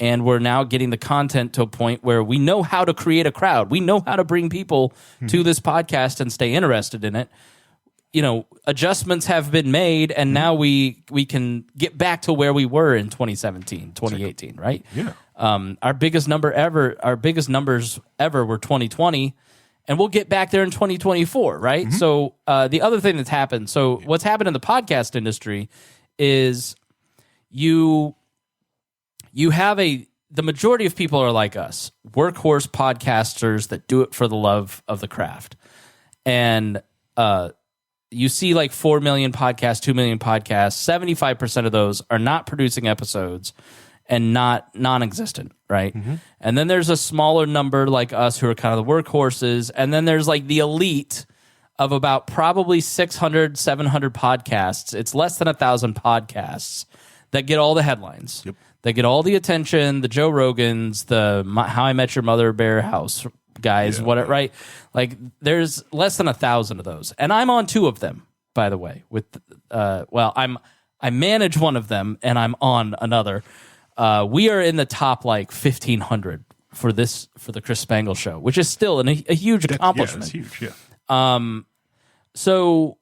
And we're now getting the content to a point where we know how to create a crowd. We know how to bring people to this podcast and stay interested in it. You know, adjustments have been made, and now we can get back to where we were in 2017, 2018, right? Yeah. Our biggest numbers ever were 2020. And we'll get back there in 2024, right? So the other thing that's happened, so what's happened in the podcast industry is you have the majority of people are like us, workhorse podcasters that do it for the love of the craft. And you see like 4 million podcasts, 2 million podcasts, 75% of those are not producing episodes and not non-existent, right? And then there's a smaller number like us who are kind of the workhorses, and then there's like the elite of about probably 600, 700 podcasts. It's less than 1,000 podcasts that get all the headlines. They get all the attention, the Joe Rogans, the How I Met Your Mother Bear House guys, whatever, right? Like there's less than 1,000 of those. And I'm on 2 of them, by the way. With I manage one of them and I'm on another. We are in the top like 1,500 for the Chris Spangle show, which is still a huge accomplishment. Yeah, it's huge, yeah. So,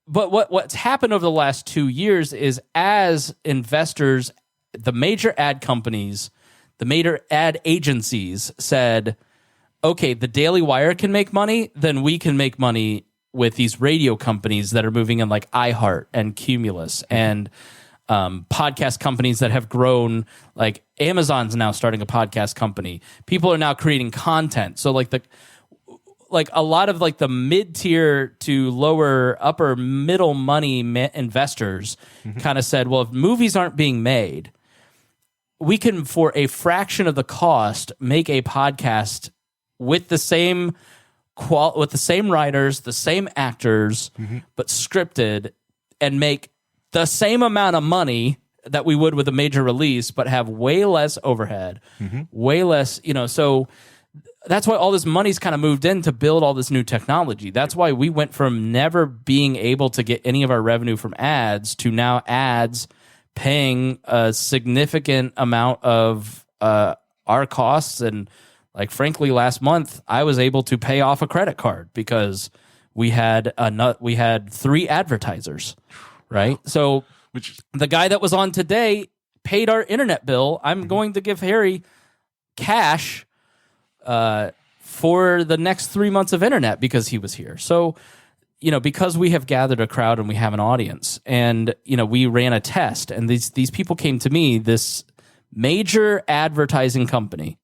but what's happened over the last 2 years is as investors, the major ad companies, the major ad agencies said, okay, the Daily Wire can make money, then we can make money with these radio companies that are moving in like iHeart and Cumulus and podcast companies that have grown. Like Amazon's now starting a podcast company. People are now creating content. So like a lot of like the mid-tier to lower upper middle money investors kind of said, well, if movies aren't being made, we can, for a fraction of the cost, make a podcast with the same with the same writers, the same actors, but scripted, and make the same amount of money that we would with a major release, but have way less overhead, way less, so that's why all this money's kind of moved in to build all this new technology. That's why we went from never being able to get any of our revenue from ads to now ads paying a significant amount of our costs. And like, frankly, last month I was able to pay off a credit card because we had 3 advertisers, right? So the guy that was on today paid our internet bill. I'm going to give Harry cash for the next 3 months of internet because he was here. So, because we have gathered a crowd and we have an audience, and we ran a test, and these people came to me, this major advertising company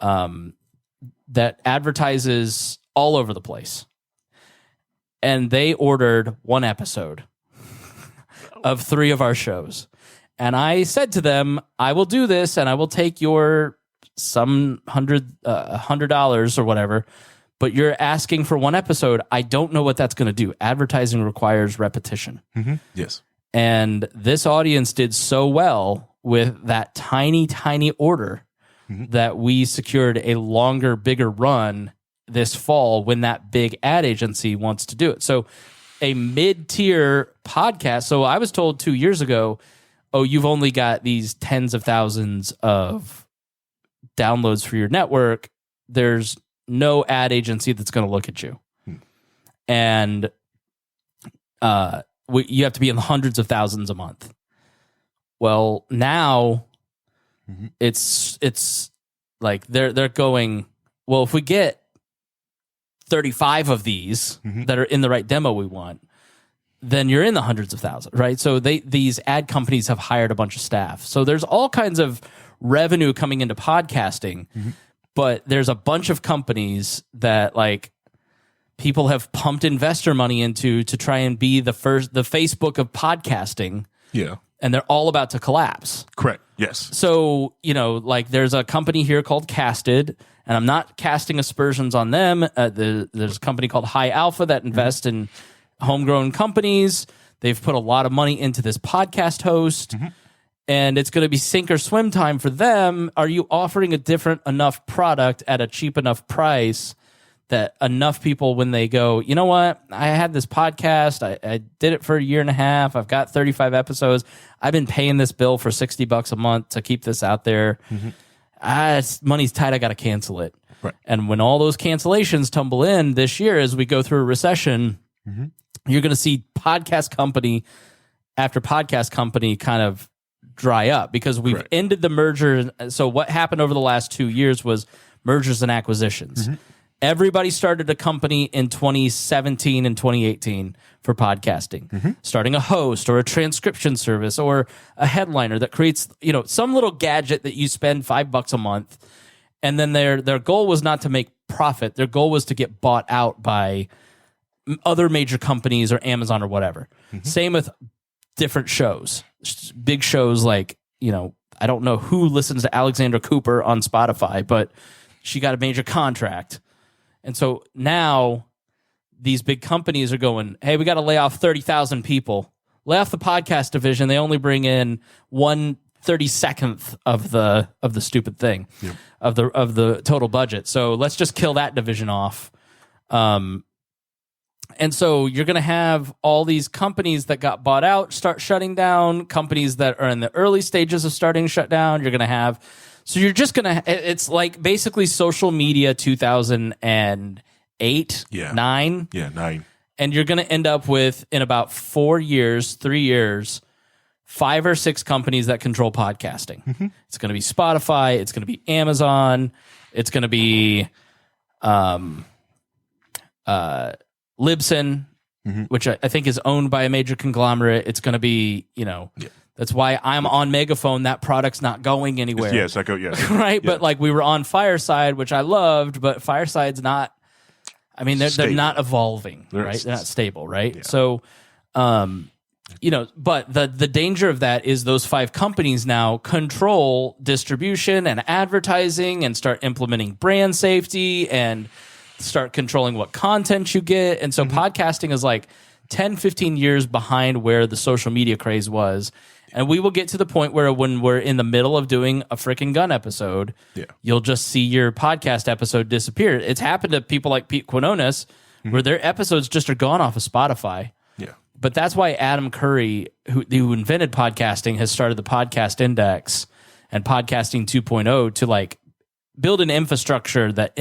that advertises all over the place, and they ordered 1 episode of 3 of our shows. And I said to them, I will do this, and I will take your some $100 or whatever, but you're asking for 1 episode. I don't know what that's going to do. Advertising requires repetition. Yes. And this audience did so well with that tiny, tiny order that we secured a longer, bigger run this fall when that big ad agency wants to do it. So a mid-tier podcast. So I was told 2 years ago, oh, you've only got these tens of thousands of downloads for your network, there's no ad agency that's going to look at you. And you have to be in the hundreds of thousands a month. Well, now it's like they're going, well, if we get 35 of these that are in the right demo we want, then you're in the hundreds of thousands, right? So these ad companies have hired a bunch of staff. So there's all kinds of revenue coming into podcasting, but there's a bunch of companies that like people have pumped investor money into to try and be the Facebook of podcasting. Yeah. And they're all about to collapse. Correct. Yes. So, like there's a company here called Casted, and I'm not casting aspersions on them. There's a company called High Alpha that invests in homegrown companies. They've put a lot of money into this podcast host, and it's going to be sink or swim time for them. Are you offering a different enough product at a cheap enough price that enough people, when they go, you know what, I had this podcast, I did it for a year and a half, I've got 35 episodes, I've been paying this bill for $60 a month to keep this out there. Money's tight, I got to cancel it. Right. And when all those cancellations tumble in this year as we go through a recession, you're going to see podcast company after podcast company kind of dry up because we've ended the merger. So what happened over the last 2 years was mergers and acquisitions. Everybody started a company in 2017 and 2018 for podcasting, starting a host or a transcription service or a headliner that creates, some little gadget that you spend $5 a month. And then their goal was not to make profit. Their goal was to get bought out by other major companies or Amazon or whatever. Same with different shows, big shows like, I don't know who listens to Alexandra Cooper on Spotify, but she got a major contract. And so now these big companies are going, hey, we got to lay off 30,000 people. Lay off the podcast division. They only bring in 1/32 of the stupid thing, of the total budget. So let's just kill that division off. And so you're going to have all these companies that got bought out start shutting down, companies that are in the early stages of starting to shut down. You're going to have... So you're just going to, it's like basically social media 2008, 9. Yeah, 9. And you're going to end up with, in about 3 years, 5 or 6 companies that control podcasting. It's going to be Spotify. It's going to be Amazon. It's going to be Libsyn, which I think is owned by a major conglomerate. It's going to be, that's why I'm on Megaphone. That product's not going anywhere. Yes, I go. Yeah, right. Yeah. But like we were on Fireside, which I loved, but Fireside's not. I mean, they're not evolving, right? They're not stable, right? Yeah. So, but the danger of that is those 5 companies now control distribution and advertising and start implementing brand safety and start controlling what content you get. And so podcasting is like 10, 15 years behind where the social media craze was. And we will get to the point where when we're in the middle of doing a freaking gun episode, you'll just see your podcast episode disappear. It's happened to people like Pete Quinones, where their episodes just are gone off of Spotify. Yeah. But that's why Adam Curry, who invented podcasting, has started the Podcast Index and Podcasting 2.0 to like build an infrastructure that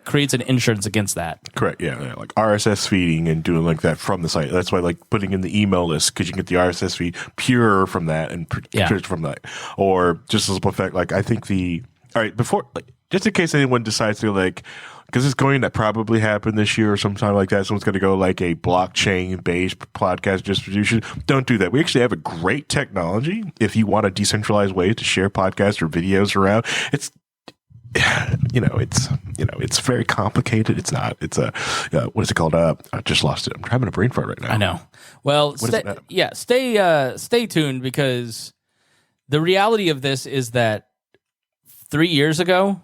creates an insurance against that. Correct. Yeah. Like RSS feeding and doing like that from the site. That's why like putting in the email list, because you can get the RSS feed pure from that and from that. Or just as a fact, like I think before, like, just in case anyone decides to like, because it's going to probably happen this year or sometime like that. Someone's going to go like a blockchain-based podcast distribution. Don't do that. We actually have a great technology if you want a decentralized way to share podcasts or videos around. It's very complicated. It's not. It's what is it called? I just lost it. I'm having a brain fart right now. I know. Well, stay tuned, because the reality of this is that 4 years ago,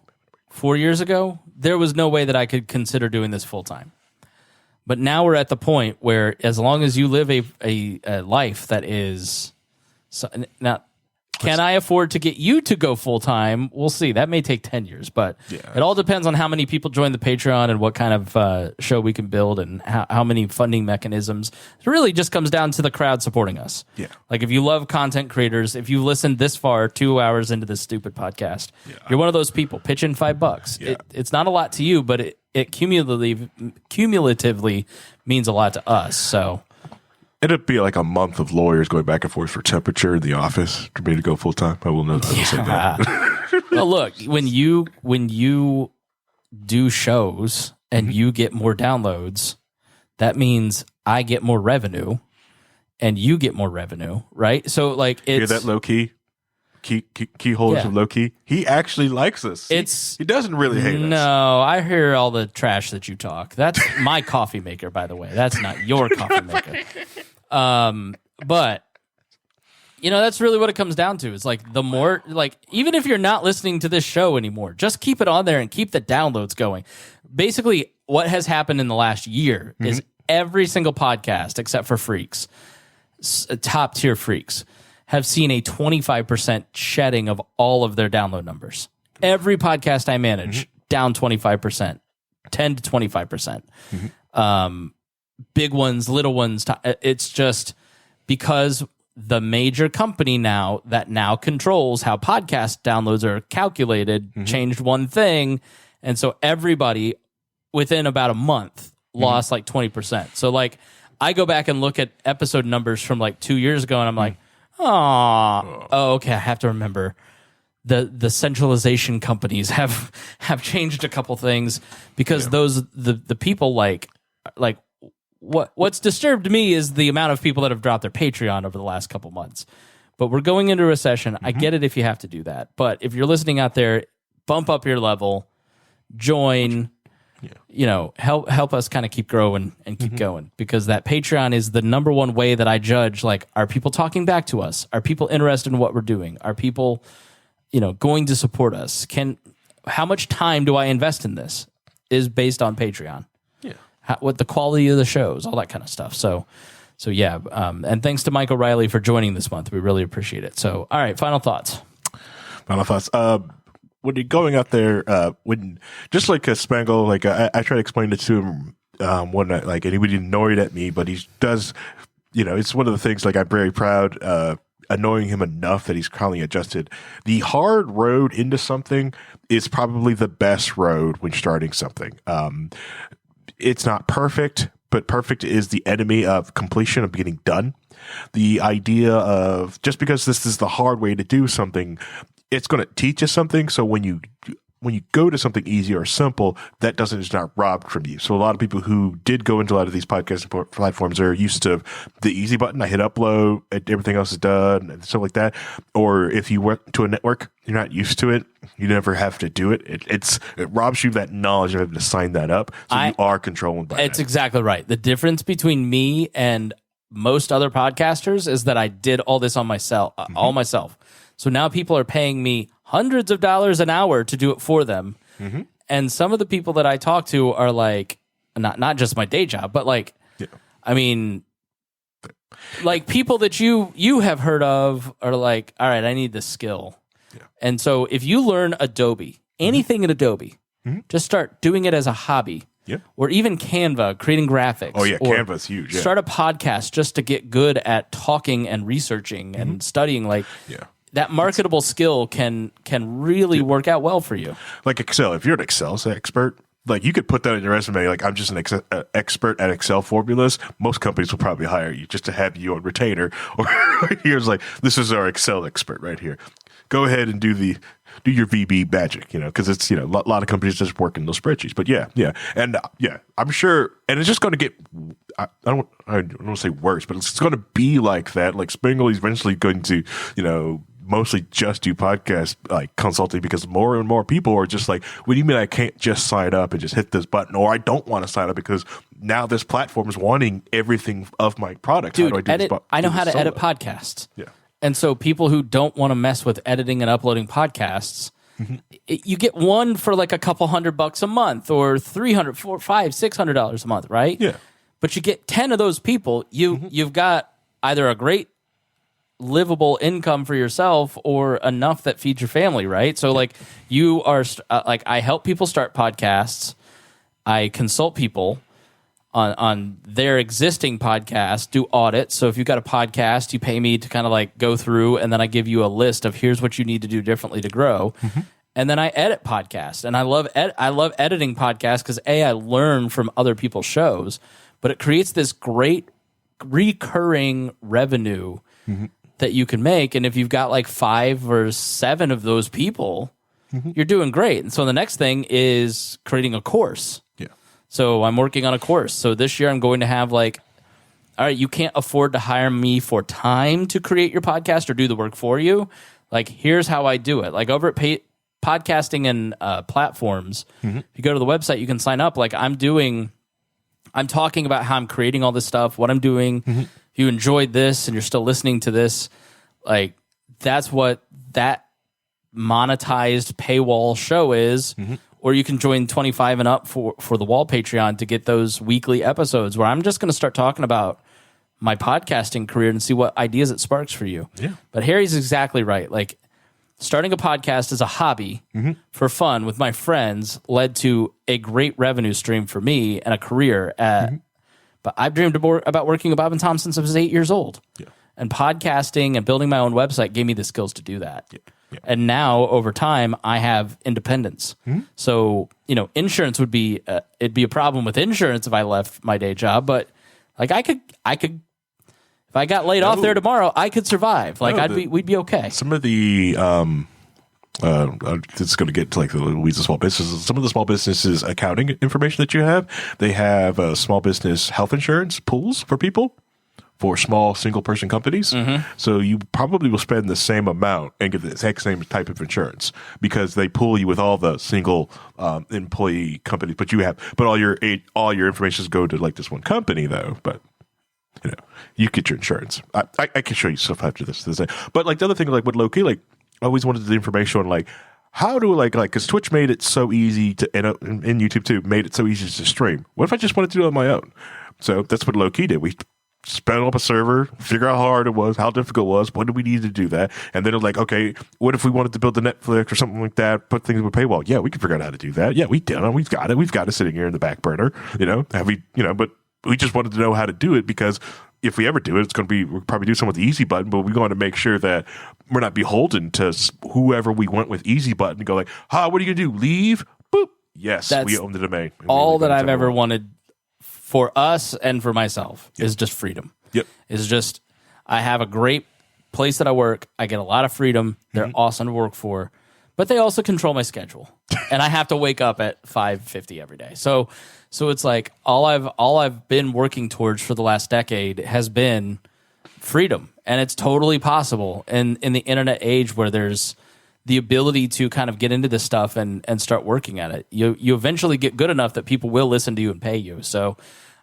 there was no way that I could consider doing this full time. But now we're at the point where, as long as you live a life that is not Can I afford to get you to go full time? We'll see. That may take 10 years, but it all depends on how many people join the Patreon and what kind of show we can build and how many funding mechanisms. It really just comes down to the crowd supporting us. Yeah. Like if you love content creators, if you've listened this far, 2 hours into this stupid podcast, you're one of those people. Pitch in $5. Yeah. It's not a lot to you, but it cumulatively means a lot to us. So. It'd be like a month of lawyers going back and forth for temperature in the office for me to go full time. I will know. Say that. Well, look, when you do shows and you get more downloads, that means I get more revenue, and you get more revenue, right? So, like, it's hear that low key holders of low key. He actually likes us. He doesn't really hate us. No, I hear all the trash that you talk. That's my coffee maker, by the way. That's not your coffee maker. But that's really what it comes down to. It's like the more, like, even if you're not listening to this show anymore, just keep it on there and keep the downloads going. Basically, what has happened in the last year is every single podcast, except for Freaks, top tier Freaks, have seen a 25% shedding of all of their download numbers. Every podcast I manage, down 25%, 10 to 25%. Big ones, little ones. It's just because the major company that now controls how podcast downloads are calculated changed one thing. And so everybody within about a month lost like 20%. So like I go back and look at episode numbers from like 2 years ago and I'm like, oh, okay. I have to remember the centralization companies have changed a couple things because the people like what's disturbed me is the amount of people that have dropped their Patreon over the last couple months. But we're going into a recession. I get it if you have to do that. But if you're listening out there, bump up your level, join, help us kind of keep growing and keep going, because that Patreon is the number one way that I judge, like, are people talking back to us? Are people interested in what we're doing? Are people, going to support us? How much time do I invest in this is based on Patreon. What the quality of the shows, all that kind of stuff. So yeah. And thanks to Mike O'Reilly for joining this month. We really appreciate it. So, all right, final thoughts. When you're going out there, just like a Spangle, like I try to explain it to him one night, like, and he would be annoyed at me, but he does, it's one of the things, like, I'm very proud, annoying him enough that he's finally adjusted. The hard road into something is probably the best road when starting something. It's not perfect, but perfect is the enemy of completion, of getting done. The idea of just because this is the hard way to do something, it's going to teach you something. So when you go to something easy or simple, that is not robbed from you. So a lot of people who did go into a lot of these podcast platforms are used to the easy button. I hit upload, everything else is done, and stuff like that. Or if you work to a network, you're not used to it. You never have to do it. It robs you of that knowledge of having to sign that up. So you are controlled by it. It's exactly right. The difference between me and most other podcasters is that I did all this on myself, all myself. So now people are paying me hundreds of dollars an hour to do it for them. And some of the people that I talk to are like, not just my day job, but like, I mean, like people that you have heard of are like, all right, I need this skill. And so if you learn Adobe, anything in Adobe, just start doing it as a hobby. Or even Canva, creating graphics. Oh, yeah, Canva's huge. Start a podcast just to get good at talking and researching and studying. Like, that marketable skill can really work out well for you. Like Excel. If you're an Excel expert, like, you could put that in your resume. Like, I'm just an expert at Excel formulas. Most companies will probably hire you just to have you on retainer. Or here's like, this is our Excel expert right here. Go ahead and do your VB magic, because it's, a lot of companies just work in those spreadsheets. But and I'm sure, and it's just going to get, I don't want to say worse, but it's going to be like that. Like, Spangle is eventually going to, mostly just do podcast like consulting, because more and more people are just like, what do you mean I can't just sign up and just hit this button? Or I don't want to sign up because now this platform is wanting everything of my product. Dude, how do I know how to edit podcasts. And so people who don't want to mess with editing and uploading podcasts, you get one for like a couple $100 a month, or $300, $400, $500, $600 a month, right? But you get 10 of those people, you've got either a great livable income for yourself or enough that feeds your family, right? So like you are like I help people start podcasts. I consult people on their existing podcast, do audits. So if you've got a podcast, you pay me to kind of like go through, and then I give you a list of here's what you need to do differently to grow. And then I edit podcasts, and I love editing podcasts because I learn from other people's shows, but it creates this great recurring revenue that you can make. And if you've got like 5 or 7 of those people, you're doing great. And so the next thing is creating a course. So I'm working on a course. So this year I'm going to have like, all right, you can't afford to hire me for time to create your podcast or do the work for you. Like, here's how I do it. Like over at podcasting and platforms, if you go to the website, you can sign up. Like I'm talking about how I'm creating all this stuff, what I'm doing. If you enjoyed this and you're still listening to this, like that's what that monetized paywall show is. Or you can join 25 and up for the WAL Patreon to get those weekly episodes where I'm just going to start talking about my podcasting career and see what ideas it sparks for you. Yeah. But Harry's exactly right. Like starting a podcast as a hobby for fun with my friends led to a great revenue stream for me and a career. But I've dreamed about working at Bob and Tom since I was 8 years old. Yeah. And podcasting and building my own website gave me the skills to do that. Yeah. Yeah. And now, over time, I have independence. So, insurance would be it'd be a problem with insurance if I left my day job. But like, I could, if I got laid off there tomorrow, I could survive. Like, we'd be okay. Some of the it's going to get to like the weeds of small businesses. Some of the small businesses accounting information that you have, they have small business health insurance pools for people. For small single-person companies. So you probably will spend the same amount and get the exact same type of insurance because they pool you with all the single employee companies. But all your information go to like this one company though. But you get your insurance. I can show you stuff after this. But like the other thing, like with Loki, like I always wanted the information on like how do because Twitch made it so easy to and YouTube too made it so easy to stream. What if I just wanted to do it on my own? So that's what Loki did. We spin up a server, figure out how hard it was, how difficult it was, what do we need to do that? And then it's like, okay, what if we wanted to build a Netflix or something like that, put things with paywall? Yeah, we can figure out how to do that. Yeah, we did it. We've got it. We've got it sitting here in the back burner, but we just wanted to know how to do it because if we ever do it, we'll probably do some with the easy button, but we want to make sure that we're not beholden to whoever we went with easy button and go like, what are you going to do? Leave? Boop. Yes, we own the domain. All that I've ever wanted for us and for myself is just freedom. Is just I have a great place that I work. I get a lot of freedom. They're awesome to work for, but they also control my schedule, and I have to wake up at 5:50 every day. So it's like all I've been working towards for the last decade has been freedom, and it's totally possible. And in the internet age where there's the ability to kind of get into this stuff and start working at it, you eventually get good enough that people will listen to you and pay you. So,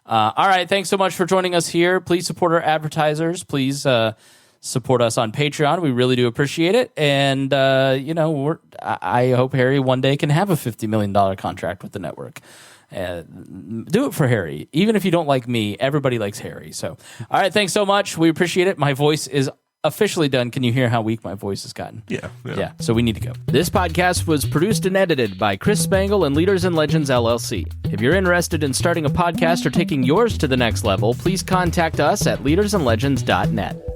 all right, thanks so much for joining us here. Please support our advertisers. Please support us on Patreon. We really do appreciate it. And I hope Harry one day can have a $50 million contract with the network. Do it for Harry. Even if you don't like me, everybody likes Harry. So, all right, thanks so much. We appreciate it. My voice is officially done. Can you hear how weak my voice has gotten? Yeah. So we need to go. This podcast was produced and edited by Chris Spangle and Leaders and Legends LLC. If you're interested in starting a podcast or taking yours to the next level, please contact us at leadersandlegends.net.